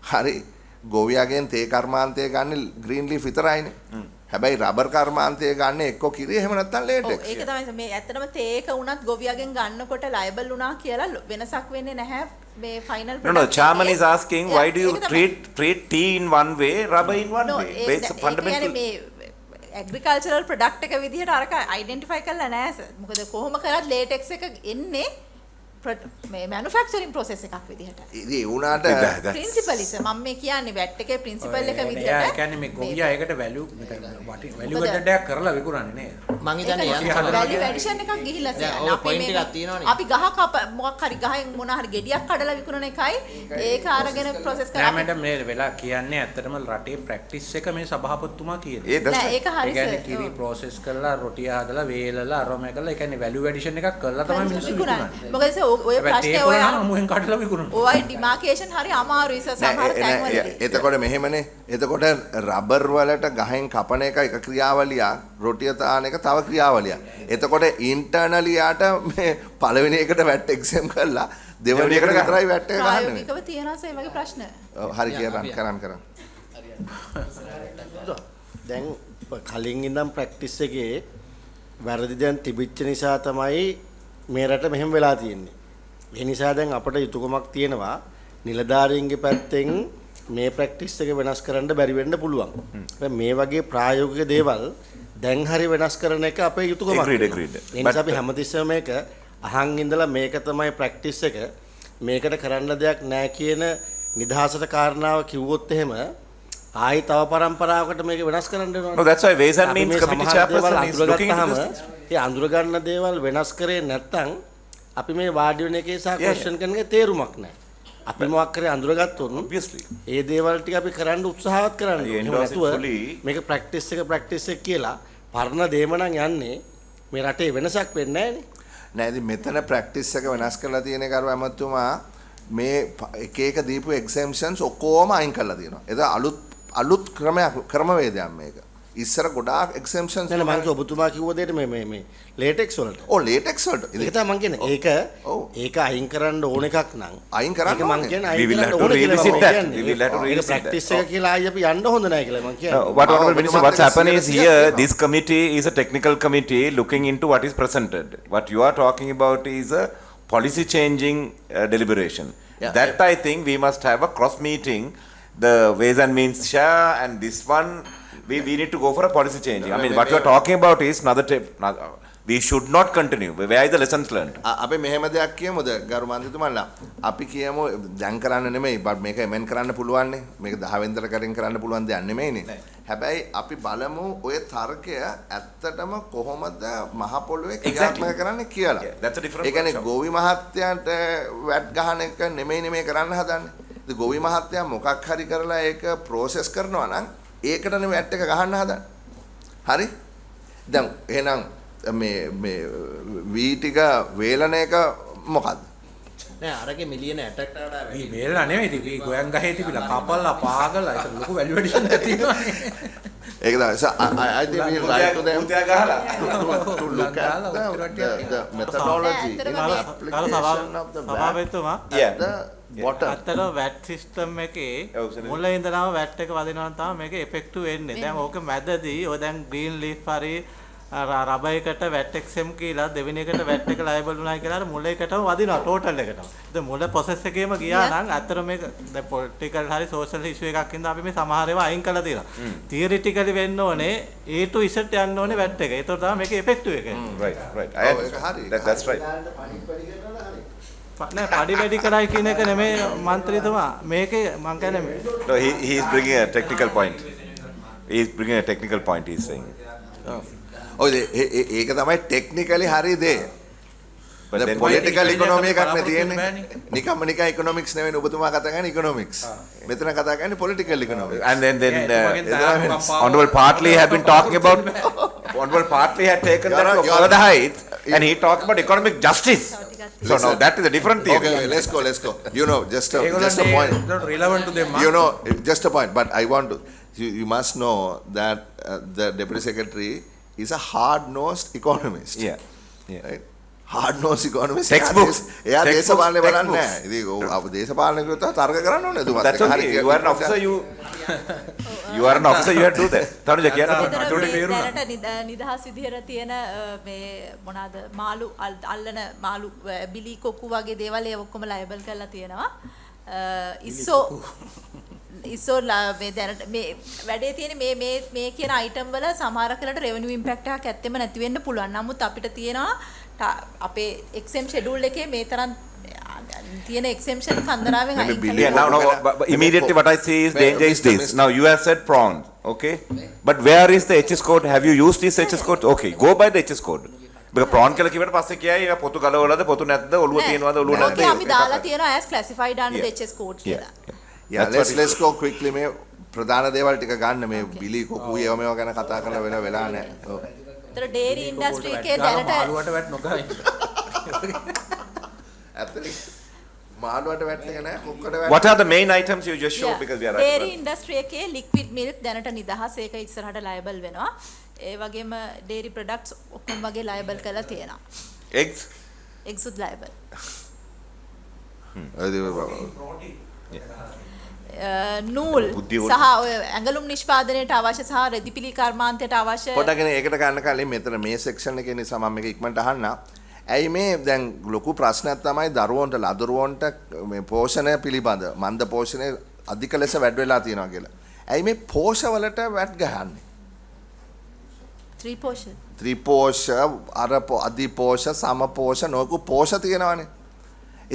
හරි ගොවියාගෙන් තේ කර්මාන්තය ගන්න ග්‍රීන් ලීෆ් විතරයිනේ හැබැයි රබර් කර්මාන්තය ගන්න එක්ක කිරි එහෙම නැත්නම් ලේටෙක්ස් ඒක තමයි මේ ඇත්තටම තේ එක උනත් ගොවියාගෙන් ගන්නකොට ලයබල් වුණා කියලා වෙනසක් වෙන්නේ නැහැ මේ final product. No, Chairman is asking why do you treat tea in one way, rubber in one way? It's fundamental. Agricultural product එක විදිහට අරක අයිඩෙන්ටිෆයි කරලා නැහැ. මොකද කොහොම කරත් ලේටෙක්ස් එක එන්නේ මේ මැනුෆැක්චරින් ප්‍රොසෙස් එකක් විදිහට. ඉතින් ඒ උනාට ප්‍රින්සිපල් ඉස මම මේ කියන්නේ වැට් එකේ ප්‍රින්සිපල් එක විදිහට. ඒ කියන්නේ මේ ගොවියා ඒකට වැලියු ඇඩඩ් එකක් කරලා විකුණන්නේ නේද? මං හිතන්නේ වැලියු ඇඩිෂන් එකක් ගිහිල්ලා තියෙනවා. පොයින්ට් එකක් තියෙනවනේ. අපි ගහ මොකක් හරි ගහෙන් මොන හරි ගෙඩියක් කඩලා විකුණන එකයි ඒක අරගෙන ප්‍රොසෙස් කරලා. නෑ මැඩම් මේ වෙලා කියන්නේ ඇත්තටම රටේ ප්‍රැක්ටිස් එක මේ සභාපතිතුමා කියන්නේ. නෑ ඒක හරි. ඒ කියන්නේ කිරි ප්‍රොසෙස් කරලා රොටිය හදලා වේලලා අරම එකලා ඒ කියන්නේ වැලියු ඇඩිෂන් එකක් කරලා තමයි මිනිස්සු විකුණන්නේ. මොකද ඔය ප්‍රශ්නේ ඔය අමුෙන් කඩලා විකුණනවා. ඔය ඩිමාර්කේෂන් හරි අමාරුයි සමහර තැන්වලදී. එතකොට මෙහෙමනේ. එතකොට රබර් වලට ගහෙන් කපන එක ක්‍රියාවලියක්, රොටිය තාන එක තව ක්‍රියාවලියක්. එතකොට ඉන්ටර්නලි යාට මේ පළවෙනි එකට වැට් එක්සම් කරලා දෙවෙනි එකට විතරයි වැට් එක ගහන්නේ. ප්‍රායෝගිකව තියෙනවාසේ මේ වගේ ප්‍රශ්න. ඔව් හරි කරන්. දැන් කලින් ඉඳන් ප්‍රැක්ටිස් එකේ වැරදි දැන් තිබිච්ච නිසා තමයි මේ රට මෙහෙම වෙලා තියෙන්නේ. ඒ නිසා දැන් අපිට යුතුයකමක් තියෙනවා නිලධාරීන්ගේ පැත්තෙන් මේ ප්‍රැක්ටිස් එක වෙනස් කරන්න බැරි වෙන්න පුළුවන්. මේ වගේ ප්‍රායෝගික දේවල් දැන් හරි වෙනස් කරන එක අපේ යුතුයකමක්. Agreed. ඒ නිසා අපි හැමතිස්සෙම මේක අහන් ඉඳලා මේක තමයි ප්‍රැක්ටිස් එක මේකට කරන්න දෙයක් නැහැ කියන නිදහසට කාරණාව කිව්වොත් එහෙම ආයි තව පරම්පරාවකට මේක වෙනස් කරන්න වෙනවා. No, that's why Ways and Means Committee chairperson is looking into this. ඒ අඳුර ගන්න දේවල් වෙනස් කරේ නැත්නම් අපි මේ වාඩි වෙන එකේ සහ ක්වෙස්චන් කරන එකේ තේරුමක් නැහැ. අපි මොකක් කරේ අඳුරගත්තොත් obviously ඒ දේවල් ටික අපි කරන්න උත්සාහවත් කරන්න ඕනේ. මේක ප්‍රැක්ටිස් එක කියලා පරණ දේම නම් යන්නේ මේ රටේ වෙනසක් වෙන්නේ නැහැ නේ. නෑ ඉතින් මෙතන ප්‍රැක්ටිස් එක වෙනස් කරලා තියෙන කරුව ඇමතුමා මේ එක දීපු එක්සැම්පෂන්ස් ඔක්කොම අයින් කරලා තියෙනවා. ඒක අලුත් ක්‍රමවේදයක් මේක. ඉස්සර ගොඩාක් එක්සැම්පෂන්ස් නෑ මම ඔබතුමා කිව්ව දෙයට මේ ලේටෙක්ස් වලට. ඔව් ලේටෙක්ස් වලට. ඒක තමයි මම කියන්නේ. ඒක අයින් කරන්න ඕන එකක් නම් අයින් කරන්න ඕනේ. මම කියන්නේ we will have to revisit that. We will have to revisit that. Practice එක කියලා ආයි අපි යන්න හොඳ නැහැ කියලා මම කියන්නේ. What's happened is here this committee is a technical committee looking into what is presented. What you are talking about is a policy changing deliberation. That I think we must have a cross meeting, the Ways and Means share and this one we need to go for a policy changing. I mean what you are talking about is we should not continue. Where is the lessons learned? අපි මෙහෙම දෙයක් කියමුද ගරු මන්ත්‍රීතුමන්ලා අපි කියමු දැන් කරන්න නෙමෙයි මේක එමෙන් කරන්න පුළුවන් නේ මේක 10 වෙනිදට කරන්න පුළුවන් දෙයක් නෙමෙයිනේ හැබැයි අපි බලමු ඔය තර්කය ඇත්තටම කොහොමද මහ පොළොවේ ක්‍රියාත්මක කරන්නේ කියලා. That's a different. ඒ කියන්නේ ගෝවි මහත්තයාට වැට් ගහන එක නෙමෙයි මේ කරන්න හදන්නේ. ඉතින් ගෝවි මහත්තයා මොකක් හරි කරලා ඒක ප්‍රොසෙස් කරනවා නම් ඒකටනේ වැට් එක ගහන්න හදන්නේ. හරි? දැන් එහෙනම් මේ වී ටික වේලන එක මොකද්ද? නෑ අරගේ මිලියන 60කට වඩා වැඩි. වේලලා නෙවෙයි ඉතින් මේ ගෝයන් ගහේ තිබිලා කපලා පාගලා ඒක ලොකු වැලියු ඇඩිෂන් එකක් තියෙනවානේ. ඒක තමයි I think we like to them උත්‍යා ගහලා to look at the methodology in the application of the අත්තර වැට් සිස්ටම් එකේ මුල ඉඳලාම වැට් එක වදිනවා නම් තමයි මේක ඉෆෙක්ටිව් වෙන්නේ. දැන් ඕක මැදදී ඔය දැන් ග්‍රීන් ලීෆ් හරි රබර් එකට වැට් එක්සම් කියලා දෙවෙනි එකට වැට් එක ලයබල් වුණා කියලා අර මුල එකටම වදිනවා टोटල් එකටම. දැන් මුල ප්‍රොසෙස් එකේම ගියා නම් අත්තර මේක දැන් පොලිටිකල් හරි සෝෂල් ඉෂුව එකක් හින්දා අපි මේ සමහර ඒවා අයින් කරලා තියෙනවා. තියරිටිකලි වෙන්න ඕනේ A to Z යන්න ඕනේ වැට් එක. ඒතකොට තමයි මේක ඉෆෙක්ටිව් එක. Right. That's right. නෑ පඩි වැඩි කරයි කියන එක නෙමෙයි මන්ත්‍රීතුමා මේකේ මං කියන්නේ no he is bringing a technical point he is saying ඔය ඒක තමයි ටෙක්නිකලි හරි දේ. The political economy එකක් නේ තියෙන්නේ. නිකම්ම නිකන් economics නෙවෙයි ඔබතුමා කතා කරන්නේ economics. මෙතන කතා කරන්නේ political economics. And then Honorable partly have been talking about Honorable partly had taken that to further heights and he talked about economic justice. So now that is a different thing. Okay, let's go. You know, just a point. Not relevant to them. You know, just a point. But I want to. You must know that the Deputy Secretary is a hard-nosed economist. Yeah. Right? Hard-nosed economist. Textbooks. එයා දේශපාලනේ බලන්නේ නැහැ. ඉතින් ඔව් දේශපාලනේ කිව්වොත් තර්ක කරන්න ඕනේ එතුමාත්. That's okay. You are an officer. You are an officer. You have to do that. තනුජ කියන්න. දැනට නිදහස් විදිහට තියෙන මේ මොනවාද මාළු අල්ලන මාළු බිලි කොක්කු වගේ දේවල් ඒ ඔක්කොම ලයබල් කරලා තියෙනවා. ඉස්සෝ මේ දැනට මේ වැඩේ තියෙන මේ කියන අයිටම් වල සමහර කලට රෙවෙනියු ඉම්පැක්ට් එකක් ඇත්තෙම නැති වෙන්න පුළුවන්. නමුත් අපිට තියෙනවා අපේ එක්සෙම් ෂෙඩියුල් එකේ මේ තරම් තියෙන එක්සෙම්ෂන් කන්දරාවෙන් අයින් now immediately what I see is danger is this. Now you have said prawns, okay? But where is the HS code? Have you used this HS code? Okay, go by the HS code. because prawn කියලා කිව්වට පස්සේ කියයි ඒක පොතු ගලවලද පොතු නැද්ද ඔළුව තියෙනවද ඔළුව නැද්ද okay අපි දාලා තියෙනවා as classified under the HS code කියලා. let's go quickly මේ ප්‍රධාන දේවල් ටික ගන්න මේ බිලි කොකු ඒව මේවා ගැන කතා කරලා වෙන වෙලා නැහැ. ඒතර dairy industry එකේ දැනට මාළුවට වැට් නොගහයි. මාළුවට වැට් එක නැහැ කොක්කට VAT. What are the main items you just showed because we are dairy industry එකේ liquid milk දැනට නිදහස් ඒක ඉස්සරහට liable වෙනවා. ඒ වගේම dairy products ඔක්කොම වගේ liable කරලා තියෙනවා. eggs උත් liable. නූල් සහ ඔය ඇඟලුම් නිෂ්පාදනයට අවශ්‍ය සහ රෙදිපිලි කර්මාන්තයට අවශ්‍ය පොඩ්ඩක් ඒකට ගන්න කලින් මෙතන මේ සෙක්ෂන් එකේ නිසා මම මේක ඉක්මනට අහන්න. ඇයි මේ දැන් ලොකු ප්‍රශ්නයක් තමයි දරුවන්ට ලදරුවන්ට මේ පෝෂණය පිළිබඳ මන්ද පෝෂණය අධික ලෙස වැඩි වෙලා තියෙනවා කියලා. ඇයි මේ පෝෂවලට වැට් ගහන්නේ? ත්‍රිපෝෂ අර අධිපෝෂ සමපෝෂ නොකු පෝෂ තියෙනවානේ.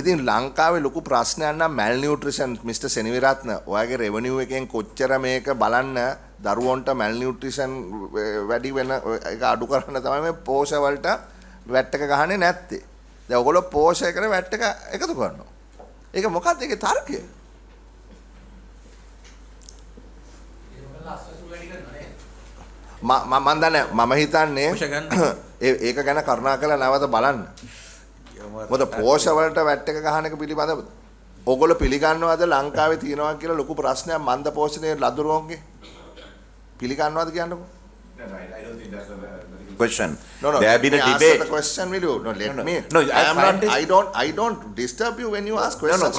ඉතින් ලංකාවේ ලොකු ප්‍රශ්නයක් නම් මැල් නියුට්‍රිෂන් මිස්ටර් සෙනවිරත්න ඔයාගේ රෙවෙනියු එකෙන් කොච්චර මේක බලන්න දරුවන්ට මැල් නියුට්‍රිෂන් වැඩි වෙන ඒක අඩු කරන්න තමයි මේ පෝෂ වලට වැට් එක ගහන්නේ නැත්තේ. දැන් ඔයගොල්ලෝ පෝෂ එකට වැට් එක එකතු කරනවා. ඒක මොකක්ද ඒකේ තර්කය? මම දන්නේ මම හිතන්නේ ඒක ගැන කරුණාකරලා නැවත බලන්න. මොකද පෝෂ වලට වැට් එක ගහන එක පිළිබඳව ඕගොල්ලෝ පිළිගන්නවද ලංකාවේ තියනවා කියලා ලොකු ප්‍රශ්නයක් මන්ද පෝෂණයේ ලදරුවන්ගේ පිළිගන්නවද කියන්නකෝ? I don't think that's a question. No, there have been a debate. Answer the question, will you? No, let me. No, I don't disturb you when you ask questions.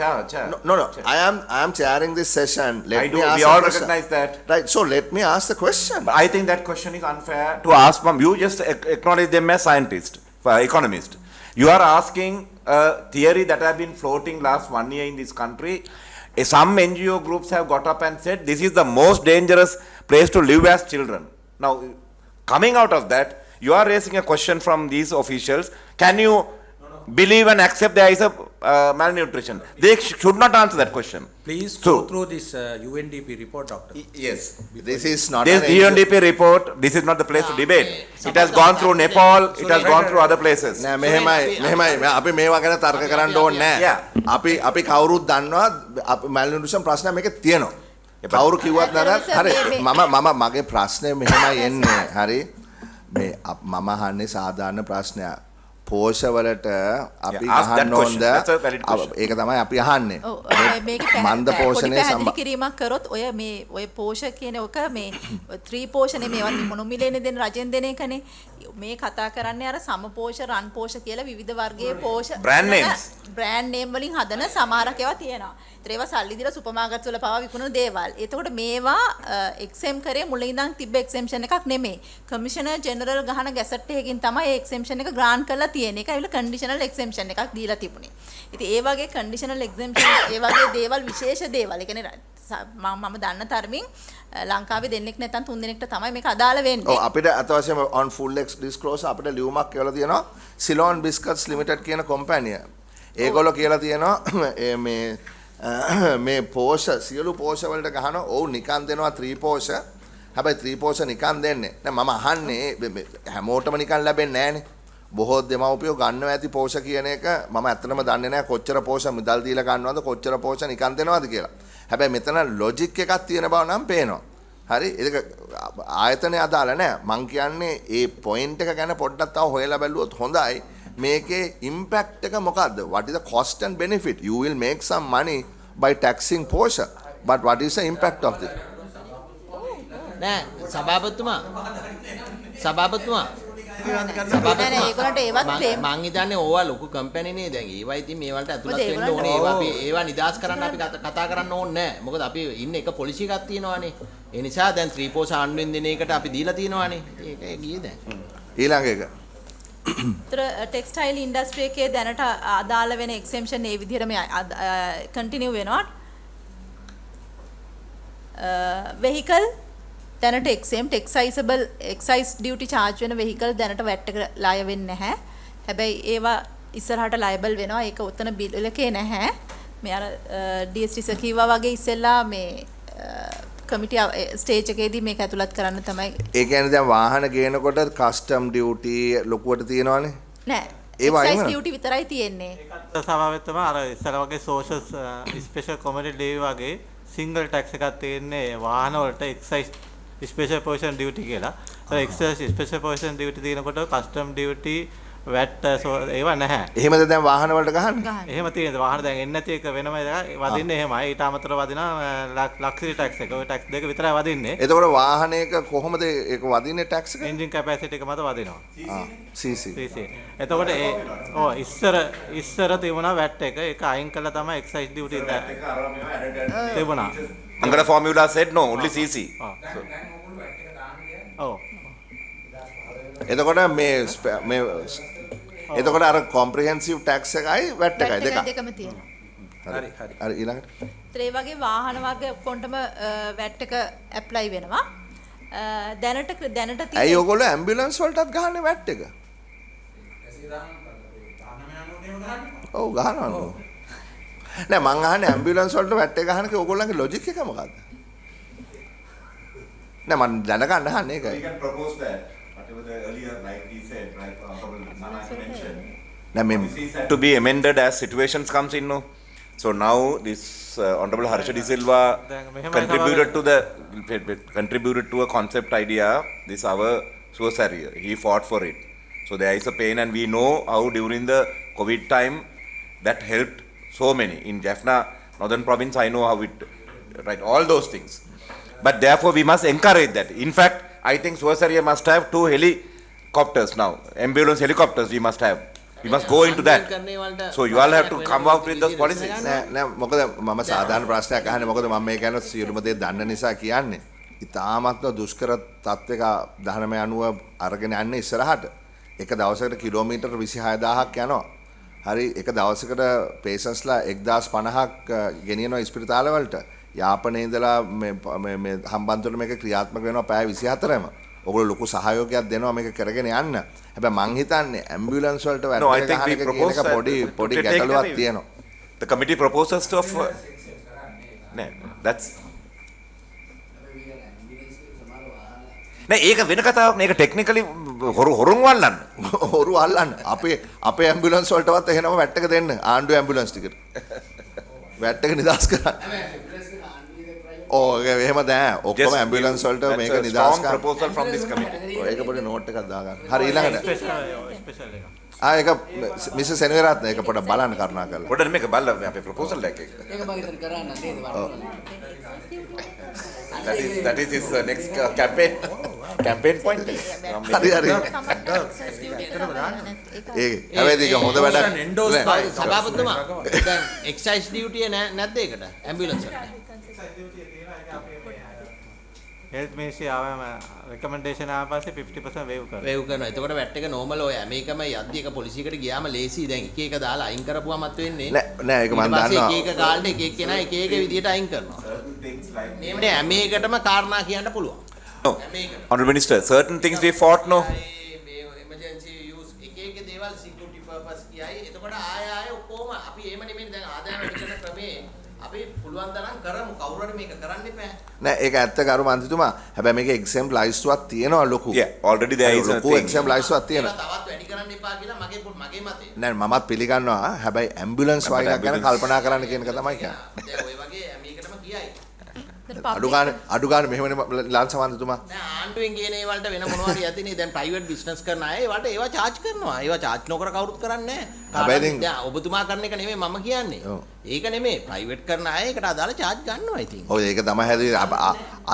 Chair. No. I am chairing this session. Let me ask. We all recognize that. Right. So let me ask the question. But I think that question is unfair to ask from you. Just acknowledge them as scientists, economists. You are asking a theory that have been floating last 1 year in this country. Some NGO groups have got up and said this is the most dangerous place to live as children. Now, coming out of that, you are raising a question from these officials. Can you believe and accept there is a malnutrition? They should not answer that question. Please go through this UNDP report, doctor. Yes. This is not this UNDP report. This is not the place to debate. It has gone through Nepal. It has gone through other places. නෑ මෙහෙමයි අපි මේවා ගැන තර්ක කරන්න ඕනේ නෑ. අපි කවුරුත් දන්නවා malnutrition ප්‍රශ්න මේකේ තියෙනවා. කවුරු කිව්වත් නැරත් හරි මගේ ප්‍රශ්නේ මෙහෙමයි එන්නේ. හරි මේ මම අහන්නේ සාමාන්‍ය ප්‍රශ්නයක්. පෝෂවලට අපි අහන්න ඕනද? ඒක තමයි අපි අහන්නේ. මන්ද පෝෂණය පැහැදිලි කිරීමක් කරොත් ඔය පෝෂ කියන එක මේ ත්‍රිපෝෂණේ මේවත් මොනොමිලේනේ දෙන රජෙන් දෙන එකනේ. මේ කතා කරන්නේ අර සමපෝෂ රන් පෝෂ කියලා විවිධ වර්ගයේ පෝෂ බ්‍රෑන්ඩ් නේම් වලින් හදන සමහරක් ඒවා තියෙනවා. ඒවා සල්ලි දීලා සුපර් මාකට් වල පවා විකුණන දේවල්. එතකොට මේවා එක්සෙම් කරේ මුලින් ඉඳන් තිබ්බ එක්සෙම්ෂන් එකක් නෙමෙයි. කමිෂනර් ජෙනරල් ගහන ගැසට් එකකින් තමයි ඒ එක්සෙම්ෂන් එක ග්‍රාන්ට් කරලා තියෙන්නේ. ඒක ඇවිල්ලා කන්ඩිෂනල් එක්සෙම්ෂන් එකක් දීලා තිබුණේ. ඉතින් ඒ වගේ කන්ඩිෂනල් එක්සෙම්ෂන් ඒ වගේ දේවල් විශේෂ දේවල්. ඒ කියන්නේ මම දන්න තරමින් ලංකාවේ දෙන්නෙක් නැත්නම් තුන් දෙනෙක්ට තමයි මේක අදාළ වෙන්නේ. ඔව් අපිට අතවශ්‍යම on full disclosure අපිට ලියුමක් කියලා තියෙනවා Ceylon Biscuits Limited කියන කම්පැනිය. ඒගොල්ලෝ කියලා තියෙනවා මේ පෝෂ සියලු පෝෂ වලට ගහනවා. ඔව් නිකන් දෙනවා ත්‍රිපෝෂ. හැබැයි 3 portion නිකන් දෙන්නේ. දැන් මම අහන්නේ හැමෝටම නිකන් ලැබෙන්නේ නැහනේ. බොහෝ දෙමව්පියෝ ගන්නවා ඇති පෝෂ කියන එක මම ඇත්තටම දන්නේ නැහැ කොච්චර පෝෂ මුදල් දීලා ගන්නවද කොච්චර පෝෂ නිකන් දෙනවද කියලා. හැබැයි මෙතන ලොජික් එකක් තියෙන බව නම් පේනවා. හරි ඒක ආයතනය අදාළ නැහැ. මං කියන්නේ ඒ පොයින්ට් එක ගැන පොඩ්ඩක් තව හොයලා බැලුවොත් හොඳයි. මේකේ ඉම්පැක්ට් එක මොකද්ද? What is the cost and benefit? You will make some money by taxing Porsche. But what is the impact of this? නෑ සභාපතිතුමා මං හිතන්නේ ඕවා ලොකු කම්පැනිනේ දැන් ඒවා ඉතින් මේ වලට ඇතුළත් වෙන්න ඕනේ ඒවා නිදාස් කරන්න අපි කතා කරන්න ඕනේ නැහැ මොකද අපි ඉන්නේ එක පොලිසි එකක් තියෙනවානේ ඒ නිසා දැන් 3 පෝෂ ආණ්ඩුවෙන් දෙන එකට අපි දීලා තියෙනවානේ ඒක ගියේ දැන් ඊළඟ එක ටෙක්ස්ටයිල් ඉන්ඩස්ට්‍රි එකේ දැනට අදාළ වෙන එක්සෙම්ෂන් ඒ විදිහටම කන්ටිනියු වෙනවා vehicle දැනට exempt excise duty charge වෙන vehicle දැනට VAT එක ලය වෙන්නේ නැහැ. හැබැයි ඒවා ඉස්සරහට liable වෙනවා. ඒක උතන බිල් එකේ නැහැ. මේ අර DST සර් කිව්වා වගේ ඉස්සෙල්ලා මේ කමිටි ස්ටේජ් එකේදී මේක ඇතුළත් කරන්න තමයි. ඒ කියන්නේ දැන් වාහන ගේනකොට custom duty ලොකුවට තියෙනවනේ. නෑ. excise duty විතරයි තියෙන්නේ. ඒකත් සභාවෙත්තම අර ඉස්සර වගේ social special commodity levy වගේ single tax එකක් තියෙන්නේ වාහන වලට excise special portion duty කියලා. ඒ excise special portion duty තියෙනකොට custom duty VAT ඒවා නැහැ. එහෙමද දැන් වාහන වලට ගහන්නේ? එහෙම තියෙනවා. වාහන දැන් එන්නේ නැති එක වෙනම වදින්නේ එහෙමයි. ඊට අමතරව වදිනවා ලක්ෂරි tax එක. ඔය tax දෙක විතරයි වදින්නේ. එතකොට වාහනයක කොහොමද ඒක වදින්නේ tax එක? engine capacity එක මත වදිනවා. CC. එතකොට ඉස්සර තිබුණා VAT එක. ඒක අයින් කළා තමයි excise duty තිබුණා. Angara formula said no, only CC. ඔව්. එතකොට මේ එතකොට අර comprehensive tax එකයි VAT එකයි දෙකම තියෙනවා. හරි ඊළඟට. ඒ වගේ වාහන වර්ග ඔක්කොටම VAT එක apply වෙනවා. දැනට තියෙන ඇයි ඔයගොල්ලෝ ඇම්බියුලන්ස් වලටත් ගහන්නේ VAT එක? ඔව් ගහනවා. නෑ මං අහන්නේ ඇම්බියුලන්ස් වලට VAT එක ගහනක ඔයගොල්ලන්ගේ ලොජික් එක මොකද්ද? නෑ මං දැනගන්න අහන්නේ ඒකයි. We can propose that. Whatever the earlier like he said, like Honorable Sana mentioned. To be amended as situations comes in, no. So now this Honorable Harsha Silva contributed to a concept idea. This our source area. He fought for it. So there is a pain, and we know how during the COVID time that helped so many. In Jaffna, Northern Province, I know how it, right, all those things. But therefore we must encourage that. In fact, I think source area must have 2 helicopters now. Ambulance helicopters we must have. We must go into that. So you all have to come out with those policies. නෑ මොකද මම සාධාරණ ප්‍රශ්නයක් අහන්නේ මොකද මම මේ ගැන සියලුම දේ දන්න නිසා කියන්නේ. ඉතාමත්ම දුෂ්කර තත්ත්වයක 1990 අරගෙන යන්නේ ඉස්සරහට. එක දවසකට කිලෝමීටර් 26000ක් යනවා. හරි එක දවසකට පේෂන්ස්ලා 1050ක් ගෙනියනවා ස්පිරිතාල වලට. යාපනයේ ඉඳලා මේ හම්බන්තොට මේක ක්‍රියාත්මක වෙනවා පැය 24ම. ඔයගොල්ලෝ ලොකු සහයෝගයක් දෙනවා මේක කරගෙන යන්න. හැබැයි මං හිතන්නේ ඇම්බියුලන්ස් වලට වැඩ ගන්න එක කියන එක පොඩි ගැටලුවක් තියෙනවා. The committee proposes to that's නෑ ඒක වෙන කතාවක් නේ. ඒක ටෙක්නිකලි හොරුන් වල්ලන්න. හොරු අල්ලන්න. අපේ ඇම්බියුලන්ස් වලටවත් එහෙනම වැට් එක දෙන්න. ආණ්ඩුවේ ඇම්බියුලන්ස් ටිකට. වැට් එක නිදාස් කරන්න. එහෙම දැන් ඔක්කොම ඇම්බියුලන්ස් වලට මේක නිදාස් කරන්න. proposal from this committee. ඒක පොඩි නෝට් එකක් දාගන්න. හරි ඊළඟට. ඒක මිස් සෙනවිරත්න ඒක පොඩ්ඩක් බලන්න කරුණා කරලා. පොඩ්ඩක් මේක බලන්න අපේ proposal එක. ඒක මම ඉතින් කරන්න නේද that is his next campaign point. හරි හරි. හැබැයි ඒක හොඳ වැඩක්. සභාපතිතුමා දැන් excise duty නැද්ද ඒකට ඇම්බියුලන්ස් වලට? health ministry ආවම recommendation ආව පස්සේ 50% waive කරනවා. waive කරනවා. එතකොට VAT එක normal ඔය මේකම යද්දි එක පොලිසියකට ගියාම ලේසි. දැන් එක දාලා අයින් කරපුවාමත් වෙන්නේ. නෑ ඒක මම දන්නවා. එක කාලේ එක කෙනා එක විදියට අයින් කරනවා. මේ මේකටම කාරණා කියන්න පුළුවන්. Honorable Minister, certain things we fought no. emergency use එක දේවල් security purpose කියයි. එතකොට ආය ඔක්කොම අපි එහෙම නෙමෙයි දැන් ආදායම වැඩි කරන ක්‍රමේ අපි පුළුවන් තරම් කරමු. කවුරු හරි මේක කරන්න එපා. නෑ ඒක ඇත්ත කරු මන්ත්‍රීතුමා. හැබැයි මේක එක්සැම්ප් ලයිස්ට්ුවක් තියෙනවා ලොකු. Yeah, already there is a ලොකු එක්සැම්ප් ලයිස්ට්ුවක් තියෙනවා. තවත් වැඩි කරන්න එපා කියලා මගේ මතය. නෑ මමත් පිළිගන්නවා. හැබැයි ඇම්බියුලන්ස් වයින් ගැන කල්පනා කරන්න කියන එක තමයි කියන්නේ. දැන් ඔය වගේ මේකටම කියයි. අඩු ගන්න මෙහෙමනේ ලාංස මන්ත්‍රීතුමා. නෑ ආණ්ඩුවෙන් කියන ඒ වලට වෙන මොනවා හරි ඇතිනේ. දැන් ප්‍රයිවට් බිස්නස් කරන අය ඒවට ඒවා charge කරනවා. ඒවා charge නොකර කවුරුත් කරන්නේ නෑ. දැන් ඔබතුමා කරන එක නෙමෙයි මම කියන්නේ. ඒක නෙමෙයි ප්‍රයිවට් කරන අය ඒකට අදාළ charge ගන්නවා ඉතින්. ඔව් ඒක තමයි හැදුවේ.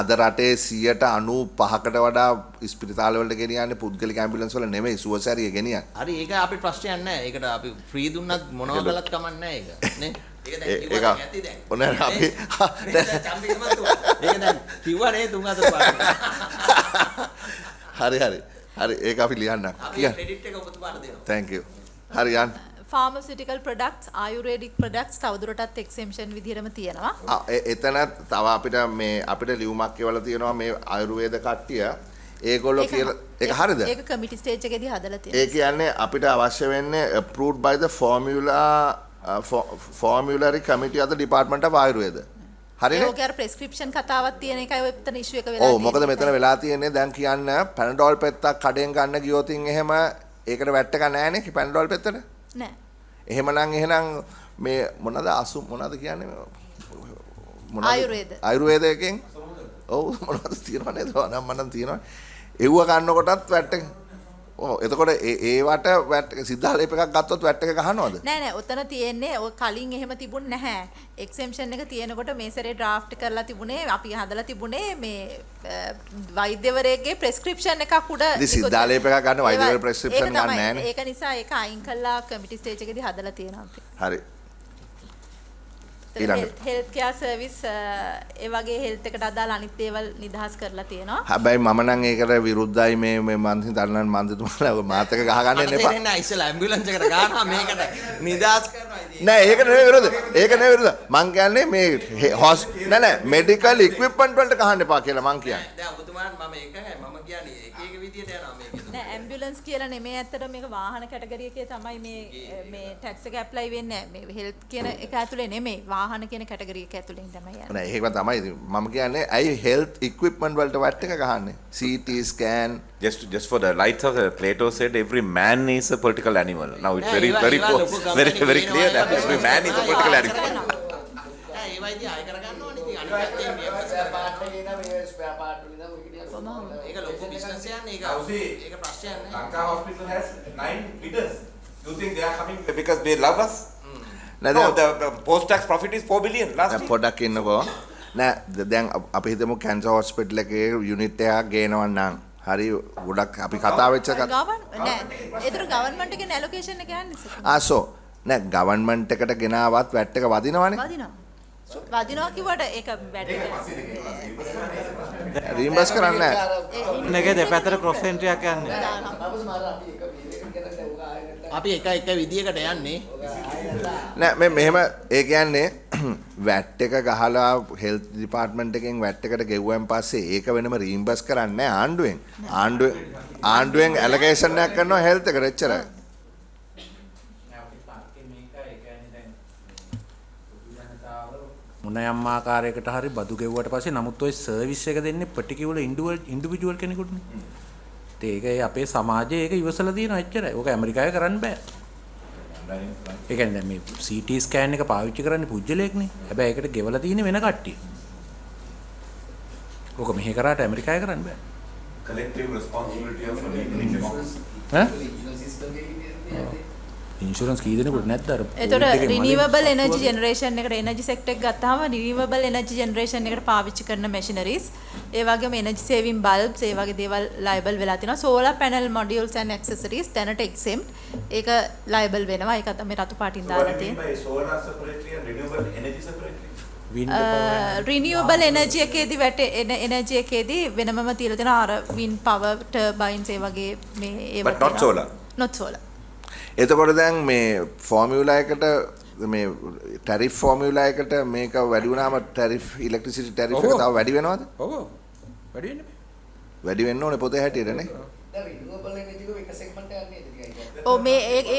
අද රටේ 95%කට වඩා ස්පිරිතාල වලට ගෙනියන්නේ පුද්ගලික ඇම්බියුලන්ස් වල නෙමෙයි සුවසැරිය ගෙනියන්නේ. හරි ඒක අපේ ප්‍රශ්නයක් නෑ. ඒකට අපි ෆ්‍රී දුන්නත් මොනවා කළත් කමක් නෑ ඒක. නේ? ඒක ඔන්න අපි ඒක දැන් කිව්වා නේ 3-4 පාට. හරි ඒක අපි ලියන්නම්. කියන්න. ක්‍රෙඩිට් එක ඔබතුමාට දෙනවා. thank you. හරි යන්න. pharmaceutical products ayurvedic products තවදුරටත් exemption විදිහටම තියෙනවා. එතන තව අපිට ලියුමක් කියවලා තියෙනවා මේ ආයුර්වේද කට්ටිය ඒගොල්ලෝ කියලා ඒක හරිද? ඒක කමිටි ස්ටේජ් එකේදී හදලා තියෙනවා. ඒ කියන්නේ අපිට අවශ්‍ය වෙන්නේ approved by the formulary committee of the department of ayurveda. හරිනේ? ඒක අර prescription කතාවක් තියෙන එකයි ඔය එතන issue එක වෙලා තියෙන්නේ. ඔව් මොකද මෙතන වෙලා තියෙන්නේ දැන් කියන්න පැනඩෝල් පෙත්තක් කඩෙන් ගන්න ගියොත් එහෙම ඒකට වැට් එක නැහැ නේ පැනඩෝල් පෙත්තට? නෑ. එහෙනම් මේ මොනවද කියන්නේ ආයුර්වේද එකෙන් ඔව් මොනවද තියෙනව නේද මනම් තියෙනවා එව්ව කන්නකොටත් වැට් එක ඔව් එතකොට ඒවට වැට් සිද්ධාලේප එකක් ගත්තොත් වැට් එක ගහනවද නෑ ඔතන තියෙන්නේ ඔය කලින් එහෙම තිබුණ නැහැ එක්සෙම්ෂන් එක තියෙනකොට මේ සැරේ ඩ්‍රාෆ්ට් කරලා තිබුණේ අපි හදලා තිබුණේ මේ වෛද්‍යවරයෙක්ගේ ප්‍රෙස්ක්‍රිප්ෂන් එකක් උඩ සිද්ධාලේප එකක් ගන්න වෛද්‍යවර ප්‍රෙස්ක්‍රිප්ෂන් ගන්න නැහැ නේ ඒක නිසා ඒක අයින් කළා කමිටි ස්ටේජ් එකේදී හදලා තියෙනවා අපි හරි හෙල්ත් කෙයාර් සර්විස් ඒ වගේ හෙල්ත් එකට අදාළ අනිත් දේවල් නිදහස් කරලා තියෙනවා. හැබැයි මම නම් ඒකට විරුද්ධයි මේ මන්ත්‍රී දරණන් මන්ත්‍රීතුමාලා මාත් එක ගහගන්න එන්න එපා. මට තේරෙන්නේ ඉස්සෙල්ලා ඇම්බියුලන්ස් එකට ගහනවා මේකට නිදහස් කරනවා ඉතින්. නෑ ඒක නෙවෙයි විරුද්ධ. ඒක නෙවෙයි විරුද්ධ. මං කියන්නේ මේ නෑ මෙඩිකල් ඉක්විප්මන්ට් වලට ගහන්න එපා කියලා මං කියන්නේ. දැන් ඔබතුමාන් මම කියන්නේ එක විදියට යනවා මේක. නෑ ඇම්බියුලන්ස් කියලා නෙමෙයි ඇත්තට මේක වාහන කැටගරි එකේ තමයි මේ ටැක්ස් එක ඇප්ලයි වෙන්නේ නැහැ. මේ හෙල්ත් කියන එක ඇතුලේ නෙමෙයි. වාහන කියන කැටගරි එක ඇතුලෙන් තමයි යන්නේ. නෑ ඒකම තමයි මම කියන්නේ ඇයි හෙල්ත් ඉක්විප්මන්ට් වලට වැට් එක ගහන්නේ? CT scan just for the lights of Plato said every man is a political animal. Now it's very clear that every man is a political animal. ඒ වයිදී ආය කරගන්න ඕනේ ඉතින් අනිත් පැත්තේ මේ ස්පෙයාර් පාර්ට් එක මේ ස්පෙයාර් පාර්ට් වලින් නම් ඒක ලොකු බිස්නස් එකක් නේ ඒක ප්‍රශ්නයක් නෑ. Lanka hospital has 9 bidders. You think they are coming because they love us? No, the post tax profit is 4 billion last year. පොඩක් ඉන්නකෝ. නෑ දැන් අපි හිතමු කැන්සර් හොස්පිටල් එකේ යුනිට් එකක් ගේනවා නම් හරි ගොඩක් අපි කතා වෙච්ච එක නෑ ඒතර ගවර්න්මන්ට් එකේ ඇලොකේෂන් එක යන්නේ නෑ ගවර්න්මන්ට් එකට ගෙනාවත් වැට් එක වදිනවනේ වදිනවා කිව්වට ඒක රීම්බර්ස් කරන්නේ නෑ මේකේ දෙපැත්තට ක්‍රොස් එන්ට්‍රි එකක් යන්නේ අපි එක විදියකට යන්නේ නෑ මෙහෙම ඒ කියන්නේ වැට් එක ගහලා හෙල්ත් ඩිපාර්ට්මන්ට් එකෙන් වැට් එකට ගෙවුවෙන් පස්සේ ඒක වෙනම රීම්බර්ස් කරන්නේ නෑ ආණ්ඩුවෙන් ඇලොකේෂන් එකක් කරනවා හෙල්ත් එකට එච්චරයි මොනෑම් ආකාරයකට හරි බදු ගෙව්වට පස්සේ නමුත් ওই සර්විස් එක දෙන්නේ පර්ටිකියුලර් ඉන්ඩිවිජුවල් කෙනෙකුටනේ. ඒක අපේ සමාජයේ ඒක ඉවසලා තියෙනවා එච්චරයි. ඕක ඇමරිකාවේ කරන්න බෑ. ඒ කියන්නේ මේ CT ස්කෑන් එක පාවිච්චි කරන්නේ පුජ්‍යලයක්නේ. හැබැයි ඒකට ගෙවලා තියෙන්නේ වෙන කට්ටිය. ඕක මෙහෙ කරාට ඇමරිකාවේ කරන්න බෑ. Collective responsibility of insurance. Insurance කී දෙනෙකුට නැද්ද අර ඒතර රිනියුවබල් එනර්ජි ජෙනරේෂන් එකට එනර්ජි සෙක්ටර් එක ගත්තාම රිනියුවබල් එනර්ජි ජෙනරේෂන් එකට පාවිච්චි කරන මැෂිනරිස් ඒ වගේම එනර්ජි සේවින් බල්බ්ස් ඒ වගේ දේවල් ලයබල් වෙලා තිනවා solar panel modules and accessories දැනට එක්සෙම්ප්ට් ඒක ලයබල් වෙනවා ඒක තමයි රතු පාටින් දාලා තියෙන්නේ solar separately and renewable energy separately renewable energy එකේදී එනර්ජි එකේදී වෙනමම තියලා තියෙනවා අර වින් පවර් ටර්බයින්ස් ඒ වගේ මේ ඒවා but not solar එතකොට දැන් මේ ෆෝමියුලා එකට මේ ටැරිෆ් ෆෝමියුලා එකට මේක වැඩි වුණාම ටැරිෆ් ඉලෙක්ට්‍රිසිටි ටැරිෆ් එක තව වැඩි වෙනවද? ඔව් වැඩි වෙන්නේ. වැඩි වෙන්න ඕනේ පොතේ හැටියට නේ. දැන් රිනියුවබල් එනර්ජි එක එක සෙග්මන්ට් එකක් නේද? ඔව්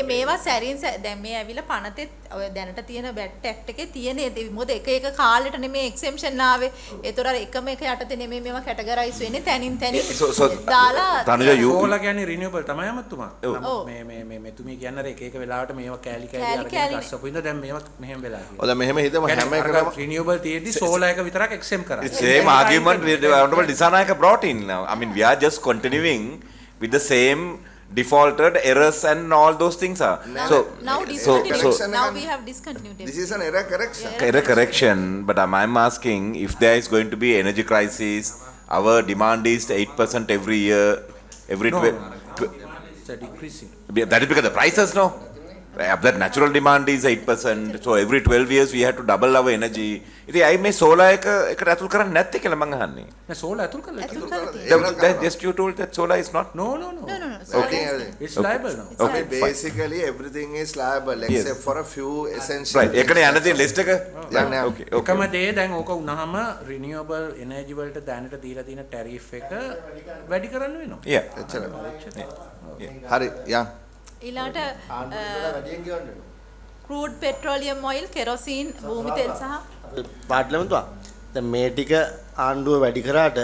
මේවා සැරින් දැන් මේ ඇවිල්ලා පනතේ ඔය දැනට තියෙන VAT ඇක්ට් එකේ තියෙන මොකද එක කාලෙට නෙමේ එක්සෙම්පෂන් ආවේ. ඒතර අර එකම එක යටතේ නෙමේ මේවා කැටගරයිස් වෙන්නේ තනින් දාලා තනුජ සෝලා කියන්නේ රිනියුවබල් තමයි අමතුමා. මේ මෙතුමී කියන්නේ එක එක වෙලාවට මේවා කෑලි අරගෙන ගස්සපු ඉඳ දැන් මේවා මෙහෙම වෙලා තියෙනවා. ඔය මෙහෙම හිතමු හැම එකම රිනියුවබල් තියෙද්දි සෝලා එක විතරක් එක්සෙම් කරා. Same argument honorable Disanayaka brought in now. I mean we are just continuing with the same defaulted errors and all those things are. Now we have discontinued. This is an error correction. Error correction, but I'm asking if there is going to be energy crisis, our demand is 8% every year, every it's decreasing. That is because the prices no. That natural demand is 8%, so every 12 years we have to double our energy. ඉතින් අයි මේ solar එක එකට ඇතුල් කරන්නේ නැත්තේ කියලා මං අහන්නේ. නෑ solar ඇතුල් කරලා. Just you told that solar is not. No. Okay. It's liable now. Okay. Basically everything is liable except for a few essential. Right. ඒකනේ යන දේ list එක. යන්නේ. Okay. එකම දේ දැන් ඕක වුණාම renewable energy වලට දැනට දීලා තියෙන tariff එක වැඩි කරන්න වෙනවා. Yeah. එච්චරයි. හරි. යන්. ඊළඟට crude petroleum oil kerosene භූමි තෙල් සහ පාර්ලිමේන්තුවා දැන් මේ ටික ආණ්ඩුව වැඩි කරාට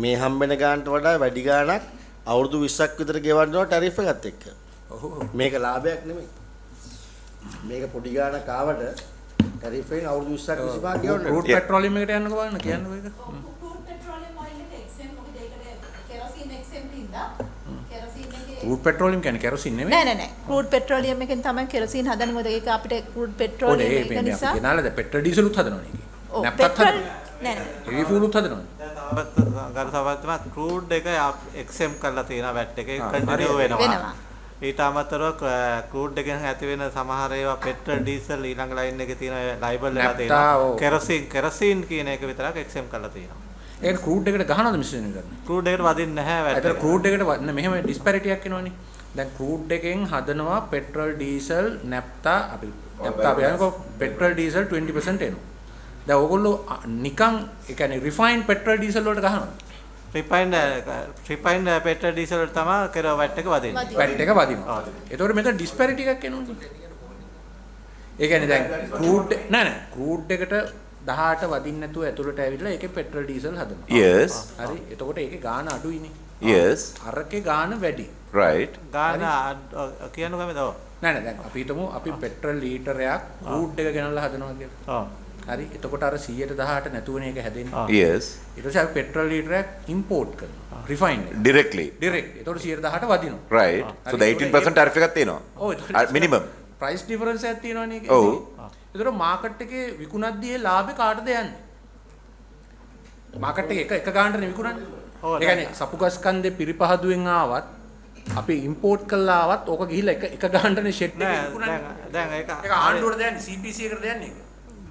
මේ හම්බෙන ගානට වඩා වැඩි ගාණක් අවුරුදු 20ක් විතර ගෙවන්නවා ටැරිෆ් එකත් එක්ක. මේක ලාභයක් නෙමෙයි. මේක පොඩි ගාණක් ආවට ටැරිෆ් එකෙන් අවුරුදු 20ක් 25ක් ගෙවන්න. crude petroleum එකට යන්නකෝ බලන්න කියන්නකෝ ඒක. crude petroleum oil එක exempt මොකද ඒකට kerosene exempt ඉඳා crude petroleum කියන්නේ kerosene නෙමෙයි. නෑ. crude petroleum එකෙන් තමයි kerosene හදන්නේ. මොකද ඒක අපිට crude petroleum එක නිසා. ඔය ගෙනාලා දැන් petrol diesel උත් හදනවනේ ඒකේ. නැප්තත් හදනවා. නෑ. heavy fuel උත් හදනවනේ. ගරුසභාපතිතුමා crude එක exempt කරලා තියෙනවා VAT එකේ continue වෙනවා. ඊට අමතරව crude එකෙන් ඇති වෙන සමහර ඒවා petrol diesel ඊළඟ line එකේ තියෙන liable වෙලා තියෙනවා. kerosene කියන එක විතරක් exempt කරලා තියෙනවා. ඒක crude එකට ගහනවද මිශ්‍රණය කරන්නේ? crude එකට වදින්නේ නැහැ VAT. ඒතර crude එකට වදින්න මෙහෙම disparity එකක් එනවනේ. දැන් crude එකෙන් හදනවා petrol diesel naphtha අපි යනකො petrol diesel 20% එනවා. දැන් ඕගොල්ලෝ නිකන් ඒ කියන්නේ refined petrol diesel වලට ගහනවා. refined petrol diesel වලට තමයි කෙරව VAT එක වදින්නේ. VAT එක වදිනවා. ඒතකොට මෙතන disparity එකක් එනවනේ. ඒ කියන්නේ දැන් crude නෑ crude එකට 18 වදින්න නැතුව ඇතුළට ඇවිල්ලා ඒකේ පෙට්‍රල් ඩීසල් හදනවා. Yes. හරි. එතකොට ඒකේ ගාණ අඩුයිනේ. Yes. අරකේ ගාණ වැඩි. Right. ගාණ කියන්න කැමතිද? ඔව්. නෑ දැන් අපි හිතමු අපි පෙට්‍රල් ලීටරයක් crude එක ගෙනල්ලා හදනවා කියලා. ඔව්. හරි. එතකොට අර 118 නැතුවනේ ඒක හැදෙන්නේ. Yes. ඊට පස්සේ අපි පෙට්‍රල් ලීටරයක් import කරනවා. refined. Directly. direct. එතකොට 118 වදිනවා. Right. So the 18% tariff එකක් තියෙනවා. ඔව්. minimum. price difference එකක් තියෙනවනේ ඒකේ. ඔව්. ඒතර මාකට් එකේ විකුණද්දී ඒ ලාභේ කාටද යන්නේ? මාකට් එකේ එක ගානට විකුණන්නේ. ඒ කියන්නේ සපුගස් කන්දේ පිරිපහදුවෙන් ආවත් අපි ඉම්පෝට් කළා ආවත් ඕක ගිහිල්ලා එක ගානටනේ ෂෙඩ් එකේ විකුණන්නේ. දැන් ඒක ආණ්ඩුවට දැන් CPC එකට දැන්නේ.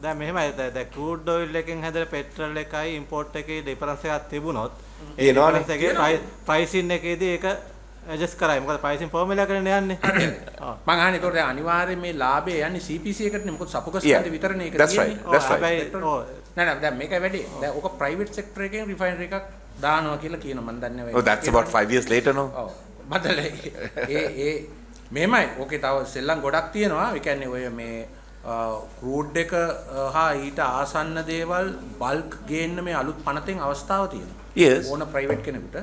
දැන් මෙහෙමයි දැන් crude oil එකෙන් හැදෙන petrol එකයි import එකේ difference එකක් තිබුණොත් ඒ difference එකේ pricing එකේදී ඒක adjust කරයි. මොකද pricing formula එකනේ යන්නේ. මම අහන්නේ ඒතකොට දැන් අනිවාර්යයෙන් මේ ලාභය යන්නේ CPC එකටනේ. මොකද සපුගස් කන්දේ විතරනේ ඒක තියෙන්නේ. That's right. නෑ දැන් මේකයි වැඩි. දැන් ඕක private sector එකෙන් refinery එකක් දානවා කියලා කියනවා. මම දන්නේ නැහැ. Oh that's about 5 years later no. ඔව්. ඒ මෙහෙමයි. ඕකේ තව සෙල්ලම් ගොඩක් තියෙනවා. ඒ කියන්නේ ඔය මේ crude එක හා ඊට ආසන්න දේවල් bulk ගේන්න මේ අලුත් පනතෙන් අවස්ථාව තියෙනවා. Yes. ඕන private කෙනෙකුට.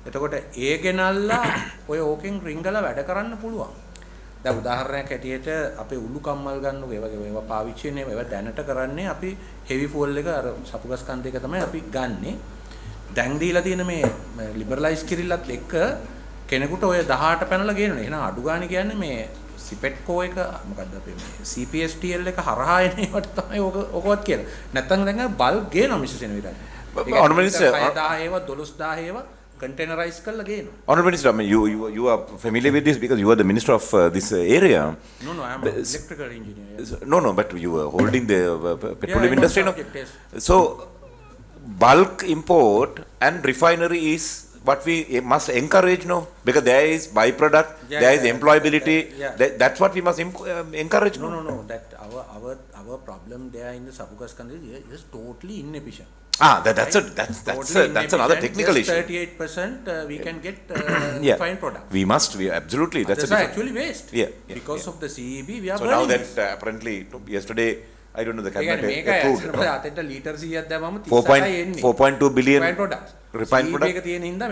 එතකොට ඒ ගෙනල්ලා ඔය ඕකෙන් රිංගලා වැඩ කරන්න පුළුවන්. දැන් උදාහරණයක් ඇටියට අපේ උළු කම්මල් ගන්නකො ඒ වගේ ඒවා පාවිච්චි වෙන්නේ ඒවා දැනට කරන්නේ අපි heavy fuel එක අර සපුගස් කන්ද එක තමයි අපි ගන්නෙ. දැන් දීලා තියෙන මේ ලිබරලයිස් කිරිල්ලත් එක්ක කෙනෙකුට ඔය 18 පැනලා ගේනවා. එහෙනම් අඩු ගානේ කියන්නේ මේ සිපෙට්කෝ එක මොකද්ද අපේ මේ CPSTL එක හරහා එන ඒවට තමයි ඔකවත් කියලා. නැත්තම් දැන් බල්ක් ගේනවා මිෂන් විතරයි. Honourable Minister 1000 ඒවා 12000 ඒවා containerized කරලා ගේනවා. Honourable Minister, I mean, you are familiar with this because you are the minister of this area. No, I am an electrical engineer. Yes. No, but you are holding the petroleum industry, no? Yes. So, bulk import and refinery is what we must encourage, no? Because there is byproduct, there is employability. That's what we must encourage, no? No. That our our problem there in the subcus country is totally inefficient. That's another technical just issue. 38% we can get Yeah. refined product. We absolutely. That's Others a are different- actually waste. Yeah. Because of the CEB, we are So now burning that this. apparently yesterday, I don't know, the ඒ කියන්නේ cabinet මේකයි approved. ඇත්තටම අතෙන්ට litre 100ක් දැම්මම 38යි එන්නේ. 4.2 billion refined products. refined CEB product. එක තියෙන හින්දා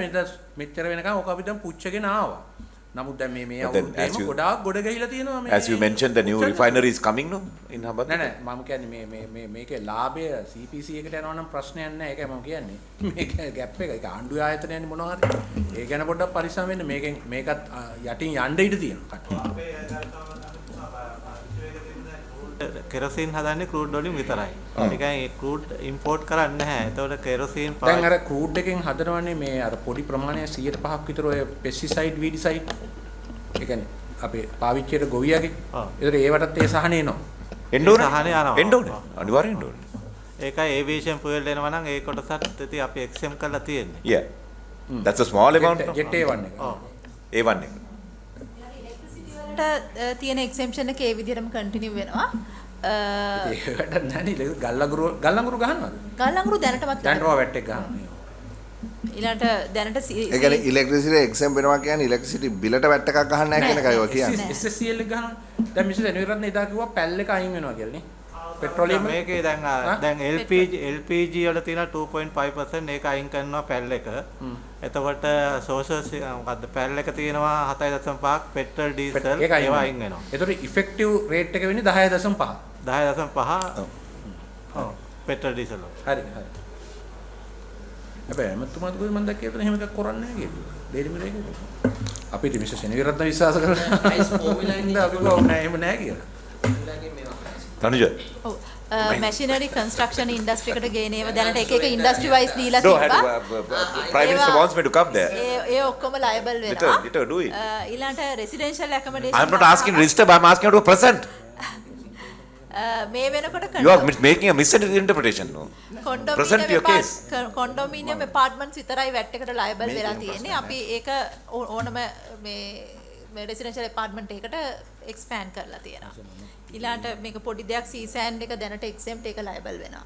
මෙච්චර වෙනකන් ඕක අපි දැන් පුච්චගෙන ආවා. නමුත් දැන් මේ But then අවුරුද්දේම ගොඩාක් ගොඩ ගහිලා තියෙනවා මේ. As you mentioned, the new refinery is coming no in Hambantota. නෑ මම කියන්නේ මේකේ ලාභය CPC එකට යනවා නම් ප්‍රශ්නයක් නෑ. ඒකයි මම කියන්නේ. මේක ගැප් එක ඒක ආණ්ඩුවේ ආයතනයනේ මොනවා හරි. ඒ ගැන පොඩ්ඩක් පරිස්සම් වෙන්න. මේකත් යටින් යන්න ඉඩ තියෙනවා. කෙරොසින් හදන්නේ ක්‍රූඩ් වලින් විතරයි. ඒකයි ක්‍රූඩ් ඉම්පෝට් කරන්නේ නැහැ. ඒතකොට කෙරොසින් දැන් අර ක්‍රූඩ් එකෙන් හදනවනේ මේ අර පොඩි ප්‍රමාණයක් 105ක් විතර ඔය පෙස්ටිසයිඩ් වීඩිසයිඩ්. ඒ කියන්නේ අපේ පාවිච්චියට ගොවියගේ. ඒතර ඒවටත් ඒ සහන එනවා. එන්න ඕනේ. සහන යනවා. එන්න ඕනේ. අනිවාර්යෙන් එන්න ඕනේ. ඒකයි ඒවියේෂන් ෆුවල් එනවා නම් ඒ කොටසත් ඉතින් අපි එක්සෙම් කරලා තියෙන්නේ. Yeah. That's a small amount. Jet A1 එක. A1 එක. තියෙන එක්සෙම්ෂන් එක ඒ විදිහටම කන්ටිනියු වෙනවා. ඒකට නැණි ගල්ලඟුරු ගහනවද? ගල්ලඟුරු දැනටමත් දැනටම වැට් එක ගන්නවා. ඊළඟට දැනට ඒ කියන්නේ ඉලෙක්ට්‍රිසිටි එක්සෙම් වෙනවා කියන්නේ ඉලෙක්ට්‍රිසිටි බිලට වැට් එකක් ගහන්න නැහැ කියන එකයි ඔය කියන්නේ. SSCL එක ගහනවා. දැන් මිස් එනවිරත්න එදා කිව්වා පැල් එක අයින් වෙනවා කියලා නේ. පෙට්‍රෝලියම් මේකේ දැන් LPG වල තියෙන 2.5% ඒක අයින් කරනවා පැල් එක. එතකොට සෝෂල් මොකද්ද පැල් එක තියෙනවා 7.5ක් පෙට්‍රල් ඩීසල් ඒවා අයින් වෙනවා. ඒතකොට ඉෆෙක්ටිව් රේට් එක වෙන්නේ 10.5. 10.5 ඔව් පෙට්‍රල් ඩීසල් වල. හරි හරි. හැබැයි මතුමාත් කොහොමද මම දැක්කේ එහෙම එකක් කරන්නේ නැහැ කියලා. ඩේලි මිලේ අපිට මිස් සෙනවිරත්න විශ්වාස කරලා අයිස් ෆෝමියුලා ඉන්න අපි කොහොම නැහැ එහෙම නැහැ කියලා. තනුජ. ඔව් මැෂිනරි කන්ස්ට්‍රක්ෂන් ඉන්ඩස්ට්‍රි එකට ගේනේව දැනට එක ඉන්ඩස්ට්‍රි වයිස් දීලා තිබ්බා. Prime Minister wants me to come there. ඒ ඔක්කොම ලයබල් වෙනවා. Later do it. ඊළඟට residential ඇකොමඩේෂන් I'm not asking register, but I'm asking you to present. මේ වෙනකොට You are making a misinterpretation. No. Present your case. කොන්ඩොමිනියම් ඇපාර්ට්මන්ට්ස් විතරයි VAT එකට ලයබල් වෙලා තියෙන්නේ. අපි ඒක ඕනම මේ රෙසිඩෙන්ෂල් ඇපාර්ට්මන්ට් එකකට එක්ස්පෑන්ඩ් කරලා තියෙනවා. ඊළඟට මේක පොඩි දෙයක් සීසෑන්ඩ් එක දැනට එක්සෙම්ප්ට් එක ලයබල් වෙනවා.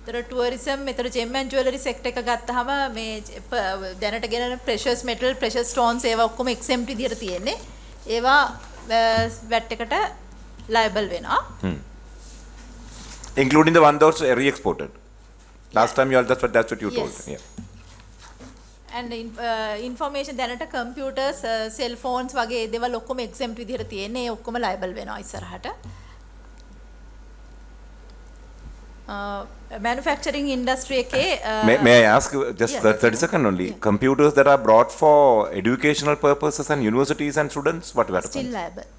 ඒතර ටුවරිසම් මෙතන ජෙම් ඇන්ඩ් ජුවලරි සෙක්ටර් එක ගත්තාම මේ දැනට ගෙන ප්‍රෙෂස් මෙටල් ප්‍රෙෂස් ස්ටෝන්ස් ඒවා ඔක්කොම එක්සෙම්ප්ට් විදියට තියෙන්නේ. ඒවා වැට් එකට liable වෙනවා. Including the one that was re-exported. Last time you all, that's what you told. Yes. Yeah. And information දැනට computers, cell phones වගේ දේවල් ඔක්කොම exempt විදිහට තියෙන්නේ. ඒ ඔක්කොම liable වෙනවා ඉස්සරහට. Manufacturing industry එකේ May I ask just 30 seconds only? Yeah. Computers that are brought for educational purposes and universities and students, what happens? Still liable.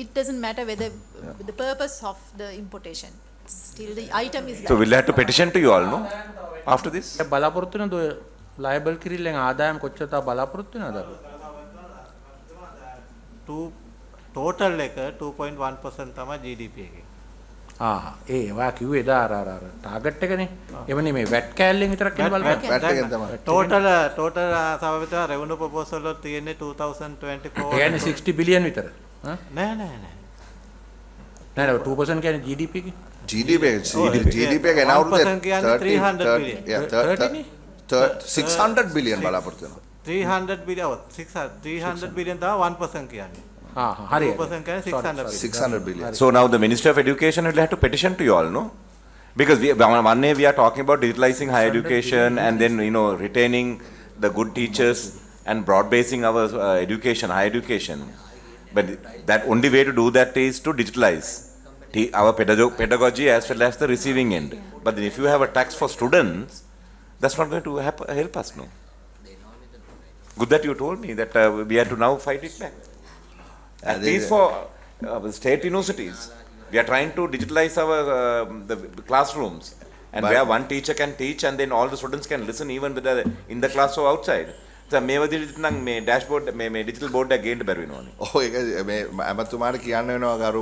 It doesn't matter whether the purpose of the importation. Still the item is liable. So we'll have to petition to you all, no? After this? බලාපොරොත්තු වෙනද liable කිරිල්ලෙන් ආදායම කොච්චර තා බලාපොරොත්තු වෙනවද? total එක 2.1% තමයි GDP එකේ. ඒ වා කිව්වේ එදා අර ටාගට් එකනේ. එවනේ මේ වැට් කෑල්ලෙන් විතරක් කියලා බලන්න. වැට් එකෙන් තමයි. total සමවිත revenue proposal වල තියෙන්නේ 2024. ඒ කියන්නේ 60 billion විතර. නෑ 2% කියන්නේ GDP එකේ. GDP එක එන අවුරුද්දේ 300 billion. 600 billion බලාපොරොත්තු වෙනවා. 300 billion 300 billion තමයි 1% කියන්නේ. හරි. 2% කියන්නේ 600 billion. So now the Ministry of Education will have to petition to you all, no? Because one day we are talking about digitalizing higher education and then retaining the good teachers and broad basing our education, higher education. But that only way to do that is to digitalize our pedagogy as well as the receiving end. But then if you have a tax for students, that's not going to help us, no? Good that you told me that we have to now fight it back. At least for state universities, we are trying to digitalize our the classrooms, and where one teacher can teach and then all the students can listen even whether in the class or outside. So මේ වදිරිට නම් මේ dashboard මේ digital board එක ගේන්න බැරි වෙනවනේ. ඔව් ඒක මේ අමතුමාට කියන්න වෙනවා ගරු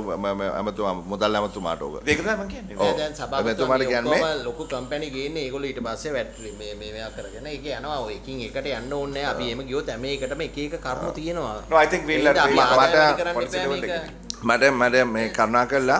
අමතුමා මුදල් අමතුමාට ඕක. ඒක තමයි මම කියන්නේ. දැන් සභාපතිතුමාට කියන්නේ ලොකු කම්පැනි ගේන්නේ ඒගොල්ලෝ ඊට පස්සේ මේ මේවා කරගෙන ඒක යනවා ඔය එකින් එකට යන්න ඕනේ නැහැ. අපි එහෙම ගියොත් හැම එකටම එක එක කරුණු තියෙනවා. No, I think we'll මට මේ කරුණා කළා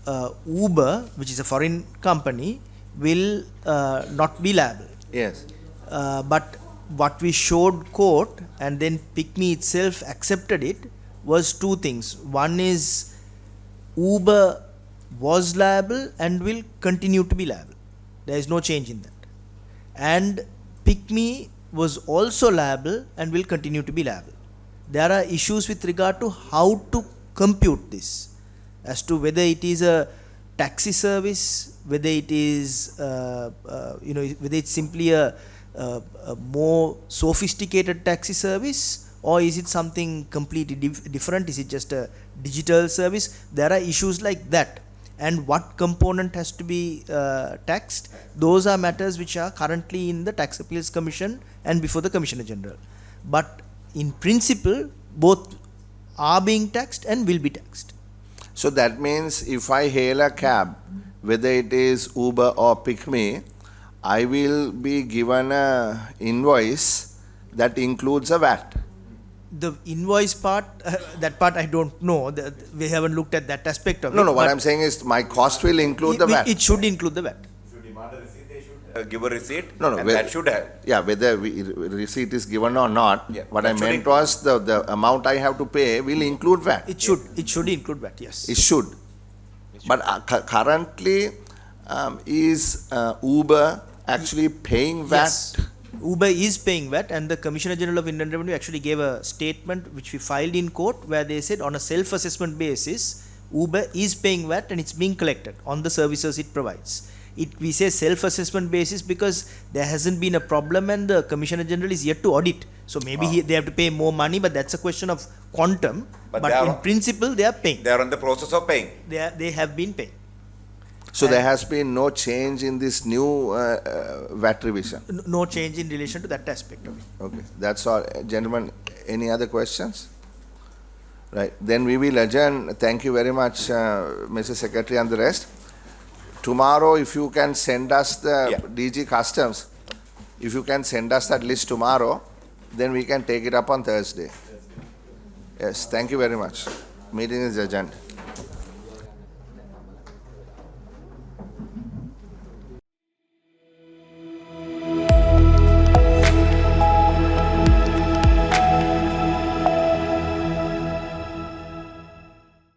Uber, which is a foreign company, will not be liable. Yes. But what we showed court and then PickME itself accepted it was two things. One is Uber was liable and will continue to be liable. There is no change in that. And PickME was also liable and will continue to be liable. There are issues with regard to how to compute this, as to whether it is a taxi service, whether it is whether it's simply a more sophisticated taxi service, or is it something completely different? Is it just a digital service? There are issues like that. And what component has to be taxed? Those are matters which are currently in the Tax Appeals Commission and before the Commissioner General. But in principle, both are being taxed and will be taxed. So that means if I hail a cab, whether it is Uber or PickMe, I will be given a invoice that includes a VAT. The invoice part, that part I don't know. We haven't looked at that aspect of it. No, what I'm saying is my cost will include the VAT. It should include the VAT. Give a receipt. No, and that should have. Yeah, whether receipt is given or not. Yeah, what I meant was the amount I have to pay will include VAT. It should include VAT. Yes. It should. But currently, is Uber actually paying VAT? Yes. Uber is paying VAT, and the Commissioner General of Indian Revenue actually gave a statement which we filed in court where they said on a self-assessment basis, Uber is paying VAT and it's being collected on the services it provides. We say self-assessment basis because there hasn't been a problem and the Commissioner General is yet to audit. So maybe they have to pay more money, but that's a question of quantum. But in principle, they are paying. They are in the process of paying. They have been paying. So there has been no change in this new VAT revision? No change in relation to that aspect of it. Okay, that's all. Gentlemen, any other questions? Right, then we will adjourn. Thank you very much, Mr. Secretary and the rest. Tomorrow, if you can send us the DG Customs, if you can send us that list tomorrow, then we can take it up on Thursday. Yes, thank you very much. Meeting is adjourned.